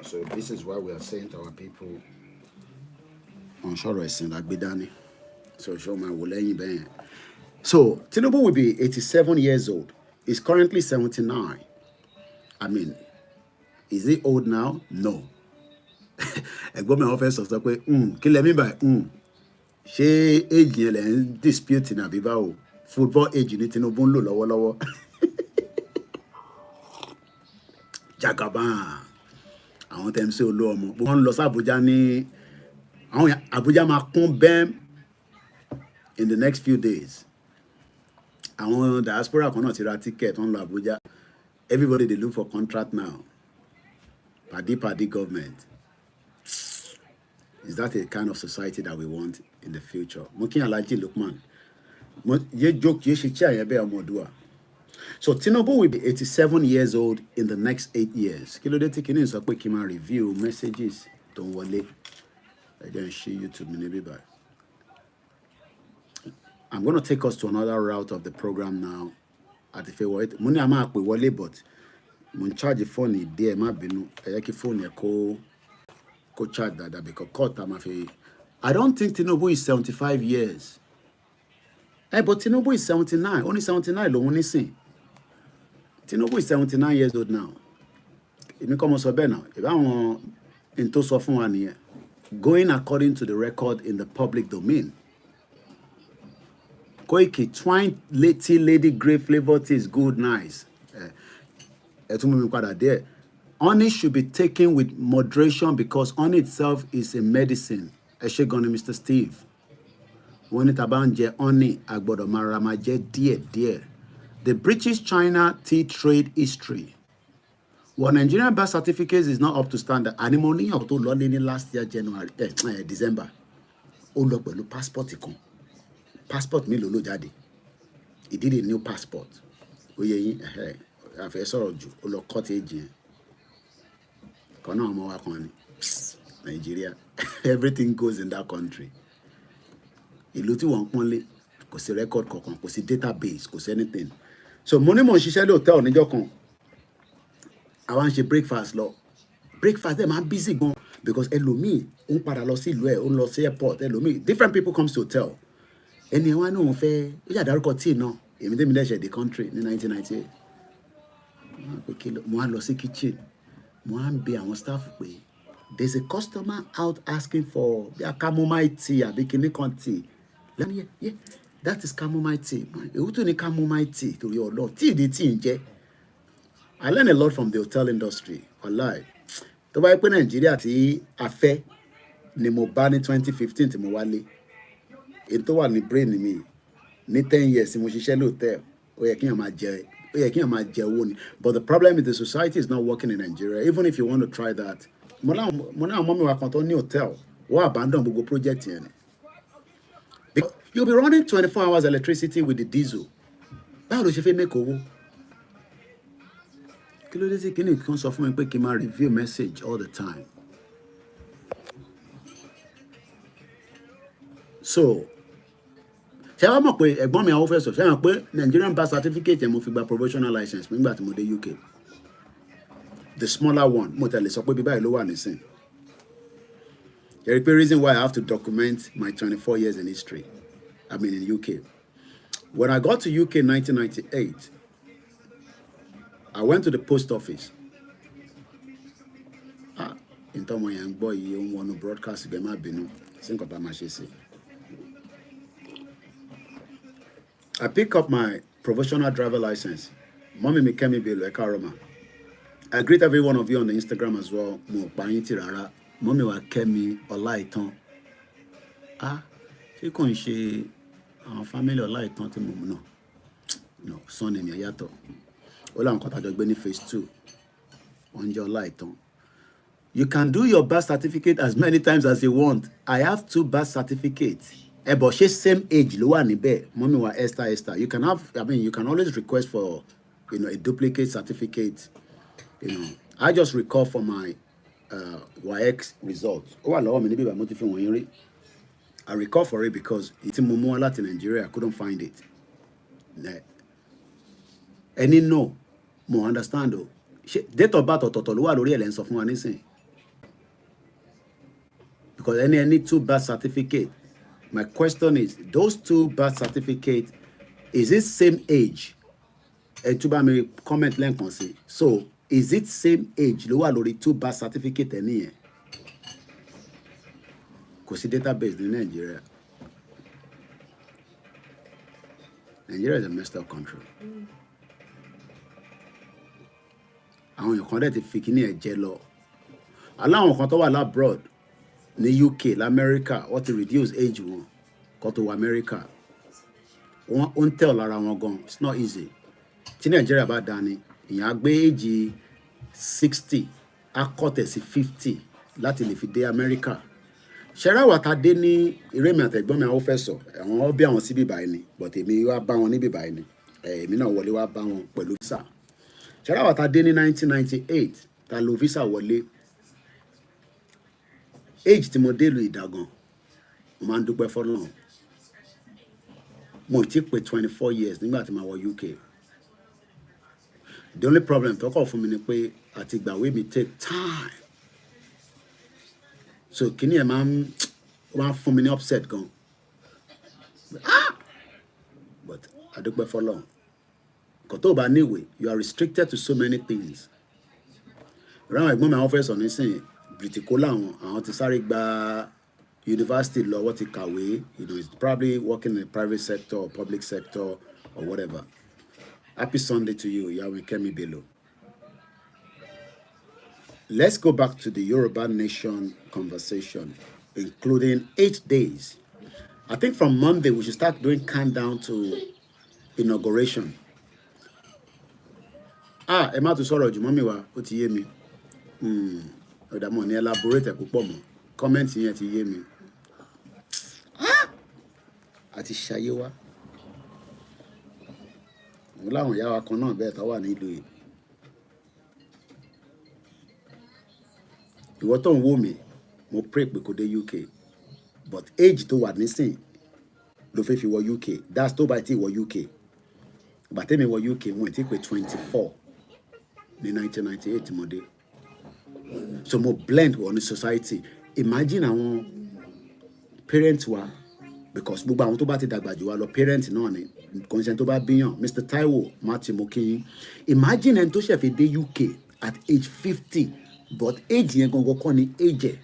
So this is why we are saying to our people on sọ̀rọ̀ ẹ̀sìn la gbé dání. So ṣé o máa wò lẹ́yìn bẹ́ẹ̀ yẹn. So Tinubu will be 87 years old. He's currently 79. I mean, is he old now? No. Ẹ̀gbọ́n mi àwọn fẹ́ sọ pé kí lẹ mí báyìí ṣé age yẹn lẹ ń dispute ní àbí báwo football age ní Tinubu ń lò lọ́wọ́lọ́wọ́ jagaban àwọn tẹ̀ ń ṣe olú ọmọ wọ́n ń lọ sí Abuja ní àwọn Abuja máa kún bẹ́ẹ̀ in the next few days àwọn diaspora kan náà ti ra ticket wọ́n lọ Abuja everybody dey look for contract now padi government. Is that a kind of society that we want in the future? Mokin Alaji Lukman. Ye joke ye shicha ye be amodua. So Tinubu will be 87 years old in the next 8 years. Kilo de tikini sọ pé kí n máa review messages tó ń wọlé. I don't see YouTube maybe by. I'm going to take us to another route of the program now. At the favorite, money ama pe wọlé but mon charge phone díẹ̀ má bínú. Ẹ yẹ kí phone yẹn kó charge that because I don't think Tinubu is 75 years. But Tinubu is 79. Only 79 lòun nísìn. Tinubu is 79 years old now. Èmi kọ́ mo sọ bẹ́ẹ̀ náà. Ìbá wọn in tó sọ fún wa nìyẹn. Going according to the record in the public domain. Koiki, twine lady grey flavor tea is good, nice. There. Honey should be taken with moderation because honey itself is a medicine. Eshegoni, Mr. Steve. When it about honey, agbodo maramaje dear. The British-China tea trade history. When Nigerian birth certificates is not up to standard, animoni or to lolini last year December. O lo pẹ̀lú passport ikon. Passport mi lolo jáde. He did a new passport. Oye yin afe sọ̀rọ̀ jù o lo cut age yẹn. Kọ́nà ọmọ wa kan ni. Nigeria. Everything goes in that country. Ìlú tí wọ́n pọ́nlé, kò sí record kankan, kò sí database, kò sí anything. So mo ní mò ń ṣiṣẹ́ lóòótọ́ níjọ́ kan. Àwa ń ṣe breakfast lọ. Breakfast dem máa ń busy gan because ẹlòmíì ó ń padà lọ sí ìlú ẹ̀, ó ń lọ sí airport, ẹlòmíì different people comes to hotel. Ẹni wa náà fẹ́ ó yà dárúkọ tíì náà èmi tẹ́mi dẹ́ṣẹ̀ the country ní 1998. Mo á lọ sí kitchen, mo á ń bi àwọn staff pé there's a customer out asking for their chamomile tea àbí kinní kan tea. Let me yeah, that is chamomile tea. Èwo tún ní chamomile tea torí Ọlọ́run tíì di tíì ń jẹ́. I learned a lot from the hotel industry. Wallahi. Tó bá yẹ pé Nàìjíríà tí a fẹ́ ni mo bá ní 2015 tí mo wálé. Èyí tó wà ní brain mi ní 10 years tí mo ṣiṣẹ́ lóòótọ́ ó yẹ kí èèyàn máa jẹ owó ni. But the problem is the society is not working in Nigeria. Even if you want to try that. Mo náà mọ́ mi wá kan tó ní hotel wọ́n abandon gbogbo project yẹn ni. You'll be running 24 hours electricity with the diesel. Báwo ló ṣe fẹ́ make owó? Kí ló dé tí kíní kan sọ fún mi pé kí n máa review message all the time? So ṣé wàá mọ̀ pé ẹ̀gbọ́n mi àwọn fẹ́ sọ ṣé wàá mọ̀ pé Nigerian birth certificate yẹn mo fi gba provisional license nígbà tí mo dé UK. The smaller one mo tẹ̀lé sọ pé bí báyìí ló wà nísìn. There is a reason why I have to document my 24 years in history. I mean in UK. When I got to UK in 1998, I went to the post office. Into my young boy, you want to broadcast again, my binu. Think about my shit. I pick up my professional driver license. Mommy me came be like Roma. I greet every one of you on the Instagram as well. Mo payinti rara. Mommy wa kemi Olaitan. Ṣé kò ń ṣe àwọn family Olaitan tí mo mọ̀ no son mi yàtọ̀. Ó la nǹkan tá jọ gbé ní phase 2. Wọ́n jẹ́ Olaitan. You can do your birth certificate as many times as you want. I have 2 birth certificates. But she's same age, ló wà níbẹ̀. Mommy wa Esther. You can have, you can always request for, a duplicate certificate. I just recall for my YX results. Ó wà lọ́wọ́ mi níbí bá mo ti fi wọ̀nyí rí. I recall for it because it's in Momo in Nigeria. I couldn't find it. Any no, more understand though. Date of birth ọ̀tọ̀ọ̀tọ̀ ló wà lórí ẹ̀ lẹ́ ń sọ fún wa nísìn. Because any 2 birth certificate. My question is, those 2 birth certificates, is it same age? Tuba me comment lẹ́ǹkan sí. So, is it same age? Ló wà lórí 2 birth certificate ẹni yẹn. Kò sí database ní Nigeria. Nigeria is a messed up country. Àwọn èèyàn kan dẹ̀ ti fi kíní ẹ̀ jẹ lọ. Aláwọn kan tó wà labroad ní UK, l'America, wọ́n ti reduce age wọn kó tó wọ America. Wọ́n ń tẹ̀ lára wọn gan. It's not easy. Tí Nigeria bá dání, ìyẹn á gbé age 60, á kọ́tẹ̀ sí 50 láti lè fi dé America. Ṣẹ́ra wà tá dé ní ìrẹ́mi àtẹ̀gbọ́n mi àwọn fẹ́ sọ, àwọn bí àwọn síbí báyìí ni, but èmi wá bá wọn níbí báyìí ni. Èmi náà wọlé wá bá wọn pẹ̀lú visa. Ṣẹ́ra wà tá dé ní 1998, tá lo visa wọlé. Age tí mo dé lu ìdàgàn, mo máa ń dúpẹ́ fọ́lọ́run. Mo ti pé 24 years nígbà tí mo wọ UK. The only problem tó kọ̀ fún mi ni pé àti ìgbàwé mi take time. So kíní ẹ̀ máa ń fún mi ní upset gan. But I dúpẹ́ fọ́lọ́run. Kò tó bá níwèé, you are restricted to so many things. Ráwọn ẹ̀gbọ́n mi àwọn fẹ́ sọ nísìnyí. Briticola àwọn ti sáré gba university lọ wọ́n ti kàwé, it's probably working in the private sector or public sector or whatever. Happy Sunday to you, Yahweh Kemi Bello. Let's go back to the Yoruba nation conversation, including 8 days. I think from Monday we should start doing countdown to inauguration. Ẹ má tún sọ̀rọ̀ jù mọ́ mi wá, ó ti yé mi. Ọ̀dà mọ̀ ní elaborate púpọ̀ mọ́. Comment yẹn ti yé mi. Àti ṣayé wá. Mo láwọn ìyá wa kan náà bẹ́ẹ̀ tó wà nílùú yìí. ìwọ tó ń wò mí mo pray pé kó dé UK but age tó wà nísìn ló fẹ́ fi wọ UK that's tó bá ti wọ UK bàtẹ́mi wọ UK mo ti pé 24 ní 1998 mo dé so mo blend wọ ní society imagine àwọn parents wa because gbogbo àwọn tó bá ti dàgbà jù wá lọ parent náà ni consent tó bá bíyàn Mr. Taiwo Matthew Mokinyin imagine ẹni tó ṣẹ̀ fi dé UK at age 50 but age yẹn gangan kọ́ ni age ẹ̀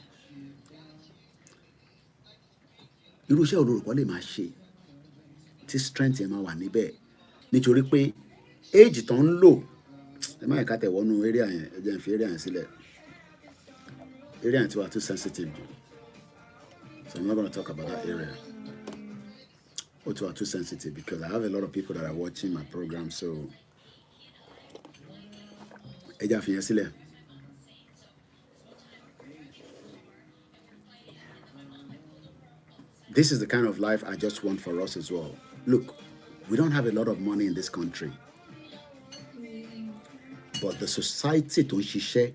irú iṣẹ́ olórúkọ lè máa ṣe tí strength yẹn máa wà níbẹ̀ nítorí pé age tó ń lò ẹ má yẹ ká tẹ̀ wọnú area yẹn ẹ jẹ́ n fi area yẹn sílẹ̀ area yẹn ti wà too sensitive jù so I'm not going to talk about that area or too sensitive because I have a lot of people that are watching my program so ẹ jẹ́ àfihàn sílẹ̀. This is the kind of life I just want for us as well. Look, we don't have a lot of money in this country. But the society tó ń ṣiṣẹ́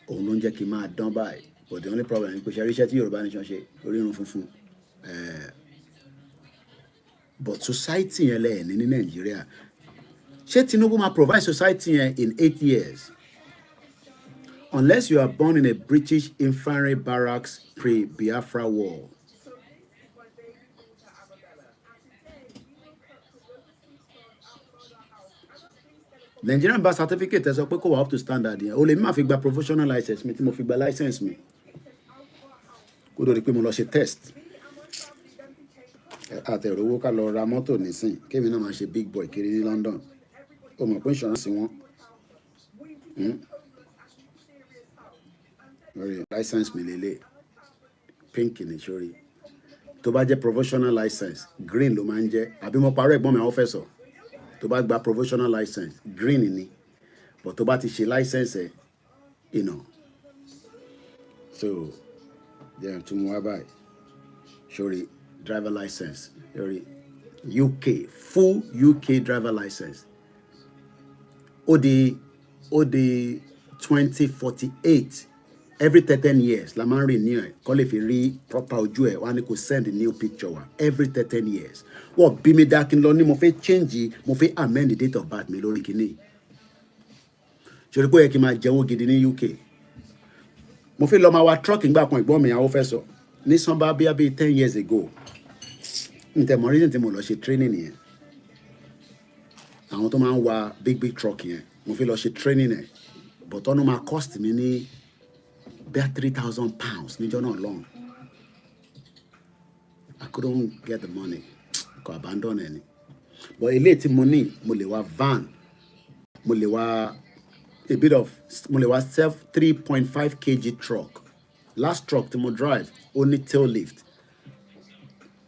òun ló ń jẹ́ kí n máa dán báyìí. But the only problem is pé ṣe iṣẹ́ tí Yorùbá nation ṣe orírun funfun. But society yẹn lẹ́yìn ní Nàìjíríà. Ṣé Tinubu máa provide society yẹn in 8 years? Unless you are born in a British infantry barracks pre-Biafra war. Nigerian birth certificate ẹ sọ pé kò wá up to standard yẹn o lè má fi gba professional license mi tí mo fi gba license mi kó lórí pé mo lọ ṣe test àtẹ̀rọ owó ká lọ ra mọ́tò nísìn kémi náà máa ṣe big boy kiri ní London o mọ̀ pé insurance wọn lórí license mi lélẹ̀ pink ní sórí tó bá jẹ́ professional license green ló máa ń jẹ́ àbí mo parọ́ ẹ̀gbọ́n mi àwọn fẹ́ sọ. tó bá gba professional license green ni but tó bá ti ṣe license ẹ so jẹ́ tún mú wá báyìí sórí driver license sórí UK full UK driver license ó di 2048 every 13 years la máa ń renew ẹ kó lè fi rí proper ojú ẹ wá ní kó send new picture wa every 13 years wọ́n bí mi dá kí n lọ ní mo fẹ́ change mo fẹ́ amend the date of birth mi lórí kìíní ṣòrí pé ó yẹ kí n máa jẹ́wọ́ gidi ní UK mo fẹ́ lọ máa wa truck ìgbà kan ìgbọ́n mi àwọn fẹ́ sọ ní sanba bíi 10 years ago ntẹ̀mọ́ reason tí mo lọ ṣe training yẹn àwọn tó máa ń wa big truck yẹn mo fẹ́ lọ ṣe training ẹ̀ but ọ̀nà máa cost mi ní bẹ́ẹ̀ £3,000 níjọ́ náà lọ́hùn I couldn't get the money kò abandon ẹni but eléyìí tí mo ní mo lè wá van mo lè wá mo lè wá self 3.5 kg truck last truck tí mo drive only tail lift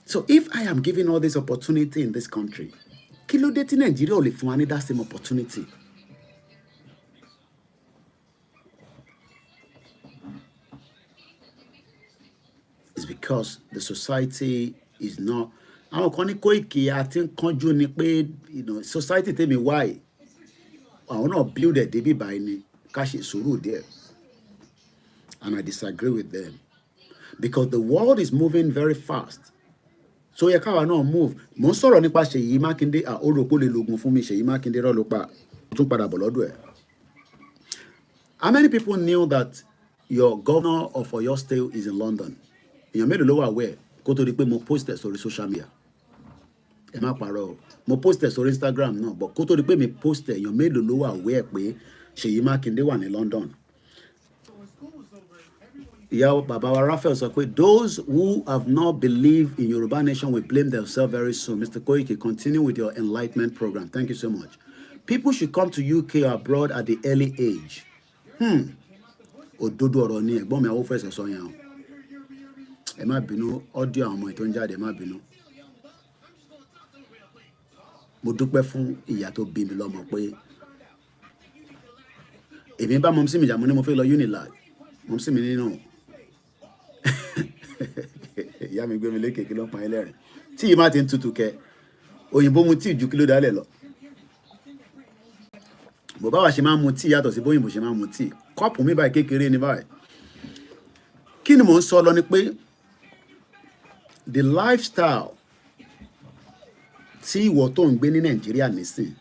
so if I am given all this opportunity in this country kí ló dé tí Nàìjíríà ò lè fún wa ní that same opportunity. It's because the society is not. Àwọn kan ní Koiki àti kánjú ni pé society tèmi wáyé àwọn náà build ẹ̀ débi báyìí ni ká ṣe sùúrù díẹ̀ and I disagree with them because the world is moving very fast so yẹ káwa náà move mo ń sọ̀rọ̀ nípa Ṣèyí Mákindé àóròpó lè lògùn fún mi Ṣèyí Mákindé rọ́ ló pa tún padà bọ̀ lọ́dọ̀ ẹ̀. How many people knew that your governor of Oyo State is in London? Èèyàn mélòó ló wà aware kó tó di pé mo post ẹ̀ sórí social media ẹ má parọ́ mo post ẹ̀ sórí Instagram náà but kó tó di pé mi post ẹ̀ èèyàn mélòó ló wà aware pé Ṣèyí Mákindé wà ní London. ìyá bàbá wa Raphael sọ pé those who have not believed in Yoruba nation will blame themselves very soon. Mr. Koiki, continue with your enlightenment program. Thank you so much. People should come to UK or abroad at the early age. Òdodo ọ̀rọ̀ ni ẹ̀gbọ́n mi àwọn fẹsẹ̀ sọ yẹn o. Ẹ má bínú audio àwọn ọmọ ètò ń jáde ẹ má bínú. Mo dúpẹ́ fún ìyá tó bí mi lọ́mọ pé èmi bá mọ̀mísí mi jà mo ní mo fẹ́ lọ Unilag mọ̀mísí mi nínú ìyá mi gbé mi lékè kí ló ń pa ẹlẹ́rìn tí yìí má ti ń tutù kẹ òyìnbó mu tí ju kí ló dálẹ̀ lọ bó bá wà ṣe máa ń mu tí yàtọ̀ sí bóyìnbó ṣe máa ń mu tí kọ́ọ̀pù mi báyìí kékeré ni báyìí kí ni mò ń sọ lọ ni pé the lifestyle tí ìwọ tó ń gbé ní Nàìjíríà nísìn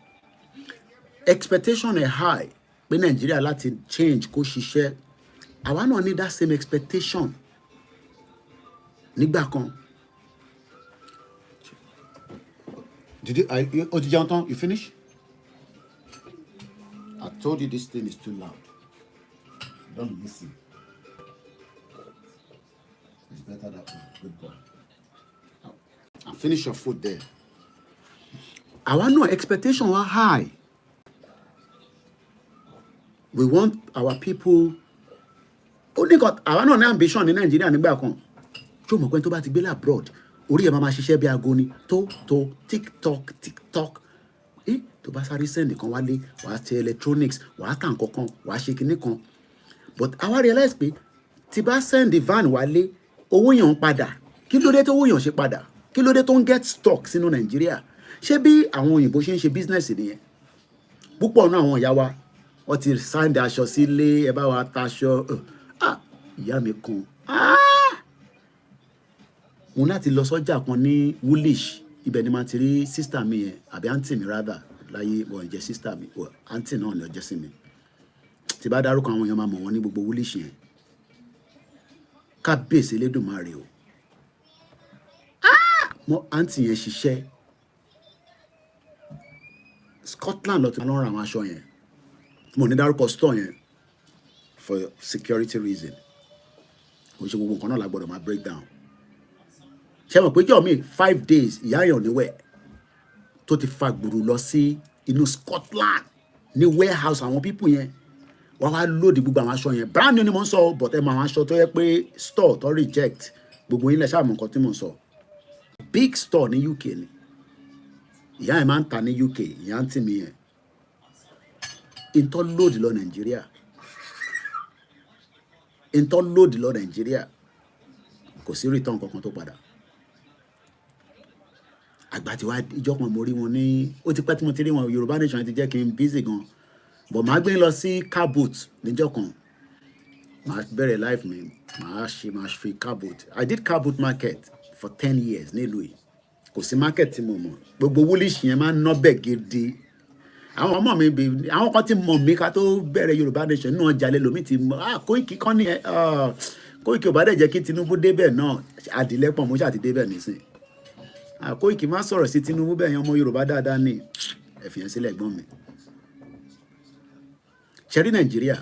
expectation ẹ̀ high pé Nàìjíríà láti change kó ṣiṣẹ́ àwa náà ní that same expectation nígbà kan. O ti jẹun tán? You finish? I told you this thing is too loud. Don't listen. It's better that way. Good boy. And finish your food there. Our no expectation were high. We want our people. Only got our no ambition in Nigeria nígbà kan. Ṣó mọ̀ pé tó bá ti gbé abroad. Orí ẹ̀ máa ṣiṣẹ́ bí aago ni. Tó TikTok. Tó bá sáré send nìkan wálé, wàá ṣe electronics, wàá tà nǹkan kan, wàá ṣe kinní kan. But àwa realize pé tí bá send the van wálé, owó yẹn ń padà. Kí ló dé tó owó yẹn ṣe padà? Kí ló dé tó ń get stock sínú Nàìjíríà? Ṣé bí àwọn òyìnbó ṣe ń ṣe business nìyẹn? Púpọ̀ náà àwọn ìyá wa, wọ́n ti send aṣọ sílé, ẹ bá wa taṣọ. Ìyá mi kan. Mo láti lọ sọ́jà kan ní Woolish. Ibẹ̀ ni màá ti rí sister mi yẹn, àbí aunty mi rather. Láyé wọ́n jẹ́ sister mi, aunty náà ni ó jẹ́ sí mi. Tí bá dárúkọ àwọn èèyàn máa mọ̀ wọ́n ní gbogbo Woolish yẹn. Kábíyèsí Elédùmarè o. Mo aunty yẹn ṣiṣẹ́ Scotland lọ tí wọ́n ra àwọn aṣọ yẹn. Mo ní dárúkọ store yẹn for security reason. Kò ṣe gbogbo nǹkan náà la gbọ́dọ̀ máa break down. Ṣé mo pé jọ́ mi 5 days ìyá yẹn ò ní wẹ̀ tó ti fa gbùrù lọ sí inú Scotland ní warehouse àwọn people yẹn. Wọ́n wá lòdì gbogbo àwọn aṣọ yẹn. Brand new ni mo ń sọ, but ẹ mọ àwọn aṣọ tó yẹ pé store tó reject. Gbogbo yín lẹ ṣáà mọ nǹkan tí mo ń sọ. Big store ní UK ni. Ìyá yẹn máa ń ta ní UK, ìyá ń tì mí yẹn. Ìtọ́ lòdì lọ Nàìjíríà. Ìtọ́ lòdì lọ Nàìjíríà. Kò sí return kankan tó padà. Àgbà tí wá ìjọ kan mo rí wọn ní ó ti pẹ́ tí mo ti rí wọn Yorùbá Nation ti jẹ́ kí n busy gan. But màá gbé lọ sí car boot níjọ́ kan. Màá bẹ̀rẹ̀ life mi, màá fi car boot. I did car boot market for 10 years nílùú yìí. Kò sí market tí mo mọ̀. Gbogbo Woolish yẹn máa ń ná bẹ̀ gidi. Àwọn ọmọ mi bí àwọn kan ti mọ̀ mí ká tó bẹ̀rẹ̀ Yorùbá Nation náà jalè lómi ti mọ̀. Kóìkì kan ní Kóìkì ò bá dẹ̀ jẹ́ kí Tinubu débẹ̀ náà. Àdìlẹ́pọ̀ mo ṣáà ti débẹ̀ nísìn. Kóìkì má sọ̀rọ̀ sí Tinubu bẹ́ẹ̀ yẹn ọmọ Yorùbá dáadáa ní ẹ̀fìyàn sílẹ̀ gbọ́n mi. Ṣẹ́rí Nàìjíríà.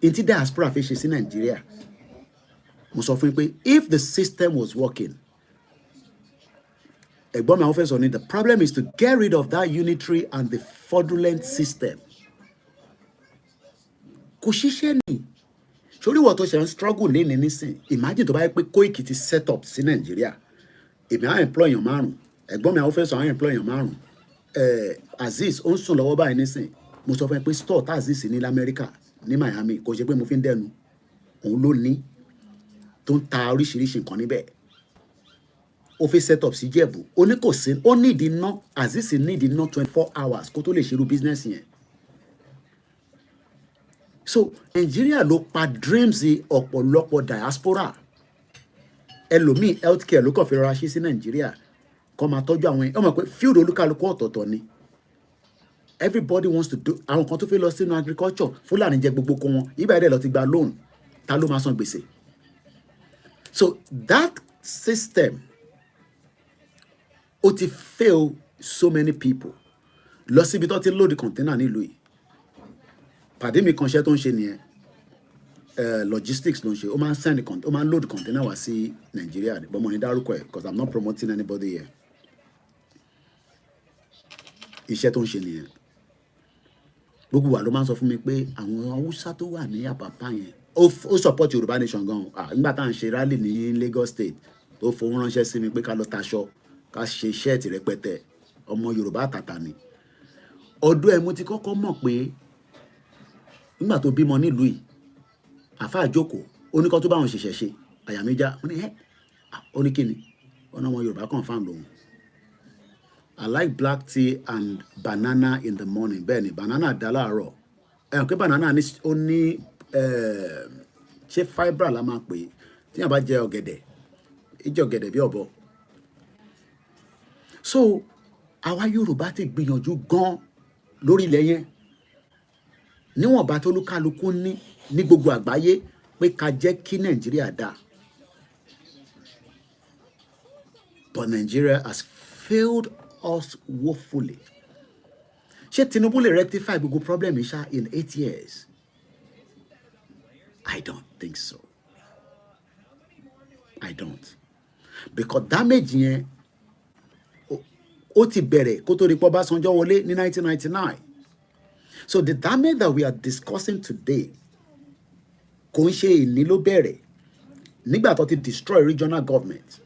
Ìtí diaspora fi ṣe sí Nàìjíríà. Mo sọ fún yín pé if the system was working, ẹ̀gbọ́n mi àwọn fẹ́ sọ ni the problem is to get rid of that unitary and the fraudulent system. Kò ṣiṣẹ́ ni. Sórí ìwọ tó ṣe ń struggle léni nísìn. Imagine tó bá yẹ pé Kóìkì ti set up sí Nàìjíríà. Èmi á employ èèyàn márùn. Ẹ̀gbọ́n mi àwọn fẹ́ sọ àwọn employ èèyàn márùn. Azeez ó ń sùn lọ́wọ́ báyìí nísìn. Mo sọ fún ẹ pé store tá Azeez ní l'Amẹ́ríkà ní Miami kò ṣe pé mo fi ń dẹnu. Òun ló ní tó ń ta oríṣiríṣi nǹkan níbẹ̀. Ó fi set up sí Jẹ̀bú. Ó ní kò sí, ó ní ìdí ná, Azeez ní ìdí ná 24 hours kó tó lè ṣerú business yẹn. So Nigeria ló pa dreams ọ̀pọ̀lọpọ̀ diaspora. Ẹlòmíì healthcare ló kàn fi rọra ṣí sí Nigeria. Kọ́ máa tọ́jú àwọn ọmọ pé field olúkálukú ọ̀tọ̀ọ̀tọ̀ ni. Everybody wants to do. Àwọn kan tó fẹ́ lọ sínú agriculture. Fúlàní jẹ gbogbo kan wọn. Ibà ẹ̀dẹ̀ lọ ti gba loan. Ta ló máa san gbèsè? So that system ó ti fail so many people. Lọ síbi tó ti load container nílùú yìí. Pàdé mi kan ṣẹ́ tó ń ṣe nìyẹn. Logistics ló ń ṣe. Ó máa ń send ó máa ń load container wá sí Nigeria. But mo ní dárúkọ ẹ̀ because I'm not promoting anybody here. Iṣẹ́ tó ń ṣe nìyẹn. Gbogbo wa ló máa ń sọ fún mi pé àwọn Haúsá tó wà ní Àpápá yẹn ó support Yorùbá Nation gan. Nígbà tá à ń ṣe rally ní Lagos State tó fowó ránṣẹ́ sí mi pé ká lọ taṣọ ká ṣe ṣẹ́ẹ̀tì rẹpẹtẹ ọmọ Yorùbá àtàtà ni. Ọdún ẹ̀ mo ti kọ́kọ́ mọ̀ pé nígbà tó bímọ nílùú yìí àfáà jókòó ó ní kó tó bá wọn ṣẹ̀ṣẹ̀ ṣe àyà mi já ó ní ó ní kíni ọ̀nà ọmọ Yorùbá confam lòun. I like black tea and banana in the morning. Bẹ́ẹ̀ ni banana dá láàárọ̀. Pé banana ó ní ṣé fibre la máa pè é tí yàn bá jẹ ọ̀gẹ̀dẹ̀ ìjẹ ọ̀gẹ̀dẹ̀ bí ọ̀bọ. So àwa Yorùbá ti gbìyànjú gan lórí ilẹ̀ yẹn níwọ̀nba tó lúkálukú ní gbogbo àgbáyé pé ká jẹ́ kí Nàìjíríà dáa. But Nigeria has failed us woefully. Ṣé Tinubu lè rectify gbogbo problem yìí ṣá in 8 years? I don't think so. I don't. Because damage yẹn ó ti bẹ̀rẹ̀ kó tó di pé Ọbásanjọ́ wọlé ní 1999. So the damage that we are discussing today kò ń ṣe ìní ló bẹ̀rẹ̀ nígbà tó ti destroy regional government.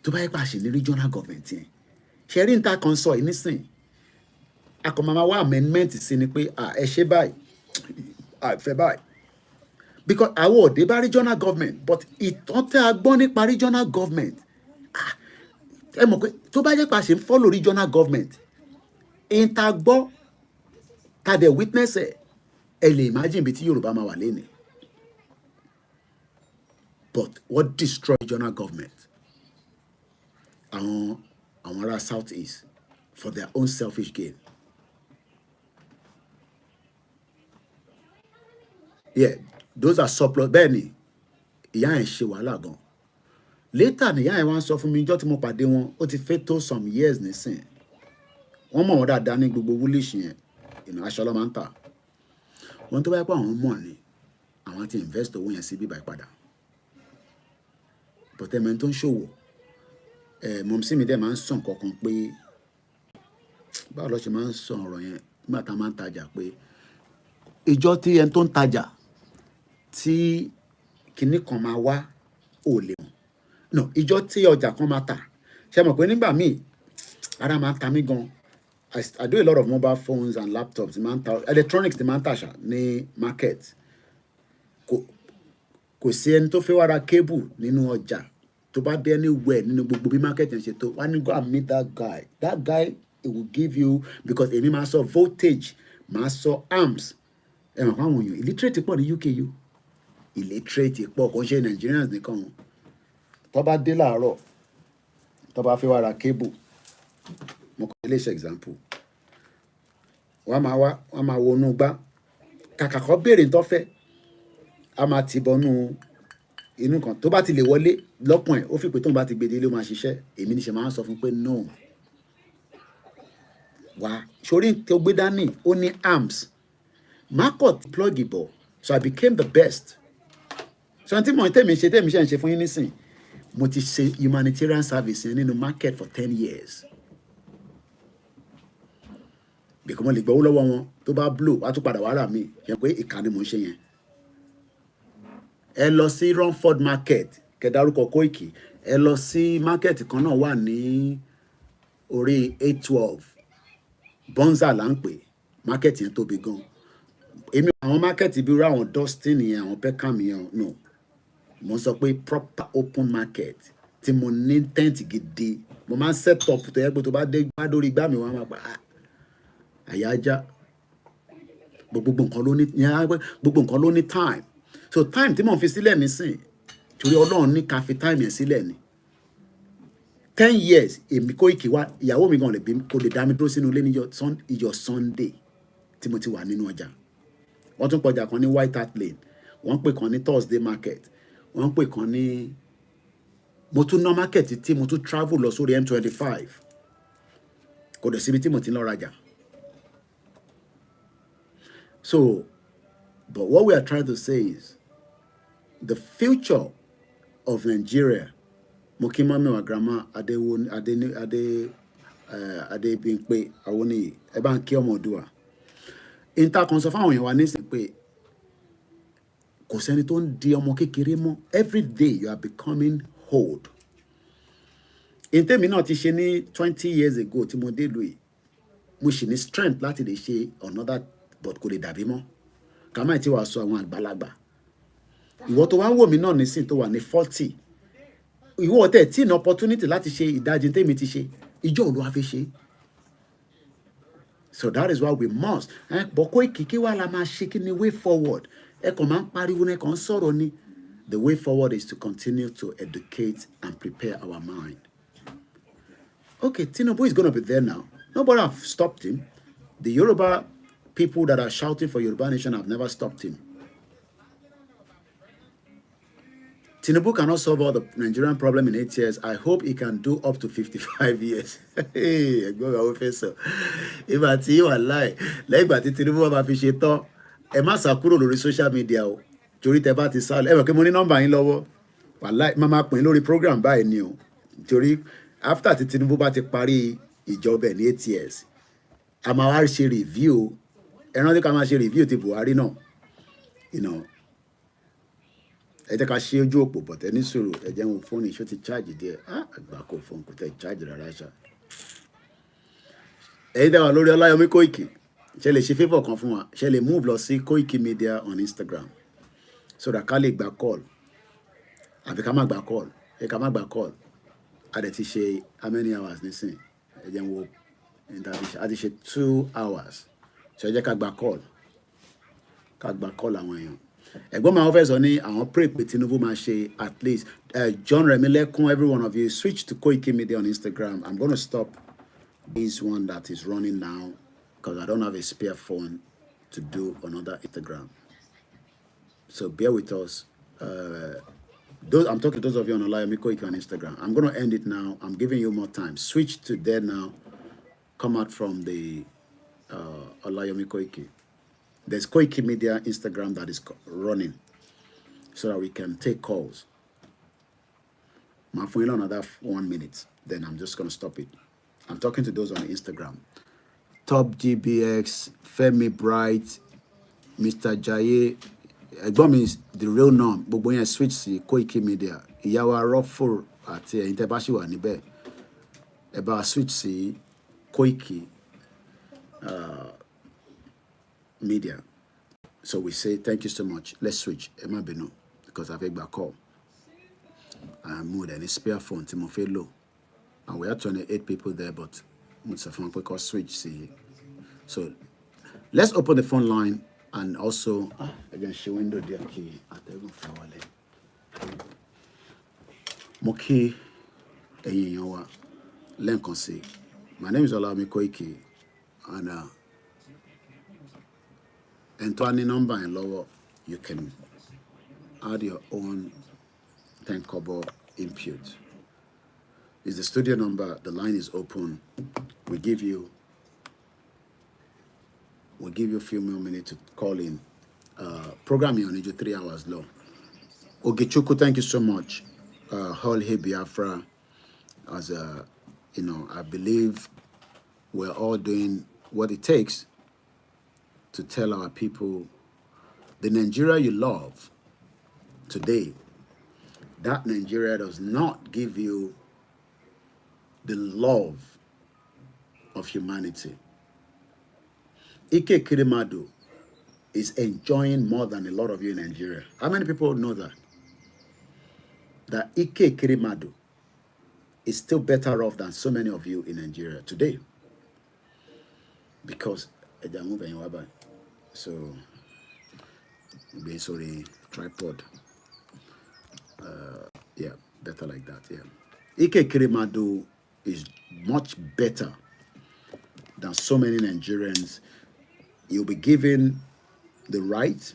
Tó bá yẹ pé a ṣe ní regional government yẹn ṣe rí níta kan sọ yìí nísìn akọ̀mọ̀mọ̀ wá amendment sí ni pé ẹ ṣe báyìí àfẹ́ báyìí because àwọn òde bá regional government but ìtàn tẹ́ a gbọ́ nípa regional government ẹ mọ̀ pé tó bá yẹ pé a ṣe ń follow regional government èyí tá a gbọ́ tá a dẹ̀ witness ẹ lè imagine bí tí Yorùbá máa wà lẹ́nu but what destroy regional government àwọn ará South East for their own selfish gain. Yeah, those are surplus. Bẹ́ẹ̀ ni ìyá yẹn ṣe wàhálà gan. Later ni ìyá yẹn wá ń sọ fún mi ìjọ́ tí mo pàdé wọn ó ti fẹ́ tó some years nísìn. Wọ́n mọ̀ wọ́n dáadáa ní gbogbo woolish yẹn aṣọ ló máa ń tà. Wọ́n tó bá yẹ pé àwọn mọ̀ ni àwọn ti invest owó yẹn sí bíbá ìpadà. But ẹ̀mẹ̀ tó ń ṣòwò mọ̀mísí mi dẹ̀ máa ń sọ nǹkan kan pé báwo ló ṣe máa ń sọ ọ̀rọ̀ yẹn nígbà tá a máa ń tajà pé ìjọ tí ẹni tó ń tajà tí kinní kan máa wá ò lè mọ̀ no ìjọ tí ọjà kan máa tà ṣe mọ̀ pé nígbà míì ara máa ń ta mí gan. I do a lot of mobile phones and laptops electronics ti máa ń tàṣà ní market kò sí ẹni tó fẹ́ wá ra cable nínú ọjà tó bá dé anywhere nínú gbogbo bí market yẹn ṣe tó wá ní go and meet that guy it will give you because èmi máa sọ voltage máa sọ amps ẹ̀wọ̀n fún àwọn èèyàn illiterate pọ̀ ní UK yìí illiterate pọ̀ kò ń ṣe Nigerians nìkan tó bá dé láàárọ̀ tó bá fẹ́ wá ra cable mo kọ́ ilé iṣẹ́ example wọ́n máa wọnú gbá kàkà kọ́ béèrè tó fẹ́ a máa ti bọnú inú kan tó bá ti lè wọlé lọ́pọ̀ ẹ̀ ó fi pé tóun bá ti gbèdé ilé ó máa ṣiṣẹ́ èmi níṣẹ́ máa ń sọ fún pé no wá sórí tó gbé dání ó ní amps market plug ìbọ̀ so I became the best so tí mo tẹ́mi ṣe ń ṣe fún yín nísìn mo ti ṣe humanitarian service yẹn nínú market for 10 years because mo lè gbowó lọ́wọ́ wọn tó bá blow wá tún padà wá rà mí yẹn pé ìkànnì mo ń ṣe yẹn ẹ lọ sí Romford market kẹdárúkọ Kóìkì ẹ lọ sí market kan náà wà ní orí 812 Bonza là ń pè market yẹn tóbi gan èmi àwọn market bí irú àwọn Dustin yẹn àwọn Peckham yẹn no mo sọ pé proper open market tí mo ní tent gidi mo máa ń set up tó yẹ pé tó bá dé bá dórí gbá mi wọn máa pa àyájá gbogbo nǹkan ló ní time so time tí mo fi sílẹ̀ nísìn torí Ọlọ́run ní ká fi time yẹn sílẹ̀ ni 10 years èmi Kóìkì wá ìyàwó mi gan kò lè dá mi dúró sínú ilé níjọ́ Sunday tí mo ti wà nínú ọjà wọ́n tún pọ̀jà kan ní White Hart Lane wọ́n pè kan ní Thursday market wọ́n pè kan ní mo tún ná market tí mo tún travel lọ sórí M25 kò dẹ̀ síbi tí mo ti lọ rajà so but what we are trying to say is the future of Nigeria mo kí mọ́mí wa grandma Adébímpé Awoniyi ẹ bá ń kí ọmọ Oòduà ìta kan sọ fáwọn èèyàn wa nísìnyí pé kò sẹ́ni tó ń di ọmọ kékeré mọ́ every day you are becoming old ìtẹ́mi náà ti ṣe ní 20 years ago tí mo dé ìlú yìí mo sì ní strength láti lè ṣe another but kò lè dàbí mọ́ kàmáì tí wàá sọ àwọn àgbàlagbà ìwọ tó wá ń wò mí náà nísìn tó wà ní 40 ìwọ tẹ̀ tí ní opportunity láti ṣe ìdajì tèmi ti ṣe ìjọ òlu wa fi ṣe so that is why we must but Kóìkì kí wàá la máa ṣe kí ni way forward Ẹ kàn máa ń pariwo ní ẹ kàn ń sọ̀rọ̀ ni. The way forward is to continue to educate and prepare our mind. Okay, Tinubu is going to be there now. Nobody have stopped him. The Yoruba people that are shouting for Yoruba nation have never stopped him. Tinubu cannot solve all the Nigerian problem in 8 years. I hope he can do up to 55 years. Hey, professor. If I tell you a lie, like but Tinubu bá fi ṣe tán, ẹ má sá kúrò lórí social media o. Torí tẹ́ bá ti sá lọ, ẹ mọ̀ pé mo ní nọ́mbà yín lọ́wọ́. Wàláì, máa pín lórí program báyìí ni o. Torí after tí Tinubu bá ti parí ìjọba ẹ̀ ní 8 years, a máa wá ṣe review. Ẹ rántí ká máa ṣe review ti Buhari náà. You know, ẹ jẹ́ ká ṣe ojú òpó but ẹni sọ̀rọ̀ ẹ jẹ́ wọn fóònù ìṣó ti charge díẹ̀ àgbà kò fóònù kò tẹ̀ charge rárá ṣá. Ẹ̀yin dáwà lórí Ọláyọmí Kóìkì ṣe lè ṣe favour kan fún wa ṣe lè move lọ sí Kóìkì Media on Instagram so that ká lè gba call àbí ká má gba call ká má gba call a dẹ̀ ti ṣe how many hours nísìn ẹ jẹ́ wo a ti ṣe 2 hours so ẹ jẹ́ ká gba call àwọn èèyàn. Ẹ̀gbọ́n máa fẹ́ sọ ní àwọn pray pé Tinubu máa ṣe at least John Remilekun, every one of you switch to Koiki Media on Instagram. I'm going to stop this one that is running now because I don't have a spare phone to do another Instagram. So bear with us. I'm talking to those of you on Olayomi Koiki on Instagram. I'm going to end it now. I'm giving you more time. Switch to there now. Come out from the Olayomi Koiki. There's Koiki Media Instagram that is running so that we can take calls. For another 1 minute, then I'm just going to stop it. I'm talking to those on Instagram. Top GBX, Femi Bright, Mr. Jaye. Ẹ̀gbọ́n mi the real norm. Gbogbo yẹn switch sí Koiki Media. Ìyàwó Arọ́fò àti ẹ̀yin tẹ́ bá ṣì wà níbẹ̀. Ẹ bá switch sí Koiki Media. So we say thank you so much. Let's switch. Emma Beno, because I've got a call. I'm more than a spare phone. Timothy low. And we are 28 people there, but it's a phone because switch. See. So let's open the phone line and also again she window there key at even Moki Eyiyowa Lenkonsi. My name is Olami Koiki and and to any number in lower, you can add your own 10 kobo input. It's the studio number. The line is open. We give you a few more minutes to call in. Programming on you 3 hours long. Ogechuku, thank you so much. Holhe Biafra, as I believe we're all doing what it takes to tell our people the Nigeria you love today, that Nigeria does not give you the love of humanity. Ike Kirimadu is enjoying more than a lot of you in Nigeria. How many people know that? That Ike Kirimadu is still better off than so many of you in Nigeria today. Because so based on the tripod, yeah, better like that. Yeah, Ike Kirimadu is much better than so many Nigerians. You'll be given the right.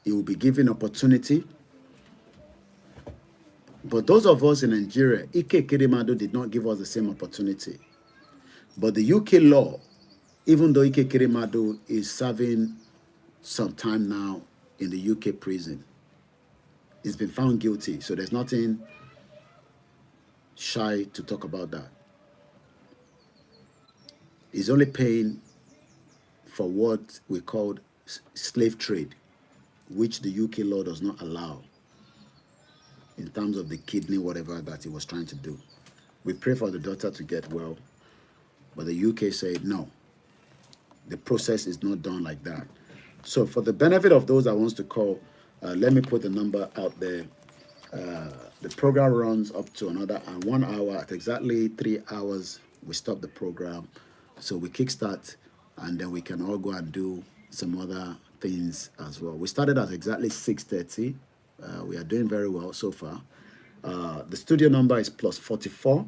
You will be given opportunity. But those of us in Nigeria, Ike Kirimadu did not give us the same opportunity. But the UK law, even though Ike Kirimadu is serving some time now in the UK prison, he's been found guilty. So there's nothing shy to talk about that. He's only paying for what we call slave trade, which the UK law does not allow in terms of the kidney, whatever that he was trying to do. We pray for the daughter to get well, but the UK said no. The process is not done like that. So for the benefit of those that wants to call, let me put the number out there. The program runs up to another 1 hour. At exactly 3 hours, we stop the program. So we kickstart, and then we can all go and do some other things as well. We started at exactly 6:30. We are doing very well so far. The studio number is plus 44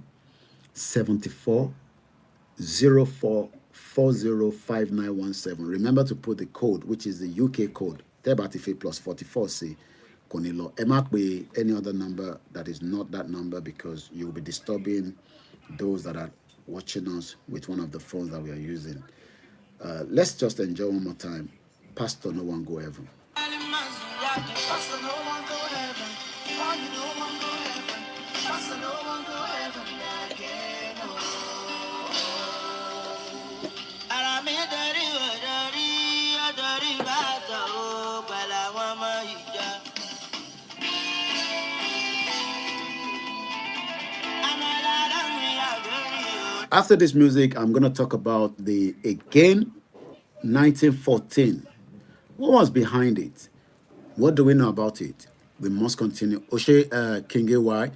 74 04 405917. Remember to put the code, which is the UK code. Tebatife plus 44 C. Konilo. Emat be any other number that is not that number, because you will be disturbing those that are watching us with one of the phones that we are using. Let's just enjoy one more time. Pastor No One Go Heaven. After this music, I'm going to talk about the Again 1914. What was behind it? What do we know about it? We must continue. Oshe Kinge Y,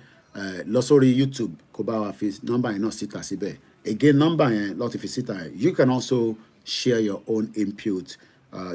Losori YouTube, Koba Office, number in Sita Sibe. Again, number in lot if you you can also share your own input.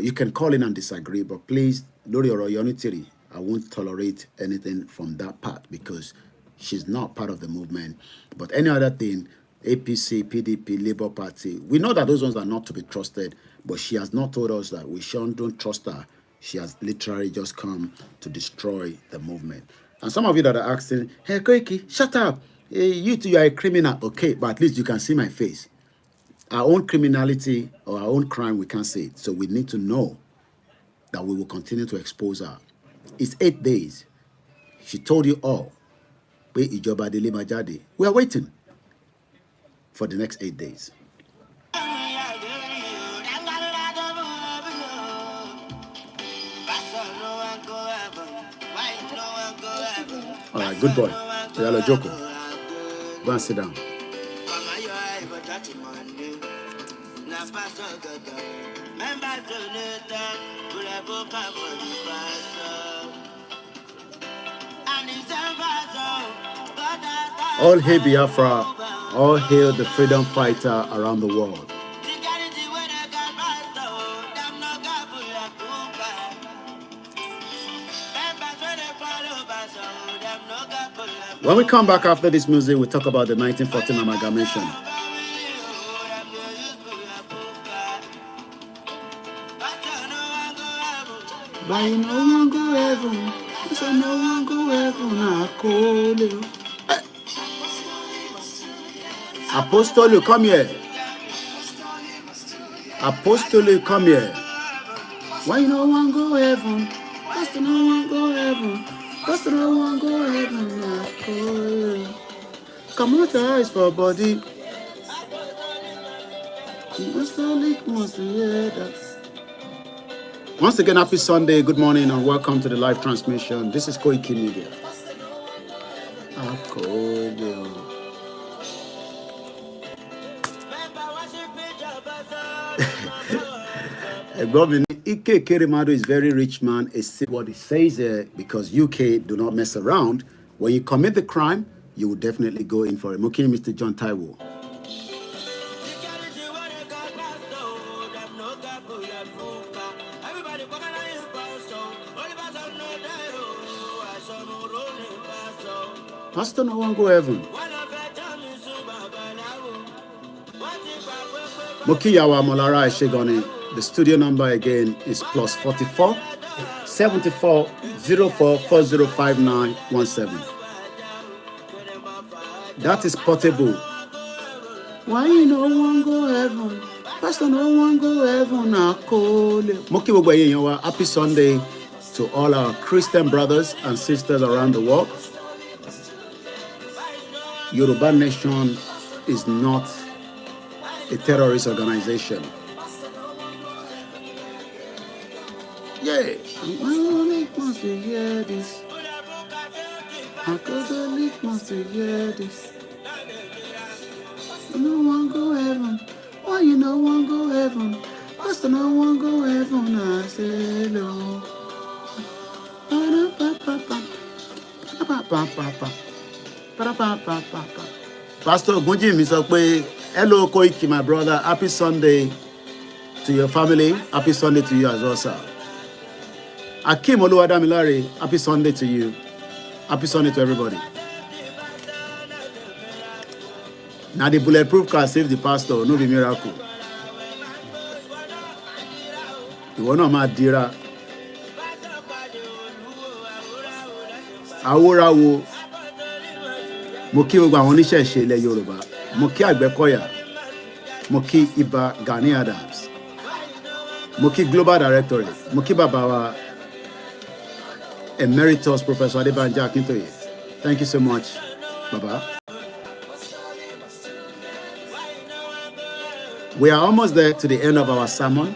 You can call in and disagree, but please, Lori or Unitary, I won't tolerate anything from that part, because she's not part of the movement. But any other thing, APC, PDP, Labour Party, we know that those ones are not to be trusted, but she has not told us that we don't trust her. She has literally just come to destroy the movement. And some of you that are asking, hey, Koiki, shut up. Hey, you two, you are a criminal. Okay, but at least you can see my face. Our own criminality or our own crime, we can't say it. So we need to know that we will continue to expose her. It's 8 days. She told you all. We are waiting for the next 8 days. All right, good boy. Yalo Joko. Go and sit down. All hail Biafra, all hail the freedom fighter around the world. When we come back after this music, we talk about the 1914 amalgamation. Why no one go heaven? So no one go heaven, I call you. Apostole, come here. Apostole, come here. Why no one go heaven? Pastor, no one go heaven. Pastor, no one go heaven, I call you. Come out your eyes for a body. Must hear that. Once again, happy Sunday, good morning, and welcome to the live transmission. This is Koiki Media. I call you. Ike Kerimado is very rich man. It's what he says here, because UK do not mess around. When you commit the crime, you will definitely go in for it. Okay, Mr. John Taiwo. Pastor, no one go heaven. Mokiyawa Molara Eshegoni. The studio number again is plus 44 74 04 405917. That is portable. Why you no one go heaven? Pastor, no one go heaven. Moki, happy Sunday to all our Christian brothers and sisters around the world. Yoruba Nation is not a terrorist organization. Yeah, Catholic must hear this. Catholic must hear this. No one go heaven. Why you no one go heaven? Pastor, no one go heaven. I say no. Pastor Gunji mi sọ pé, hello Koiki, my brother. Happy Sunday to your family. Happy Sunday to you as well, sir. Akim Oluwadamilare, happy Sunday to you. Happy Sunday to everybody. Now the bulletproof car save the pastor, no be miracle. Ìwọ náà máa dira. Àwòràwò. Mo kí gbogbo àwọn oníṣẹ̀ṣe ilẹ̀ Yorùbá. Mo kí Àgbẹ̀kọ̀yà. Mo kí Ìbà Gani Adams. Mo kí Global Directorate. Mo kí bàbá wa Emeritus Professor Adebanjo Akintoye. Thank you so much, Baba. We are almost there to the end of our sermon.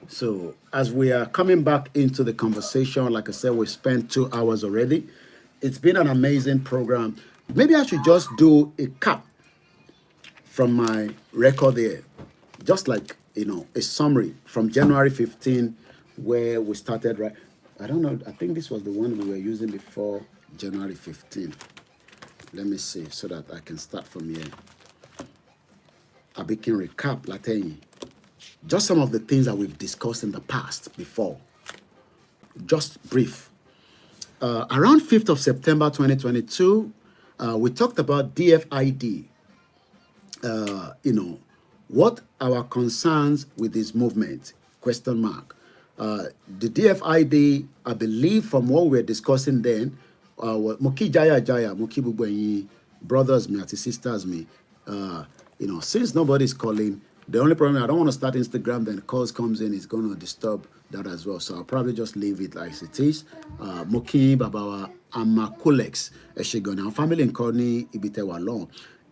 So, as we are coming back into the conversation, like I said, we spent 2 hours already. It's been an amazing program. Maybe I should just do a cap from my record there. Just like, a summary from January 15, where we started, right? I don't know. I think this was the one we were using before January 15. Let me see so that I can start from here. I can recap, Latin. Just some of the things that we've discussed in the past before. Just brief. Around 5th of September 2022, we talked about DFID. What our concerns with this movement? Question mark. The DFID, I believe from what we were discussing then, Moki Jaya Jaya, Moki Bugwenyi, brothers me, sisters me, since nobody's calling, the only problem, I don't want to start Instagram, then calls comes in, it's going to disturb that as well. So I'll probably just leave it as it is. Moki Babawa, Amakulex, Eshigoni, our family in Koni, Ibitewa long.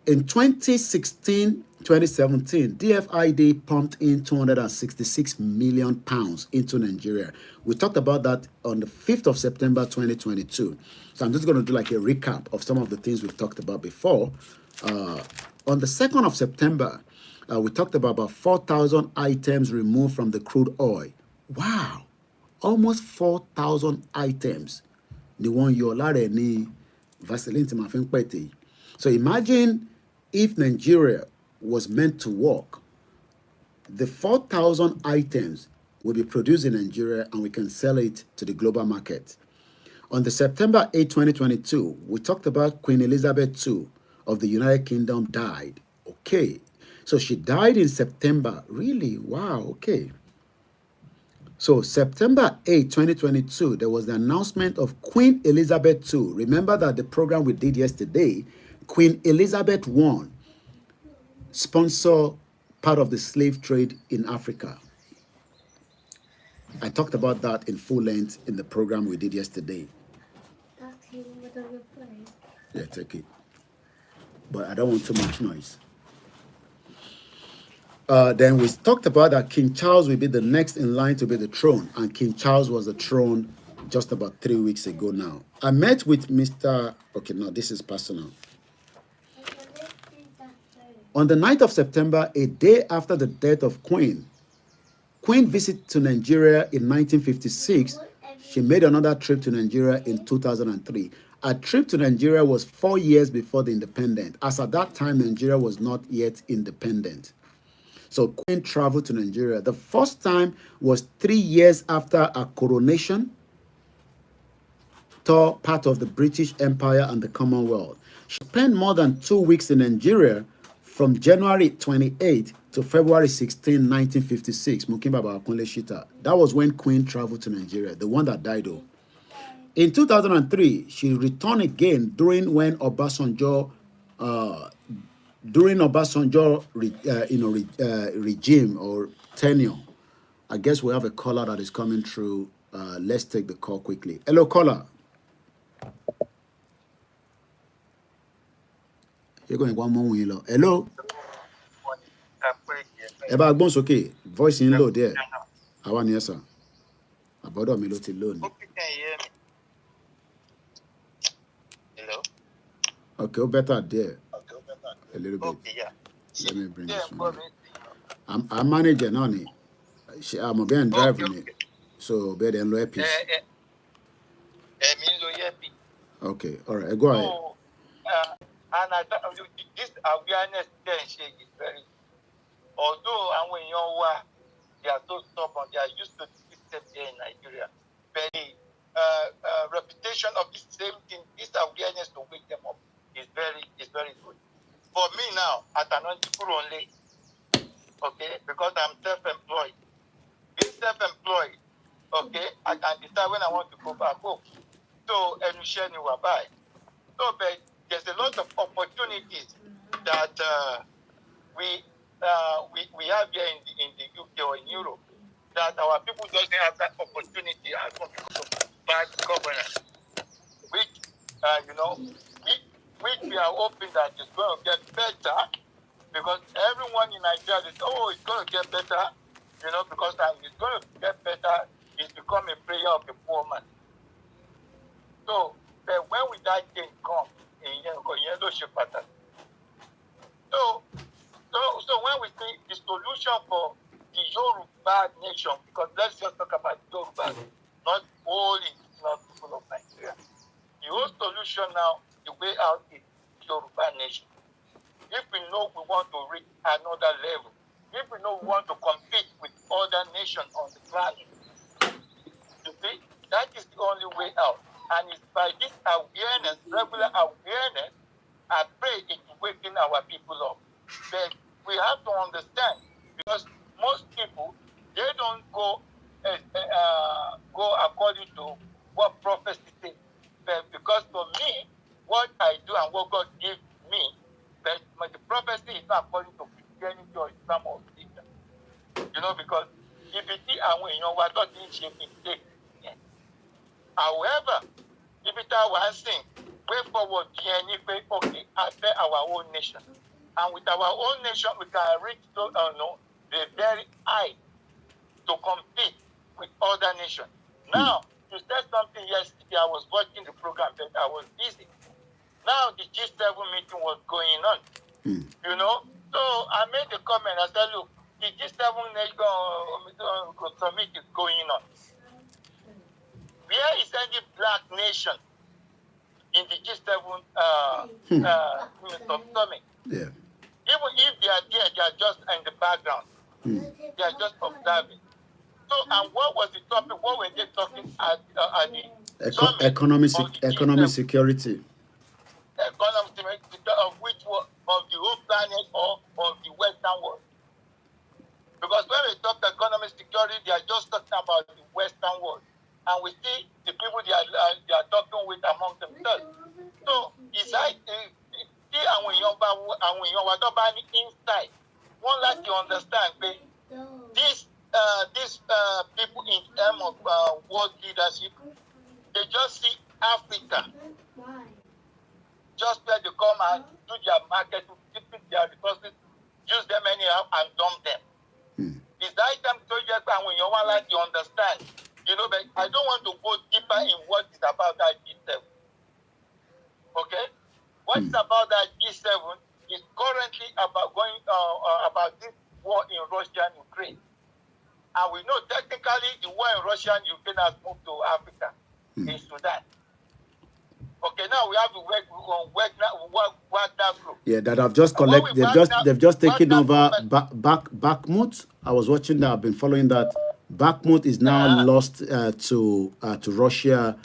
In 2016, 2017, DFID pumped in 266 million pounds into Nigeria. We talked about that on the 5th of September 2022. So I'm just going to do like a recap of some of the things we've talked about before. On the 2nd of September, we talked about 4,000 items removed from the crude oil. Wow, almost 4,000 items. The one you're ni Vaseline to my friend. So imagine if Nigeria was meant to work, the 4,000 items will be produced in Nigeria and we can sell it to the global market. On the September 8, 2022, we talked about Queen Elizabeth II of the United Kingdom died. Okay. So she died in September. Really? Wow. Okay. So September 8, 2022, there was the announcement of Queen Elizabeth II. Remember that the program we did yesterday, Queen Elizabeth I sponsor part of the slave trade in Africa. I talked about that in full length in the program we did yesterday. Yeah, take it. But I don't want too much noise. Then we talked about that King Charles will be the next in line to be the throne. And King Charles was the throne just about 3 weeks ago now. I met with Mr. Okay, no, this is personal. On the 9th of September, a day after the death of Queen visited to Nigeria in 1956. She made another trip to Nigeria in 2003. A trip to Nigeria was 4 years before the independence, as at that time, Nigeria was not yet independent. So Queen traveled to Nigeria. The first time was 3 years after her coronation, part of the British Empire and the Commonwealth. She spent more than 2 weeks in Nigeria from January 28 to February 16, 1956. That was when Queen traveled to Nigeria, the one that died though. In 2003, she returned again during Obasanjo regime or tenure. I guess we have a caller that is coming through. Let's take the call quickly. Hello, caller. You're going one more window. Hello. Eba agbon soke. Voice in low there. Awa ni sir. Abodo mi lo ti low ni. Hello. Okay, better there. A little bit. Okay, yeah. Let me bring this one. I'm manager now. I'm a band driving it. So better than low earpiece. Okay, all right. Go ahead. And this awareness is very Although àwọn èèyàn wa, they are so stubborn, they are used to the system here in Nigeria. But the reputation of the same thing, this awareness to wake them up is very good. For me now, at an only, okay, because I'm self-employed. Being self-employed, okay, I can decide when I want to go back home. So, and share new buy. So, but there's a lot of opportunities that we have here in the UK or in Europe that our people doesn't have that opportunity as well because of bad governance, which which we are hoping that it's going to get better, because everyone in Nigeria is, it's going to get better, because it's going to get better. It's become a prayer of a poor man. So when will that change come? So when we see the solution for the Yoruba nation, because let's just talk about Yoruba, not all indigenous people of Nigeria. The whole solution now, the way out is Yoruba nation. If we know we want to reach another level, if we know we want to compete with other nations on the planet, you see, that is the only way out. And it's by this awareness, regular awareness, I pray it will waken our people up. But we have to understand, because most people, they don't go according to what prophecy says. But because for me, what I do and what God gives me, but the prophecy is not according to Christianity or Islam or religion. Because if you see what God didn't shape mistake. However, if it's our sin, way forward, okay, after our own nation. And with our own nation, we can reach the very high to compete with other nations. Now, you said something yesterday, I was watching the program, but I was busy. Now, the G7 meeting was going on, So I made a comment, I said, look, the G7 summit is going on. Where is any black nation in the G7 summit? Yeah. Even if they are there, they are just in the background. They are just observing. So, and what was the topic? What were they talking at the summit? Economic security. Economic security of which one? Of the whole planet or of the Western world? Because when we talk economic security, they are just talking about the Western world. And we see the people they are talking with among themselves. So, it's like, see, and when you're inside, one like you understand, these people in terms of world leadership, they just see Africa, just where they come and do their market, keep their resources, use them anyhow, and dump them. It's that time to just when you want like you understand. But I don't want to go deeper in what is about that G7. Okay? What is about that G7 is currently about about this war in Russia and Ukraine. And we know technically the war in Russia and Ukraine has moved to Africa, in Sudan. Okay, now we have to work on Wagner Group. Yeah, that have just collected. They've just taken over Bakhmut. I was watching that. I've been following that. Bakhmut is now lost to Russia.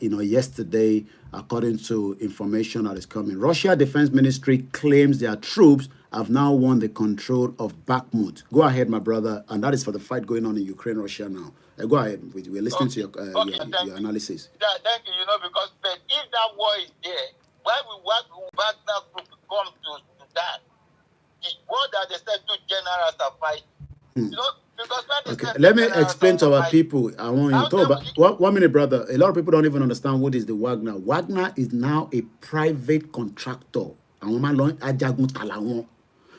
Yesterday, according to information that is coming. Russia Defense Ministry claims their troops have now won the control of Bakhmut. Go ahead, my brother, and that is for the fight going on in Ukraine, Russia now. Go ahead. We're listening to your analysis. Yeah, thank you. Because if that war is there, why we Wagner Group come to Sudan? The war that they said two generals are fighting. Because okay, let me explain to our people. I want you to talk about 1 minute, brother. A lot of people don't even understand what is the Wagner. Wagner is now a private contractor.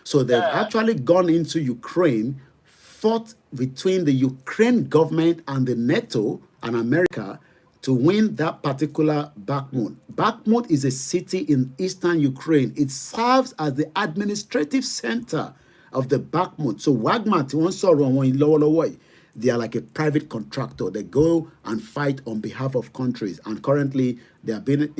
So they've actually gone into Ukraine, fought between the Ukraine government and the NATO and America to win that particular Bakhmut. Bakhmut is a city in eastern Ukraine. It serves as the administrative center of the Bakhmut. So Wagner, they are like a private contractor. They go and fight on behalf of countries. And currently, they have been,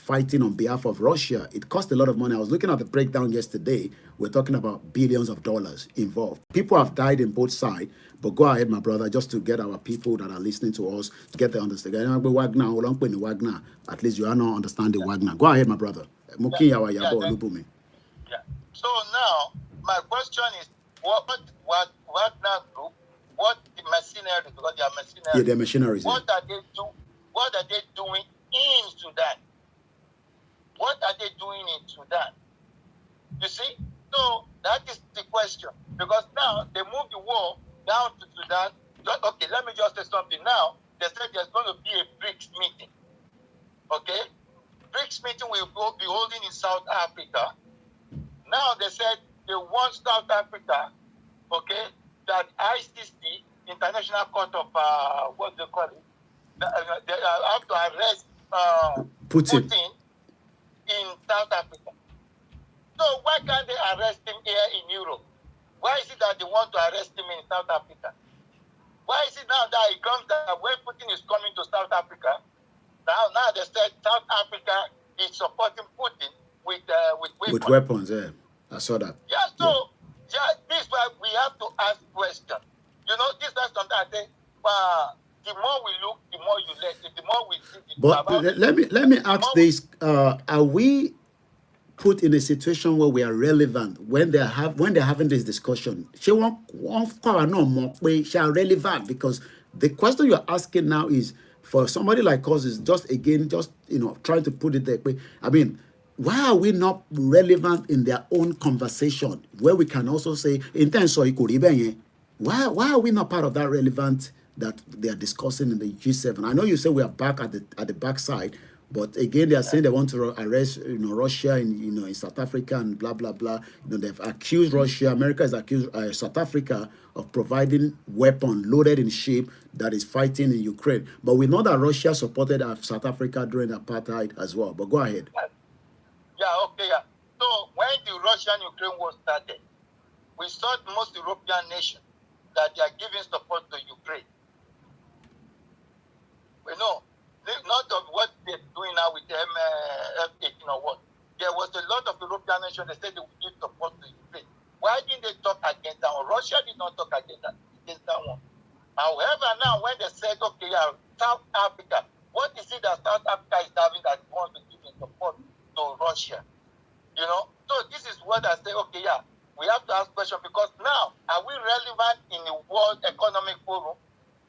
fighting on behalf of Russia. It cost a lot of money. I was looking at the breakdown yesterday. We're talking about billions of dollars involved. People have died in both sides. But go ahead, my brother, just to get our people that are listening to us to get the understanding. Wagner, at least you are not understanding Wagner. Go ahead, my brother. Yeah. So now, my question is, what Wagner Group, what the mercenaries, because they are mercenaries. Yeah, they're mercenaries. What are they doing in Sudan? What are they doing in Sudan? You see? So that is the question. Because now they move the war down to Sudan. Okay, let me just say something now. They said there's going to be a BRICS meeting. Okay? BRICS meeting will be holding in South Africa. Now they said they want South Africa, okay, that ICC, International Court of, what they call it, they have to arrest Putin in South Africa. So why can't they arrest him here in Europe? Why is it that they want to arrest him in South Africa? Why is it now that it comes that when Putin is coming to South Africa, now they said South Africa is supporting Putin with weapons. With weapons, yeah. I saw that. Yeah, so this is why we have to ask questions. You know, this is something I say, the more we look, the more you let it, the more we see it. But let me ask this. Are we put in a situation where we are relevant when they're having this discussion? She won't no more relevant, because the question you're asking now is for somebody like us is just trying to put it there. I mean, why are we not relevant in their own conversation where we can also say why are we not part of that relevant that they are discussing in the G7? I know you say we are back at the backside, but again they are saying they want to arrest Russia in South Africa and blah blah blah. They've accused Russia. America has accused South Africa of providing weapon loaded in ship that is fighting in Ukraine. But we know that Russia supported South Africa during apartheid as well. But go ahead. Yeah, okay, yeah. So when the Russian-Ukraine war started, we saw most European nations that they are giving support to Ukraine. We know, not of what they're doing now with the F-18 or what. There was a lot of European nations that said they would give support to Ukraine. Why didn't they talk against that one? Russia did not talk against that one. However, now when they said, okay, yeah, South Africa, what is it that South Africa is having that wants to give support to Russia? So this is what I say, okay, yeah, we have to ask questions, because now, are we relevant in the World Economic Forum?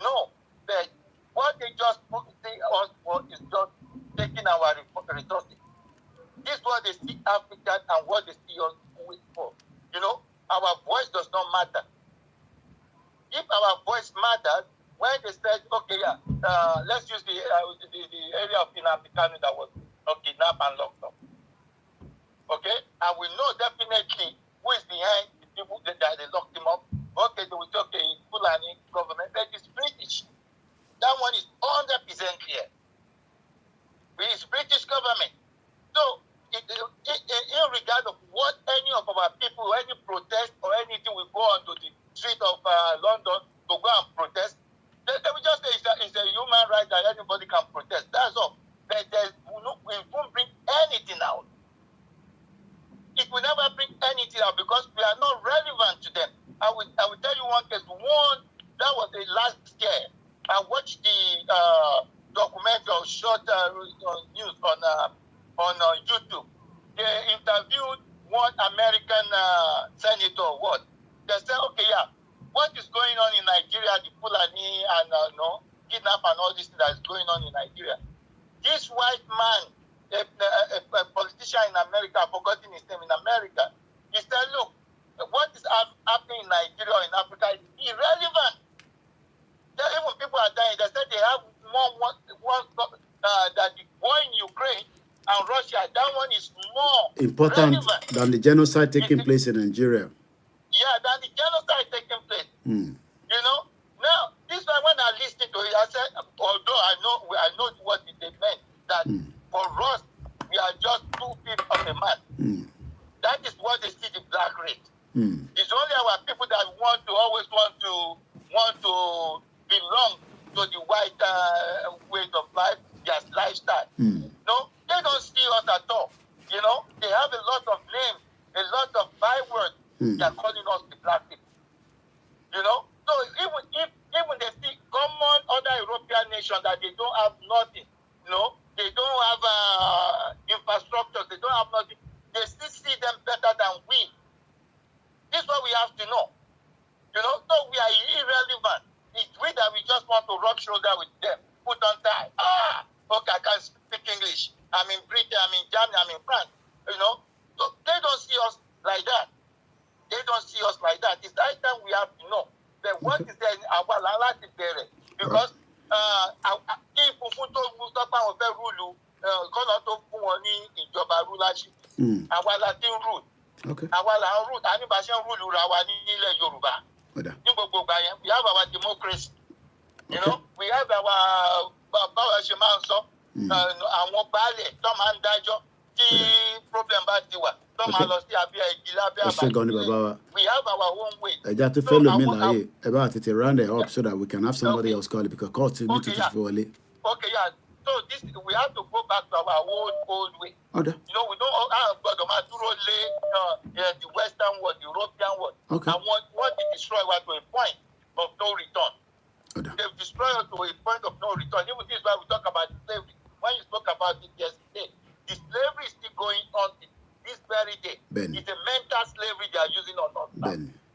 No, but what they just say us for is just taking our resources. This is what they see African and what they see us with for. Our voice does not matter. If our voice matters, when they said, okay, yeah, let's use the area of Inauguration that was kidnapped and locked up. Okay? And we know definitely who is behind the people that they locked him up. Okay, they will say, okay, it's Fulani government, but it's British. That one is 100% clear. It's British government. So, in regard of what any of our people, any protest or anything will go onto the street of London to go and protest, they will just say it's a human right that anybody can protest. That's all. But we won't bring anything out. It will never bring anything out because we are not relevant to them. I will tell you one case. That was the last year. I watched the documentary or short news on YouTube. They interviewed one American senator. They said, okay, yeah, what is going on in Nigeria, the Fulani and kidnap and all this that is going on in Nigeria. This white man, a politician in America, I've forgotten his name in America, he said, look, what is happening in Nigeria or in Africa is irrelevant. Even people are dying. They said they have more that the war in Ukraine and Russia, that one is more important relevant than the genocide taking place in Nigeria. Yeah, than the genocide taking place. Now, this is why when I listened to it, I said, although I know what they meant, that for us, we are just 2/5 of a man. That is what they see the black race. It's only our people that always want to belong to the white ways of life, their lifestyle. No, they don't see us at all. You know, they have a lot of names, a lot of bywords. They are calling us the black people. You know, so even they see common other European nations that they don't have nothing, you know, they don't have infrastructure, they don't have nothing. They still see them better than we. This is what we have to know. You know, so we are irrelevant. It's we that we just want to rub shoulder with them, put on tie. Okay, I can speak English. I'm in Britain, I'm in Germany, I'm in France. You know, so they don't see us like that. They don't see us like that. It's that time we have to know that what is there in our land because if Fufuto Mustafa of the rule, gonna to Fuani in Joba rulership, our Latin rule. Okay. Our root, Anibasian rule, Rawani Yoruba. We have our democracy. You know, we have our power shaman, our ballet, Tom and Dajo, the problem about the one. We have our own way. I got to follow me now about it round it up so that we can have somebody else call it because call to me to fully. Okay, yeah. So this we have to go back to our old way. Okay. You know, we don't have the Western world, the European world. Okay. And what they destroy was to a point of no return. Okay. They've destroyed us to a point of no return. Even this is why we talk about slavery. When you spoke about it yesterday, the slavery is still going on this very day. It's a mental slavery they are using on us.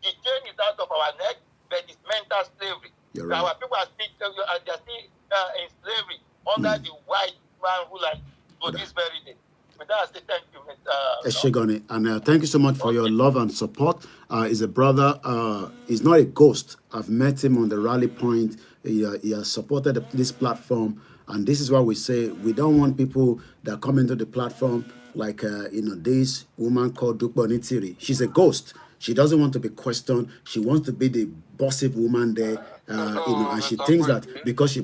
The chain is out of our neck, but it's mental slavery. You're right. Our people are still in slavery under the white man ruler to this very day. With that, I say thank you, Mr. And thank you so much for your love and support. He's a brother. He's not a ghost. I've met him on the rally point. He has supported this platform. And this is why we say we don't want people that come into the platform like, this woman called Dukbo Nitiri. She's a ghost. She doesn't want to be questioned. She wants to be the bossy woman there. And she thinks that because she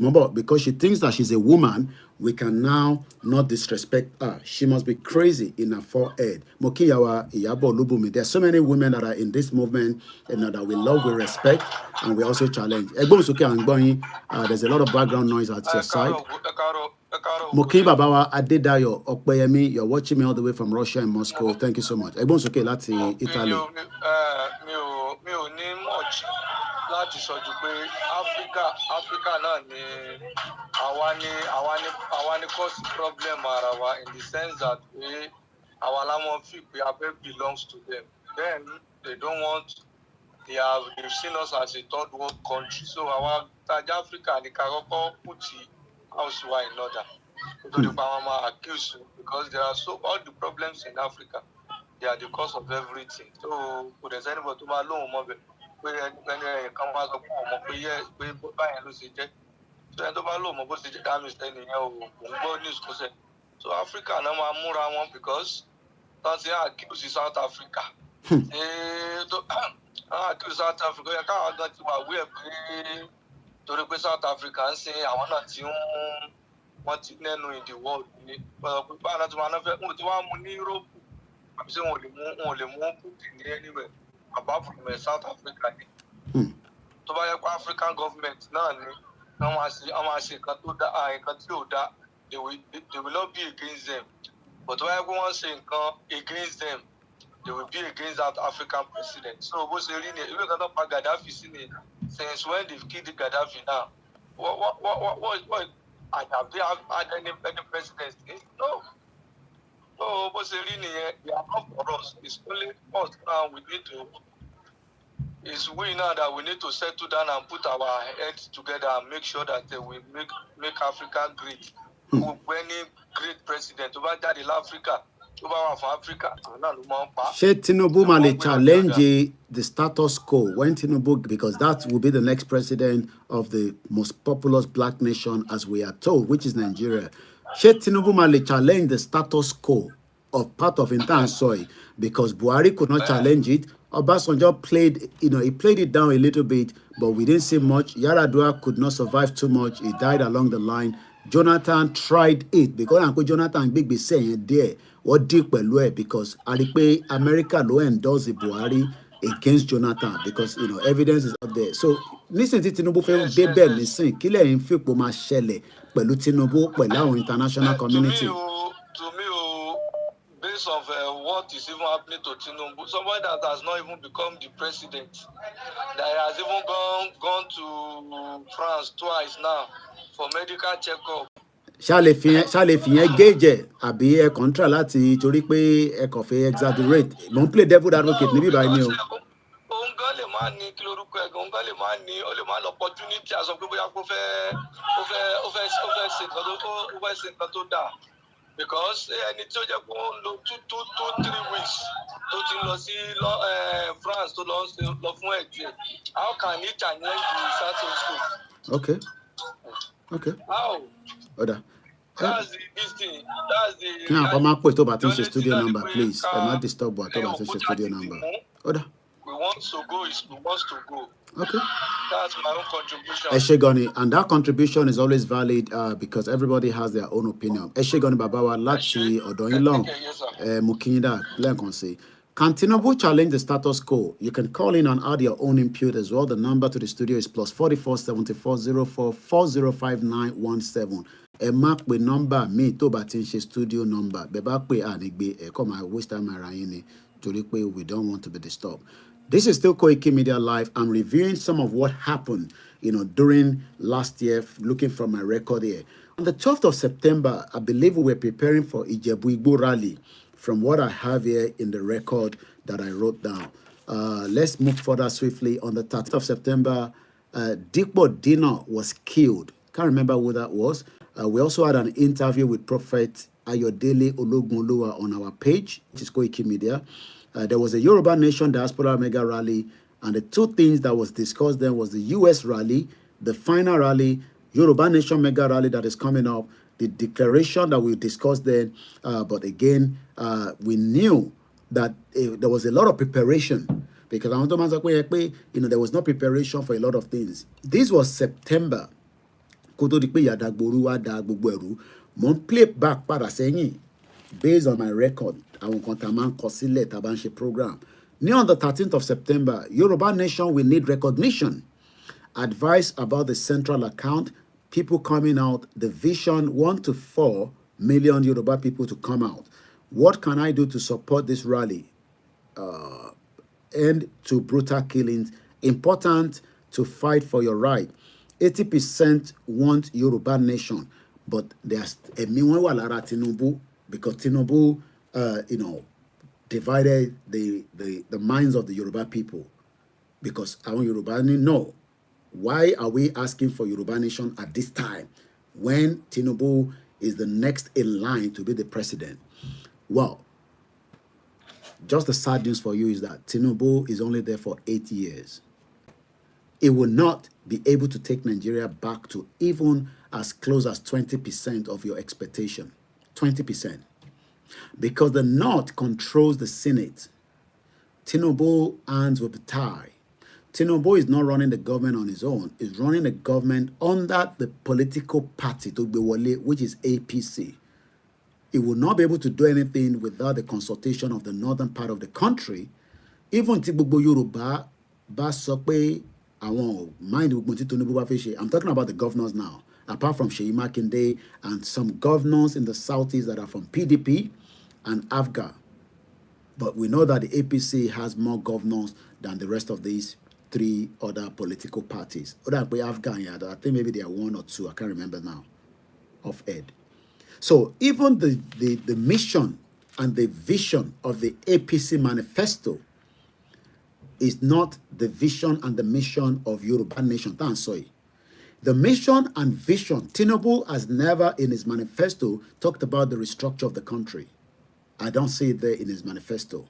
thinks that she's a woman, we can now not disrespect her. She must be crazy in her forehead. There's so many women that are in this movement and that we love, we respect, and we also challenge. There's a lot of background noise at your side. Moki Babawa Adedayo Okpeyemi, you're watching me all the way from Russia and Moscow. Thank you so much. Italy. Láti sọ ju pé Africa náà ni àwa ni cause problem ara wa in the sense that àwa la mọ̀ fi pé abẹ́ belongs to them. Then they don't want, they've seen us as a third world country. So our Africa ni ká kọ́kọ́ put house wa in order. Accuse because there are all the problems in Africa, they are the cause of everything. So there's anybody to alone more. So Africa now because that's accuse South Africa. Accuse South Africa. You can't get to South Africa and say I want to what in the world. But Europe, I'm saying only anywhere. Apart from South Africa. So by African government, they will not be against them. But when everyone saying against them, they will be against that African president. So what's really look at Gaddafi since when they've killed Gaddafi now? What have they had any presidents? No. So what's really they are not for us. It's only us now we need to. It's we now that we need to settle down and put our heads together and make sure that we make Africa great. Any great president over that in Africa, over Africa, Tinubu may challenge the status quo when Tinubu, because that will be the next president of the most populous black nation, as we are told, which is Nigeria. Tinubu may challenge the status quo of part of entire soil because Buhari could not challenge it. Obasanjo played, he played it down a little bit, but we didn't see much. Yaradua could not survive too much. He died along the line. Jonathan tried it because Uncle Jonathan Big be saying there what deep because America low endorse Buhari against Jonathan because evidence is up there. So listen to Tinubu fẹ́ débẹ̀ nísìn kílẹ̀ ń fipò máa ṣẹlẹ̀ pẹ̀lú Tinubu pẹ̀lú àwọn international community. To me, stories of what is even happening to Tinubu. Somebody that has not even become the president, that has even gone to France twice now for medical checkup. ṣá lè fi yẹn gauge ẹ̀ àbí ẹ contra láti torí pé ẹ kàn fẹ́ exaggerate mo ń play devil advocate níbí báyìí ni o. Òun gan lè má ní kí lorúkọ ẹ̀ gan, òun gan lè má ní, ó lè má lọ opportunity àsọ pé bóyá kó fẹ́ ṣe nǹkan tó dáa. Because ẹni tí ó jẹ́ pé ó ń lo 3 weeks tó ti lọ sí France tó lọ fún ẹ̀jẹ̀, how can he challenge the status quo? Okay. How? Ọ̀dà. That's this thing. That's the. Kí àwọn kan máa pè tó bá ti ń ṣe studio number please ẹ má disturb wa tó bá ti ń ṣe studio number. Ọ̀dà. We want to go. Okay. That's my own contribution. Eshegoni, and that contribution is always valid because everybody has their own opinion. Eshegoni Babawa Lachi Odoyinlong Mukinda Lenkonsi. Can Tinubu challenge the status quo? You can call in and add your own input as well. The number to the studio is +44 74 04 405917. A map with number me to batinche studio number. Bebakwe anigbe come I waste time around we don't want to be disturbed. This is still Koiki Media Live. I'm reviewing some of what happened, during last year, looking from my record here. On the 12th of September, I believe we were preparing for Ijebu-Igbo rally, from what I have here in the record that I wrote down. Let's move further swiftly. On the 13th of September, Dikbo Dina was killed. Can't remember who that was. We also had an interview with Prophet Ayodele Ologunlowa on our page, which is Koiki Media. There was a Yoruba Nation Diaspora Mega Rally, and the two things that was discussed then was the US rally, the final rally, Yoruba Nation Mega Rally that is coming up, the declaration that we discussed then. But again, we knew that there was a lot of preparation because there was no preparation for a lot of things. This was September. Mon play back para saying, based on my record, àwọn kan tá máa ń kọ sílẹ̀ tá bá ń ṣe program. On the 13th of September, Yoruba Nation will need recognition. Advice about the central account, people coming out, the vision 1 to 4 million Yoruba people to come out. What can I do to support this rally? End to brutal killings. Important to fight for your right. 80% want Yoruba Nation, but there's a Miwanwalara Tinubu because Tinubu, divided the minds of the Yoruba people. Because our Yoruba know, why are we asking for Yoruba Nation at this time when Tinubu is the next in line to be the president? Well, just the sad news for you is that Tinubu is only there for 8 years. It will not be able to take Nigeria back to even as close as 20% of your expectation. 20%. Because the North controls the Senate. Tinubu hands with the tie. Tinubu is not running the government on his own. He's running the government under the political party, which is APC. He will not be able to do anything without the consultation of the northern part of the country. Even Tinubu Yoruba, I'm talking about the governors now. Apart from Seyi Makinde and some governors in the southeast that are from PDP and AFGA. But we know that the APC has more governors than the rest of these 3 other political parties. I think maybe there are 1 or 2, I can't remember now, of Ed. So even the mission and the vision of the APC manifesto is not the vision and the mission of Yoruba Nation. The mission and vision, Tinubu has never in his manifesto talked about the restructure of the country. I don't see it there in his manifesto.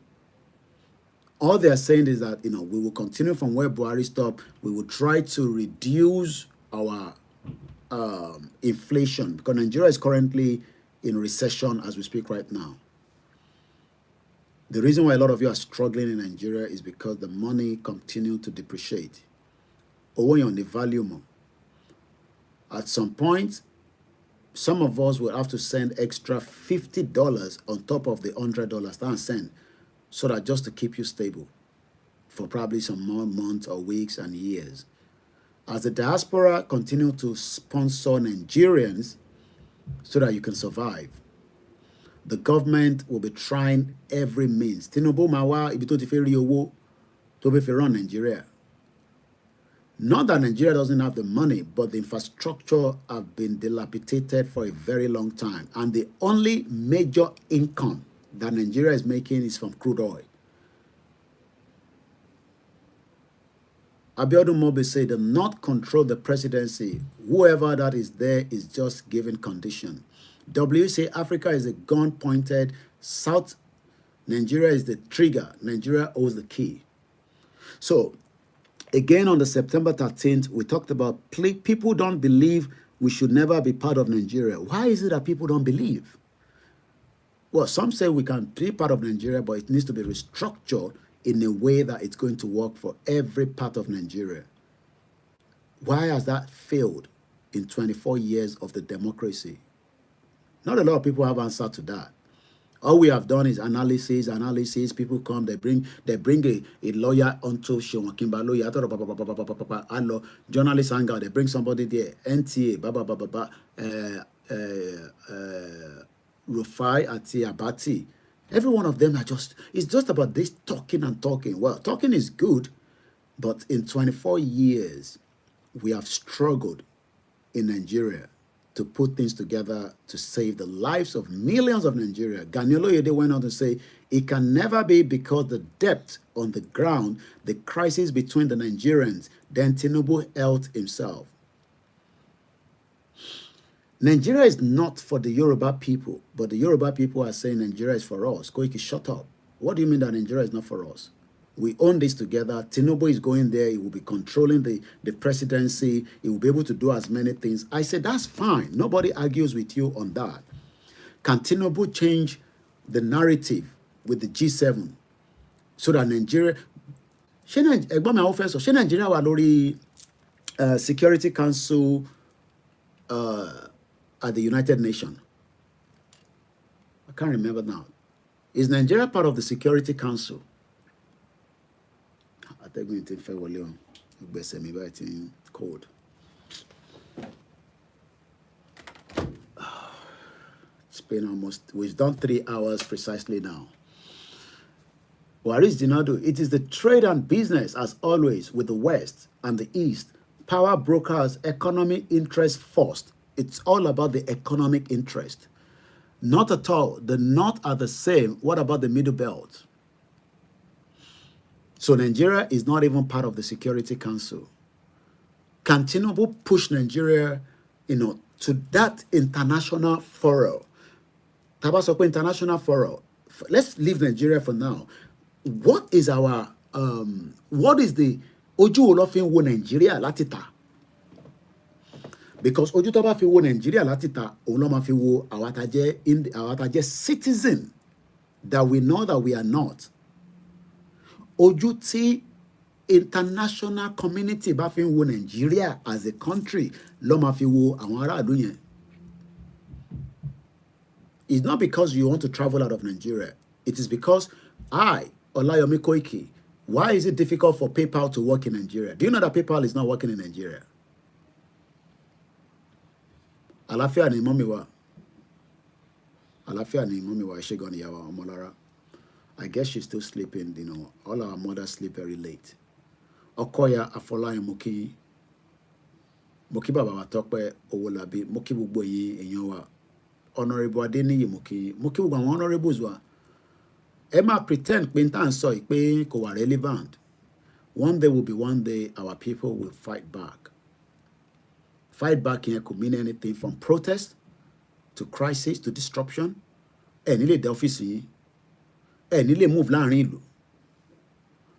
All they are saying is that, we will continue from where Buhari stopped. We will try to reduce our inflation because Nigeria is currently in recession as we speak right now. The reason why a lot of you are struggling in Nigeria is because the money continues to depreciate. Owó on the value more. At some point, some of us will have to send extra $50 on top of the $100 that I send, so that just to keep you stable for probably some more months or weeks and years. As the diaspora continue to sponsor Nigerians so that you can survive. The government will be trying every means. Tinubu Mawa, ibi tó ti fẹ́ rí owó tó fẹ́ fi run Nigeria. Not that Nigeria doesn't have the money, but the infrastructure have been dilapidated for a very long time. And the only major income that Nigeria is making is from crude oil. Abiodun Mobe said, "Do not control the presidency. Whoever that is there is just given condition." WC Africa is a gun pointed south. Nigeria is the trigger. Nigeria owes the key. So, again, on the September 13th, we talked about people don't believe we should never be part of Nigeria. Why is it that people don't believe? Well, some say we can be part of Nigeria, but it needs to be restructured in a way that it's going to work for every part of Nigeria. Why has that failed in 24 years of the democracy? Not a lot of people have answered to that. All we have done is analysis. People come, they bring a lawyer onto Shewakimba lawyer. Journalists hang out, they bring somebody there. NTA, Rufai, Ati, Abati. Every one of them it's just about this talking and talking. Well, talking is good, but in 24 years, we have struggled in Nigeria to put things together to save the lives of millions of Nigeria. Ganiolo Yede went on to say, it can never be because the depth on the ground, the crisis between the Nigerians, then Tinubu held himself. Nigeria is not for the Yoruba people, but the Yoruba people are saying Nigeria is for us. Koiki, shut up. What do you mean that Nigeria is not for us? We own this together. Tinubu is going there. He will be controlling the presidency. He will be able to do as many things. I said, that's fine. Nobody argues with you on that. Can Tinubu change the narrative with the G7 so that Nigeria... Nigeria wà lórí Security Council at the United Nations. I can't remember now. Is Nigeria part of the Security Council? Code. It's been almost, we've done 3 hours precisely now. Waris Dinado, it is the trade and business as always with the West and the East. Power brokers, economic interest first. It's all about the economic interest. Not at all. The North are the same. What about the Middle Belt? So Nigeria is not even part of the Security Council. Can Tinubu push Nigeria, to that international forum? Tabasoko international forum. Let's leave Nigeria for now. What is our what is the ojú olófin wo Nigeria látìta? Because ojú tó bá fi wo Nigeria látìta, òun ló máa fi wo àwa tá jẹ́ citizen that we know that we are not. Ojú tí international community bá fi wo Nigeria as a country ló máa fi wo àwọn aráàlú yẹn. It's not because you want to travel out of Nigeria. It is because Olayomi Koiki, why is it difficult for PayPal to work in Nigeria? Do you know that PayPal is not working in Nigeria? Àlàáfíà ni mọ́mì wa. Àlàáfíà ni mọ́mì wa Ṣẹ́gun ìyàwó Ọmọlára. I guess she's still sleeping, all our mothers sleep very late. Okoya Afolayan Moki. Moki Baba wa Tọ́pẹ́ Owólabí, Moki gbogbo yín èèyàn wa. Honorable Adeniyi Moki gbogbo àwọn honorables wa. Ẹ má pretend pé n tá ń sọ pé kò wà relevant. One day will be one day our people will fight back. Fight back here could mean anything from protest to crisis to disruption. Ẹ nílé dé ọ́fíìsì yín. Ẹ nílé move láàrin ìlú.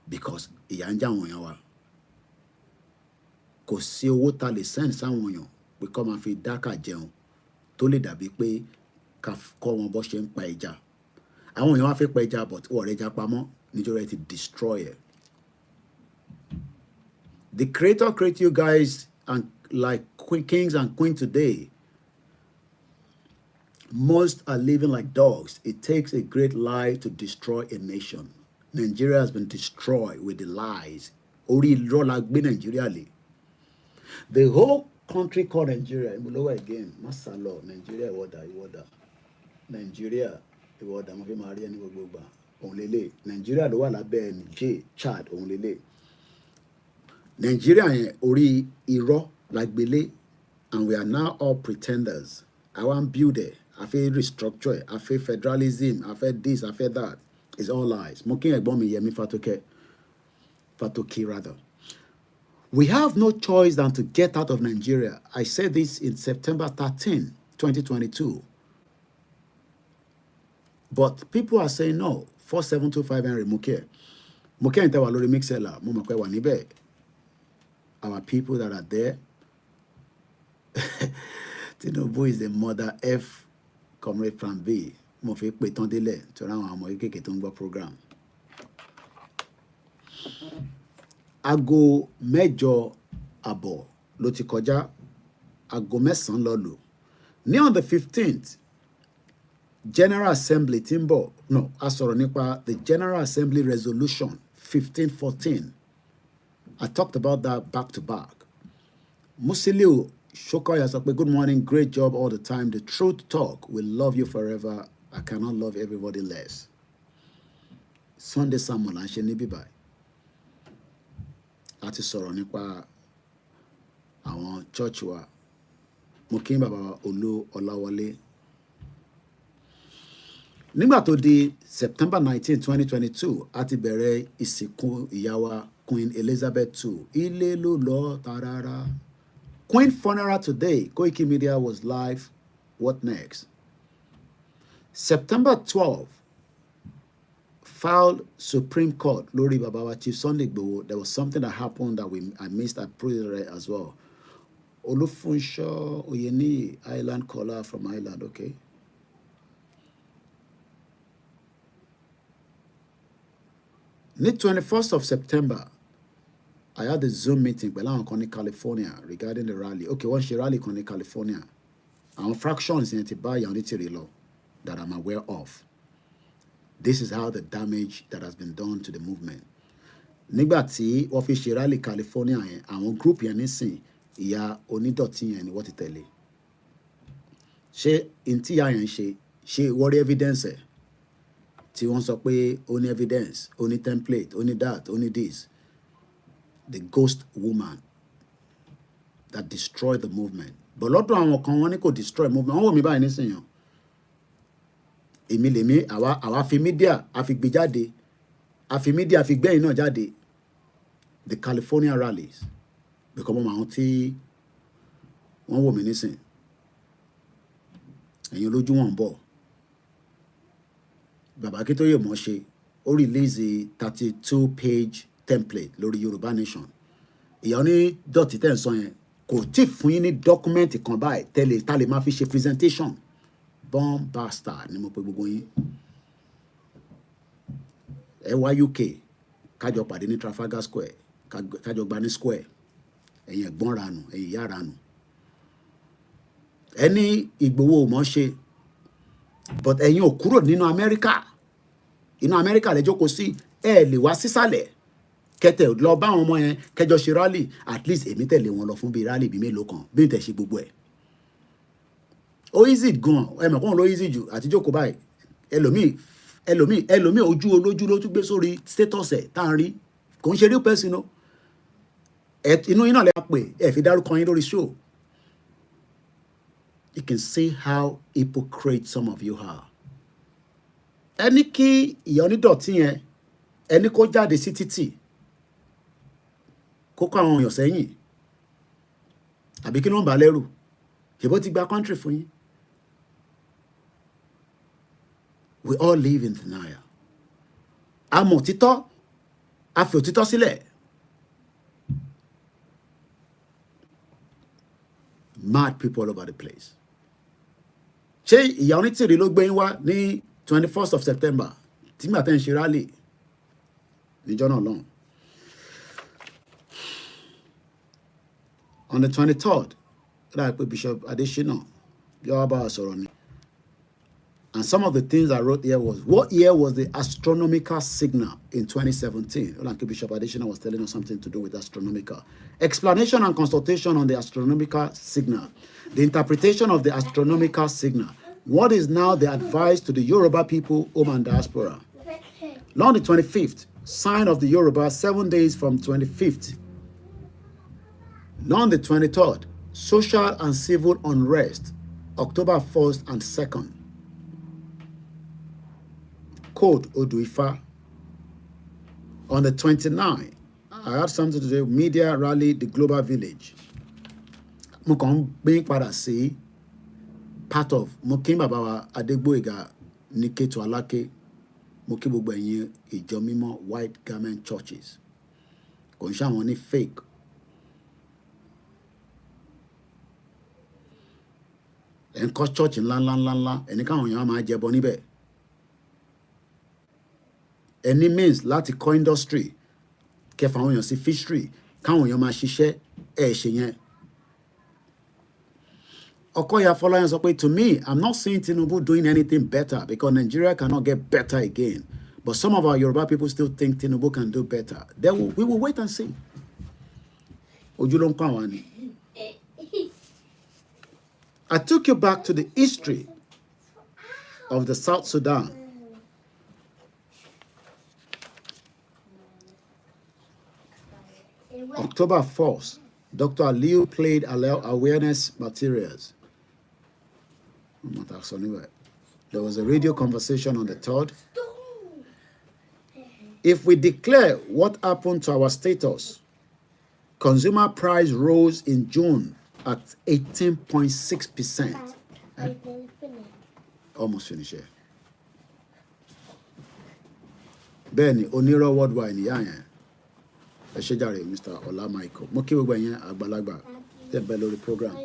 Because ìyà ń jẹ àwọn èèyàn wa. Kò sí owó ta lè send sáwọn èèyàn pé kó máa fi dákà jẹun tó lè dàbí pé ká kọ́ wọn bó ṣe ń pa ẹja. Àwọn èèyàn wá fẹ́ pa ẹja but wọ́n rẹ̀ ẹja pamọ́ nítorí ẹ ti destroy it. The creator create you guys and like kings and queens today. Most are living like dogs. It takes a great lie to destroy a nation. Nigeria has been destroyed with the lies. Orí irọ́ la gbé Nigeria lé. The whole country called Nigeria. Lower again. Masalo. Nigeria. Nigeria. ìwọ ọ̀dà mo fi máa rí ẹni gbogbo gbà òun lélẹ̀ Nàìjíríà ló wà lábẹ́ Niger Chad òun lélẹ̀ Nàìjíríà yẹn orí irọ́ la gbélé and we are now all pretenders I wan build it I fẹ́ restructure it I fẹ́ federalism I fẹ́ this I fẹ́ that it's all lies mo kí ẹ̀gbọ́n mi Yẹmí Fatoki rather. We have no choice than to get out of Nigeria. I said this in September 13, 2022. But people are saying no. 4725 Henry Muke. Muke and Tawa Lori Mixela. Mumakwe Wanibe. Our people that are there. Tinubu is the mother F. Comrade Plan B. Mofe Peton Dele. Toran Amoyeke Ketongo program. Aago mẹ́jọ àbọ̀ ló ti kọjá aago mẹ́sàn-án ló lù ní on the 15th General Assembly tí ń bọ̀ no a sọ̀rọ̀ nípa the General Assembly Resolution 1514 I talked about that back to back. Musiliu Shokoya sọ pé good morning great job all the time the truth talk will love you forever I cannot love everybody less. Sunday sermon là ń ṣe níbí báyìí. Láti sọ̀rọ̀ nípa àwọn church wa mo kí bàbá Olú Ọláwọlé nígbà tó di September 19 2022 a ti bẹ̀rẹ̀ ìsìnkú ìyá wa Queen Elizabeth II ilé ló lọ tarara Queen funeral today Koiki Media was live what next September 12 filed Supreme Court lórí bàbá wa Chief Sunday Igboho. There was something that happened that I missed. I put it as well. Olufunsho Oyeni Island caller from Ireland. Okay. The 21st of September, I had a Zoom meeting pẹ̀lú àwọn kan ní California regarding the rally. Okay, wọ́n ṣe rally kan ní California. Àwọn fractions yẹn ti bá ìyàwó ní tìrì lọ that I'm aware of. This is how the damage that has been done to the movement. Nígbà tí wọ́n fi ṣe rally California yẹn, àwọn group yẹn nísìn ìyá onídọ̀tí yẹn ni wọ́n ti tẹ̀lé. Ṣé ntí ìyá yẹn ṣe wọ́n rí evidence ẹ̀? Tí wọ́n sọ pé ó ní evidence, ó ní template, ó ní that, ó ní this. The ghost woman that destroyed the movement. But lọ́dọ̀ àwọn kan wọ́n ní kò destroy movement. Wọ́n wò mí báyìí nísìn yẹn. Èmi lèmi àwa fi media àfi gbé jáde àfi media àfi gbẹ̀yìn náà jáde the California rallies because mo máa ń tí wọ́n wò mí nísìn ẹ̀yin olójú wọn ń bọ̀ bàbá Akíntóyè mọ̀ ṣe ó release a 32-page template lórí Yoruba Nation ìyá ní dọ̀tí tẹ̀ ń sọ yẹn kò tí fún yín ní dọ́kúmẹ́ǹtì kan báyìí tẹ́lẹ̀ tá lè máa fi ṣe presentation bomb bastard ni mo pe gbogbo yín ẹ wá UK kájọ pàdé ní Trafalgar Square kájọ gba ní square ẹ̀yin ẹ̀gbọ́n ranù ẹ̀yin ìyá ranù ẹni Ìgbòho mọ̀ ṣe but ẹ̀yin ò kúrò nínú Amẹ́ríkà inú Amẹ́ríkà lẹ jókòó sí ẹ lè wá sísàlẹ̀ kẹtẹ lọ bá àwọn ọmọ yẹn kẹjọ ṣe rally at least èmi tẹ̀lé wọn lọ fún bíi rally bíi mélòó kan bí n tẹ̀ ṣe gbogbo ẹ̀ ó easy gan ẹ mọ̀ kóun ló easy jù àti jókòó báyìí ẹlòmíì ojú olójú ló tún gbé sórí status ẹ̀ tá à ń rí kò ń ṣe real person o inú yín náà lè pè ẹ fi dárúkọ yín lórí show you can see how hypocrite some of you are ẹni kí ìyá onídọ̀tí yẹn ẹni kó jáde sí títì kó kó àwọn èèyàn sẹ́yìn àbí kí ló ń bà lẹ́rù ṣèbó ti gba country fún yín. We all live in denial. A mọ̀ òtítọ́, a fi òtítọ́ sílẹ̀. Mad people all over the place. Ṣé ìyá onítìrí ló gbé yín wá ní 21st of September tí gbà tẹ́ ń ṣe rally níjọ́ náà lọ́hùn. On the 23rd, like Bishop Adesina, Yoruba sọ̀rọ̀ ni. And some of the things I wrote here was, what year was the astronomical signal in 2017? Like Bishop Adesina was telling us something to do with astronomical. Explanation and consultation on the astronomical signal. The interpretation of the astronomical signal. What is now the advice to the Yoruba people, home and diaspora? On the 25th, sign of the Yoruba, 7 days from 25th. On the 23rd, social and civil unrest, October 1st and 2nd. Code Oduifa. On the 29th, I had something to do with media rally, the global village. Mo kàn gbé padà sí part of mo kí bàbá wa Adégbóyèga ní Kétu Aláké, mo kí gbogbo ẹ̀yin ìjọ mímọ́ white garment churches. Kò ń ṣàwọn ní fake. Ẹ̀ ń kọ́ church ńláńláńláńlá, ẹni káwọn èèyàn máa jẹbọ níbẹ̀. Any means láti kọ́ industry, kẹfà àwọn èèyàn sí fishery, káwọn èèyàn máa ṣiṣẹ́, ẹ̀ ṣe yẹn. Okoya Folayan sọ pé, to me, I'm not seeing Tinubu doing anything better because Nigeria cannot get better again. But some of our Yoruba people still think Tinubu can do better. We will wait and see. Ojú ló ń pọ́n àwọn ni. I took you back to the history of the South Sudan. October 1st, Dr. Aliu played awareness materials. There was a radio conversation on the 3rd. If we declare what happened to our status, consumer price rose in June at 18.6%. Almost finished here. Benny, Oniro Worldwide, Nigerian. Mr. Ola Michael. Mo kí gbogbo ẹ̀yin àgbàlagbà tẹ́ bẹ lórí program.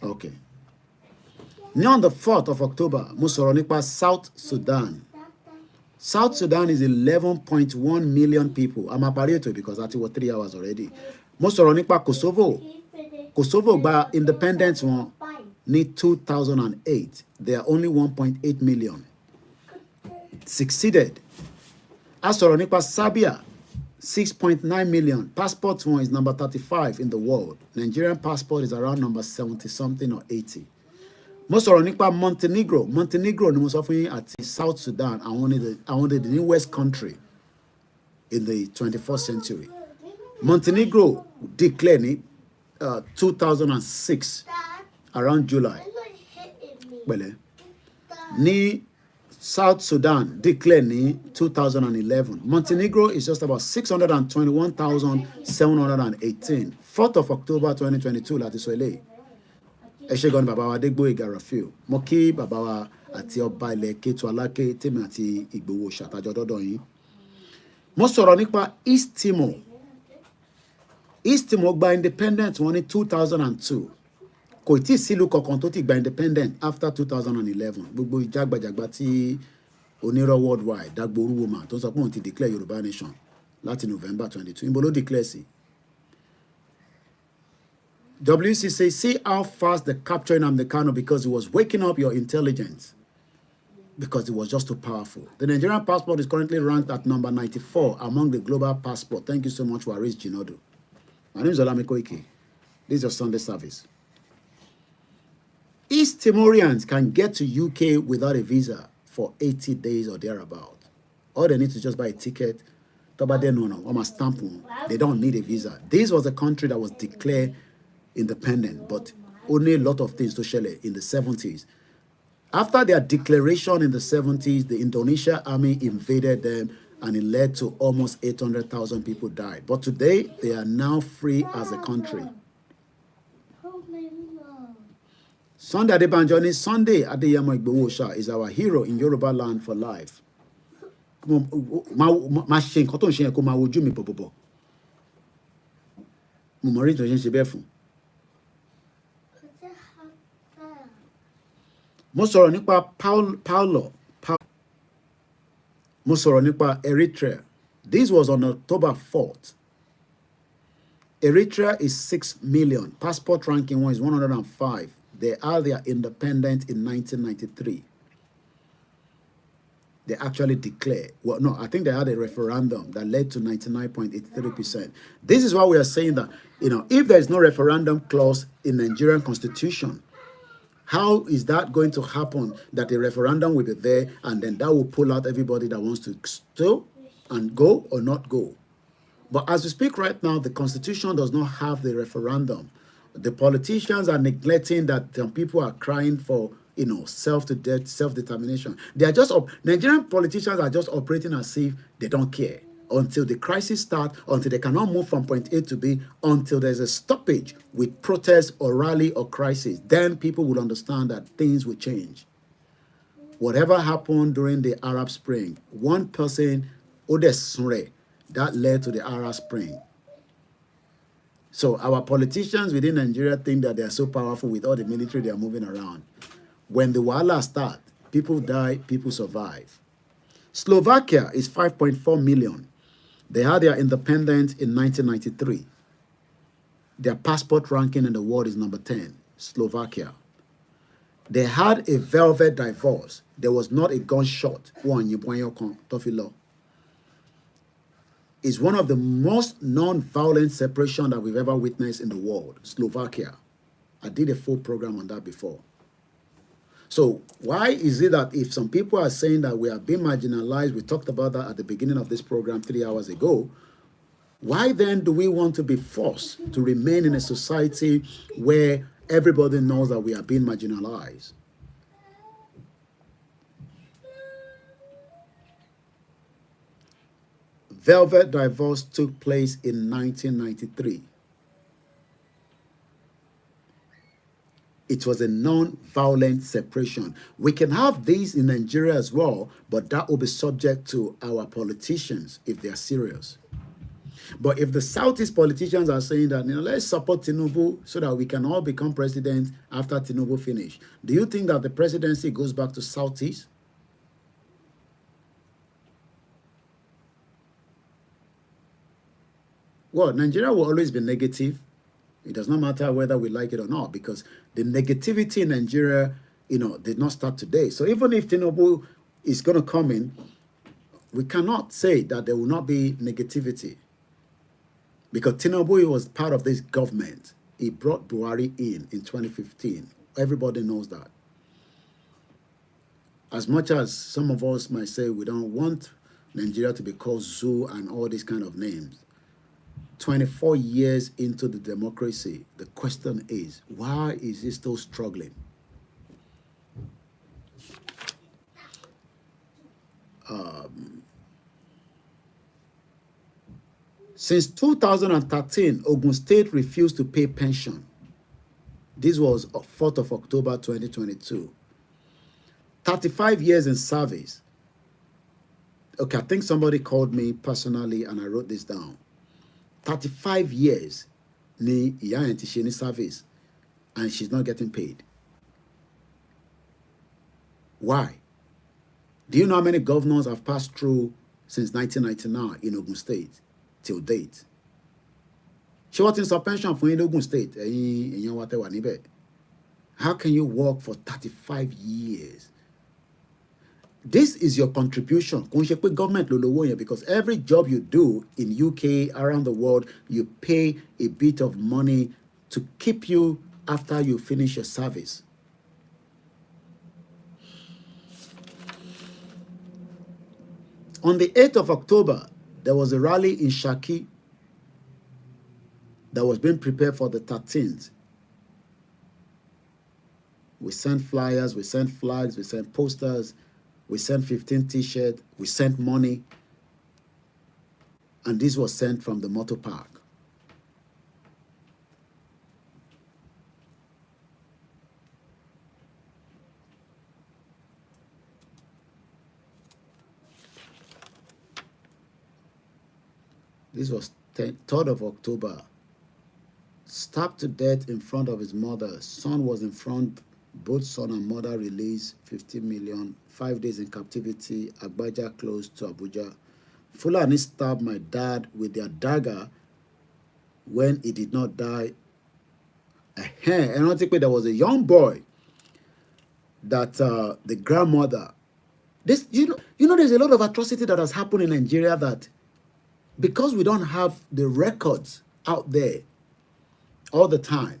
Okay. Now on the 4th of October, mo sọ̀rọ̀ nípa South Sudan. South Sudan is 11.1 million people. I'm a pareto because I was 3 hours already. Mo sọ̀rọ̀ nípa Kosovo. Kosovo gba independence wọn ní 2008. They are only 1.8 million. Succeeded. A sọ̀rọ̀ nípa Serbia, 6.9 million. Passport one is number 35 in the world. Nigerian passport is around number 70 something or 80. Mo sọ̀rọ̀ nípa Montenegro. Montenegro ni mo sọ fún yín àti South Sudan. Àwọn the newest country in the 21st century. Montenegro declared ní 2006 around July. Pẹ̀lẹ́. Ní South Sudan declared in 2011. Montenegro is just about 621,718. 4th of October 2022, láti sọ eléyìí. Ẹ ṣé gan-an bàbá wa Adégbóyèga Rafiu. Mo kí bàbá wa àti ọba ilẹ̀ Kétu Aláké tèmi àti Ìgbòho ṣàtàjọ dọ́dọ̀ yín. Mo sọ̀rọ̀ nípa East Timor. East Timor gba independent wọn ní 2002. Kò tí ì sílùú kankan tó ti gba independent after 2011. Gbogbo ìjàgbàjàgbà tí onírọ̀ worldwide Dagboru woman tó sọ pé òun ti declare Yorùbá nation láti November 22. Ìbò ló declare sí. WC says, see how fast they're capturing Nnamdi Kanu because he was waking up your intelligence. Because it was just too powerful. The Nigerian passport is currently ranked at number 94 among the global passport. Thank you so much, Waris Jinodo. My name is Olami Koike. This is your Sunday service. East Timorians can get to UK without a visa for 80 days or thereabout. All they need to just buy a ticket. They don't need a visa. This was a country that was declared independent, but only a lot of things to share in the 70s. After their declaration in the 70s, the Indonesian army invaded them and it led to almost 800,000 people died. But today, they are now free as a country. Sunday Adebanjoni, Sunday Adeyemo Igboho is our hero in Yoruba land for life. Mo sọ̀rọ̀ nípa Paulo. Mo sọ̀rọ̀ nípa Eritrea. This was on October 4th. Eritrea is 6 million. Passport ranking one is 105. They are their independent in 1993. they actually declare. Well, no, I think they had a referendum that led to 99.83%. This is why we are saying that, if there is no referendum clause in Nigerian constitution, how is that going to happen that a referendum will be there and then that will pull out everybody that wants to still and go or not go? But as we speak right now, the constitution does not have the referendum. The politicians are neglecting that some people are crying for, self-determination. They are just, Nigerian politicians are just operating as if they don't care until the crisis starts, until they cannot move from point A to B, until there's a stoppage with protest or rally or crisis. Then people will understand that things will change. Whatever happened during the Arab Spring, one person, Odesure, that led to the Arab Spring. So our politicians within Nigeria think that they are so powerful with all the military they are moving around. When the Wahala start, people die, people survive. Slovakia is 5.4 million. They had their independence in 1993. Their passport ranking in the world is number 10, Slovakia. They had a velvet divorce. There was not a gunshot. It's one of the most non-violent separation that we've ever witnessed in the world, Slovakia. I did a full program on that before. So why is it that if some people are saying that we are being marginalized, we talked about that at the beginning of this program 3 hours ago, why then do we want to be forced to remain in a society where everybody knows that we are being marginalized? Velvet divorce took place in 1993. It was a non-violent separation. We can have these in Nigeria as well, but that will be subject to our politicians if they are serious. But if the Southeast politicians are saying that, let's support Tinubu so that we can all become president after Tinubu finish, do you think that the presidency goes back to Southeast? Well, Nigeria will always be negative. It does not matter whether we like it or not, because the negativity in Nigeria, did not start today. So even if Tinubu is going to come in, we cannot say that there will not be negativity. Because Tinubu was part of this government. He brought Buhari in 2015. Everybody knows that. As much as some of us might say we don't want Nigeria to be called zoo and all these kind of names, 24 years into the democracy, the question is, why is it still struggling? Since 2013, Ogun State refused to pay pension. This was 4th of October 2022. 35 years in service. Okay, I think somebody called me personally and I wrote this down. 35 years ni ìyá yẹn ti ṣe ní service and she's not getting paid. Why? Do you know how many governors have passed through since 1999 in Ogun State till date? Ṣé wọ́n ti ń sọ pension fún yín ní Ogun State? Ẹ̀yin wa tẹ́ wà níbẹ̀. How can you work for 35 years? This is your contribution. Kò ń ṣe pé government ló lówó yẹn, because every job you do in UK, around the world, you pay a bit of money to keep you after you finish your service. On the 8th of October, there was a rally in Shaki that was being prepared for the 13th. We sent flyers, we sent flags, we sent posters, we sent 15 t-shirts, we sent money, and this was sent from the motor park. This was 3rd of October. Stabbed to death in front of his mother. Son was in front. Both son and mother released 15 million. 5 days in captivity. Agbaja close to Abuja. Fulani stabbed my dad with their dagger when he did not die. And I think there was a young boy that the grandmother This, there's a lot of atrocity that has happened in Nigeria that because we don't have the records out there all the time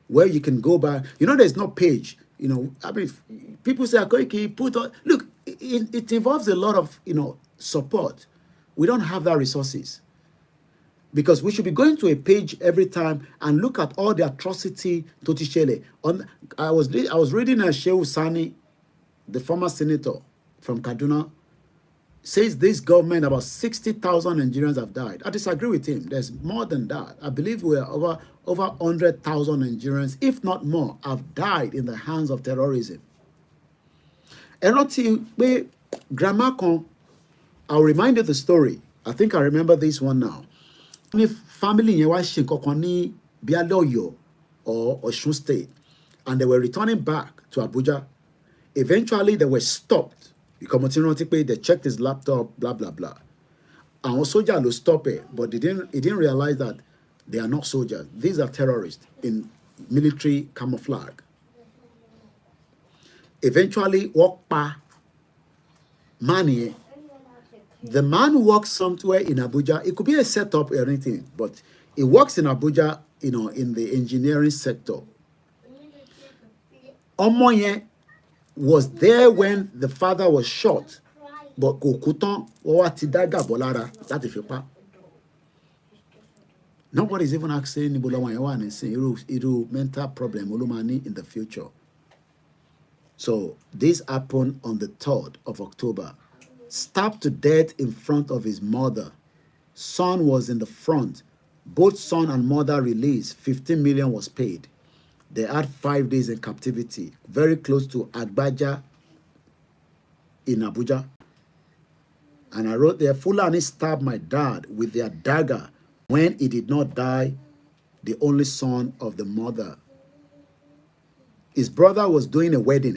where you can go back. There's no page. I mean, people say, Koiki, put on. Look, it involves a lot of, support. We don't have that resources. Because we should be going to a page every time and look at all the atrocity to Tichele. I was reading Shehu Sani, the former senator from Kaduna, says this government, about 60,000 Nigerians have died. I disagree with him. There's more than that. I believe we are over 100,000 Nigerians, if not more, have died in the hands of terrorism. Grandma, I'll remind you the story. I think I remember this one now. If family in Kokoni, Bialoyo or Osun State, and they were returning back to Abuja, eventually they were stopped. They checked his laptop, blah, blah, blah. And also soldiers stop it, but he didn't realize that they are not soldiers. These are terrorists in military camouflage. Eventually, Wokpa Mani, the man who works somewhere in Abuja, it could be a setup or anything, but he works in Abuja, in the engineering sector. Omoye was there when the father was shot, but Kokuton Owatidaga Bolara, that if you pa. Nobody's even asking Nibulawan and saying it'll mental problem Olumani in the future. So this happened on the 3rd of October. Stabbed to death in front of his mother. Son was in the front. Both son and mother released. 15 million was paid. They had 5 days in captivity, very close to Agbaja in Abuja. And I wrote there, Fulani stabbed my dad with their dagger when he did not die, the only son of the mother. His brother was doing a wedding,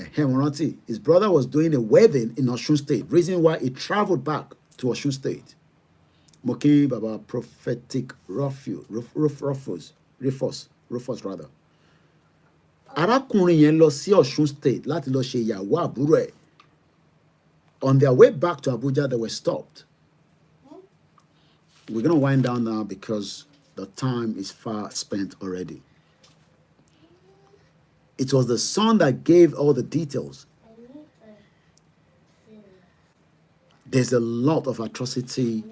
his brother was doing a wedding in Osun State, reason why he traveled back to Osun State. Moki Baba prophetic Rufus rather. Arákùnrin yẹn lọ sí Osun State láti lọ ṣe ìyàwó àbúrò ẹ̀. On their way back to Abuja, they were stopped. We're going to wind down now because the time is far spent already. It was the son that gave all the details. There's a lot of atrocity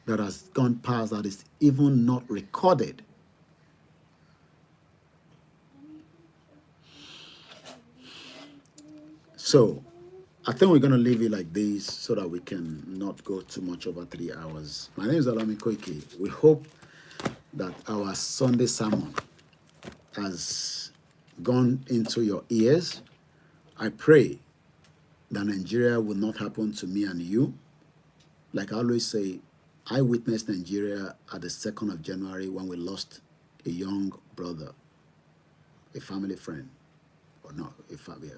that has gone past that is even not recorded. So, I think we're going to leave it like this so that we can not go too much over 3 hours. My name is Alami Koiki. We hope that our Sunday sermon has gone into your ears. I pray that Nigeria will not happen to me and you. Like I always say, I witnessed Nigeria at the 2nd of January when we lost a young brother, a family friend. Or not a family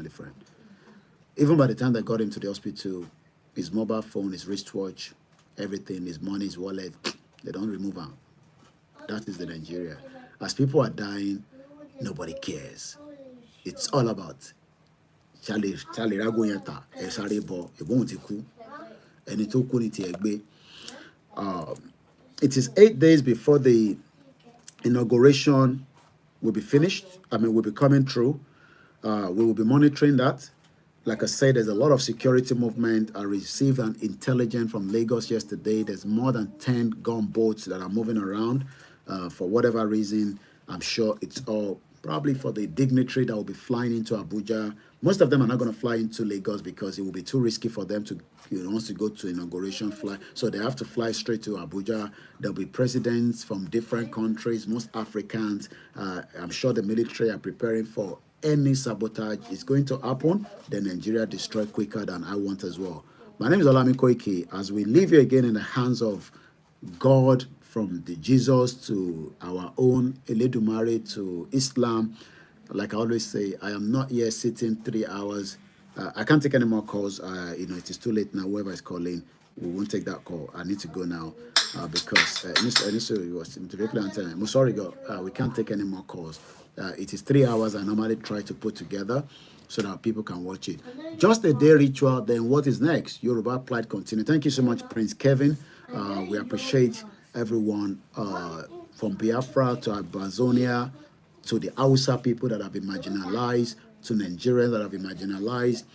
friend. Even by the time they got him to the hospital, his mobile phone, his wristwatch, everything, his money, his wallet, they don't remove him. That is the Nigeria. As people are dying, nobody cares. It's all about Charlie Ragoyata, Esarebo, Ebontiku, and Itokuniti Egbe. It is 8 days before the inauguration will be finished. Will be coming through. We will be monitoring that. Like I said, there's a lot of security movement. I received an intelligence from Lagos yesterday. There's more than 10 gunboats that are moving around. For whatever reason, I'm sure it's all probably for the dignitary that will be flying into Abuja. Most of them are not going to fly into Lagos because it will be too risky for them to, once to go to inauguration fly. So they have to fly straight to Abuja. There'll be presidents from different countries, most Africans. I'm sure the military are preparing for any sabotage is going to happen. Then Nigeria destroy quicker than I want as well. My name is Olami Koiki. As we leave you again in the hands of God, from the Jesus to our own Eledumare to Islam. Like I always say, I am not here sitting 3 hours. I can't take any more calls. It is too late now. Whoever is calling, we won't take that call. I need to go now because I'm sorry, God. We can't take any more calls. It is 3 hours I normally try to put together. so that people can watch it. Just a day ritual, then what is next? Yoruba Pride continue. Thank you so much, Prince Kevin. We appreciate everyone from Biafra to Amazonia, to the Hausa people that have been marginalized, to Nigerians that have been marginalized.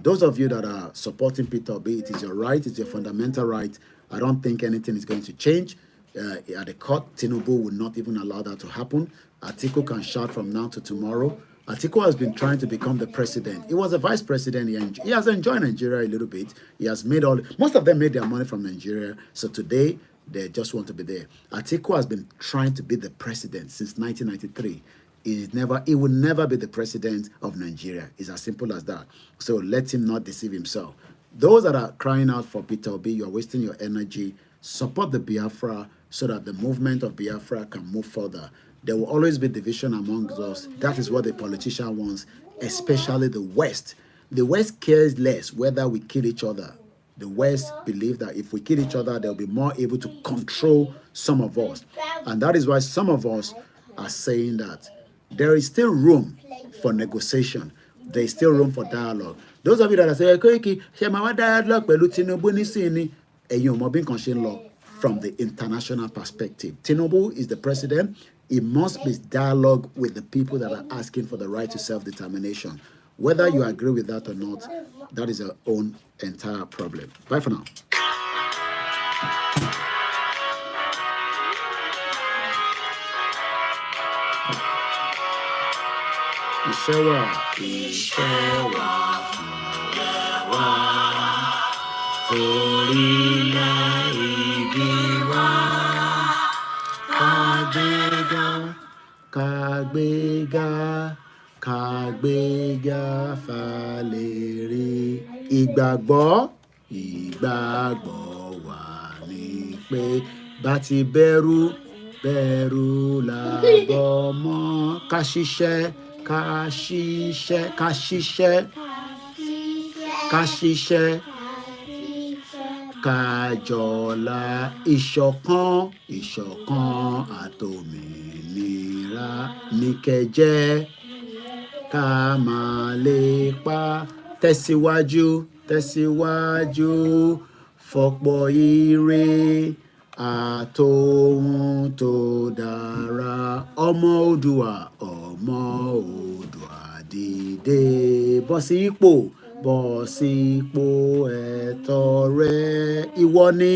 Those of you that are supporting Peter Obi, it is your right, it's your fundamental right. I don't think anything is going to change. At the court, Tinubu will not even allow that to happen. Atiku can shout from now to tomorrow. Atiku has been trying to become the president. He was a vice president. He has enjoyed Nigeria a little bit. He has made most of them made their money from Nigeria. So today, they just want to be there. Atiku has been trying to be the president since 1993. He will never be the president of Nigeria. It's as simple as that. So let him not deceive himself. Those that are crying out for Peter Obi, you are wasting your energy. Support the Biafra so that the movement of Biafra can move further. There will always be division amongst us. That is what the politician wants, especially the West. The West cares less whether we kill each other. The West believe that if we kill each other, they'll be more able to control some of us. And that is why some of us are saying that there is still room for negotiation. There is still room for dialogue. Those of you that are saying, dialogue from the international perspective. Tinubu is the president. It must be dialogue with the people that are asking for the right to self-determination. Whether you agree with that or not, that is our own entire problem. Bye for now. Ishewa, Forina Ibiwa, Kagbega Faleri. Ìgbàgbọ́ wà ní pé bá ti bẹ̀rù làbọ̀ mọ́. Ká ṣiṣẹ́ kájọlá ìṣọ̀kan àtòmìnira ní kẹjẹ́ ká máa lépa tẹ̀síwájú fọ̀pọ̀ ire àtòhun tó dára. Ọmọ Oòduà dìde bọ́ sípò ẹ̀tọ́ rẹ. Ìwọ ni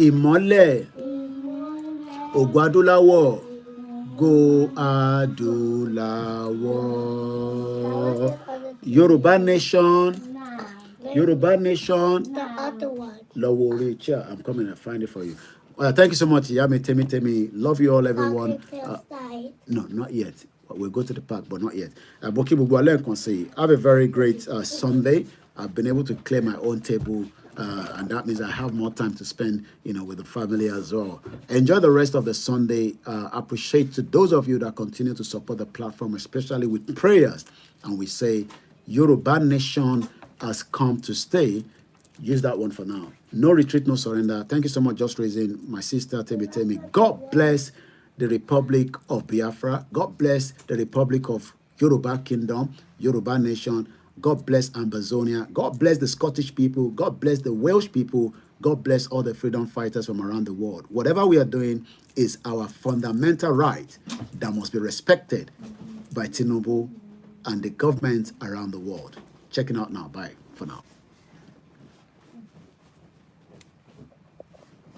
ìmọ́lẹ̀ ògo adúláwọ̀, go adúláwọ̀. Yoruba nation. The other one. I'm coming and find it for you. Thank you so much, Yami Temi. Love you all, everyone. No, not yet. We'll go to the park, but not yet. Have a very great Sunday. I've been able to clear my own table, and that means I have more time to spend, with the family as well. Enjoy the rest of the Sunday. Appreciate to those of you that continue to support the platform, especially with prayers. And we say, Yoruba nation has come to stay. Use that one for now. No retreat, no surrender. Thank you so much, Just Raising, my sister Temi. God bless the Republic of Biafra. God bless the Republic of Yoruba Kingdom, Yoruba Nation. God bless Amazonia. God bless the Scottish people. God bless the Welsh people. God bless all the freedom fighters from around the world. Whatever we are doing is our fundamental right that must be respected by Tinubu and the governments around the world. Checking out now. Bye for now.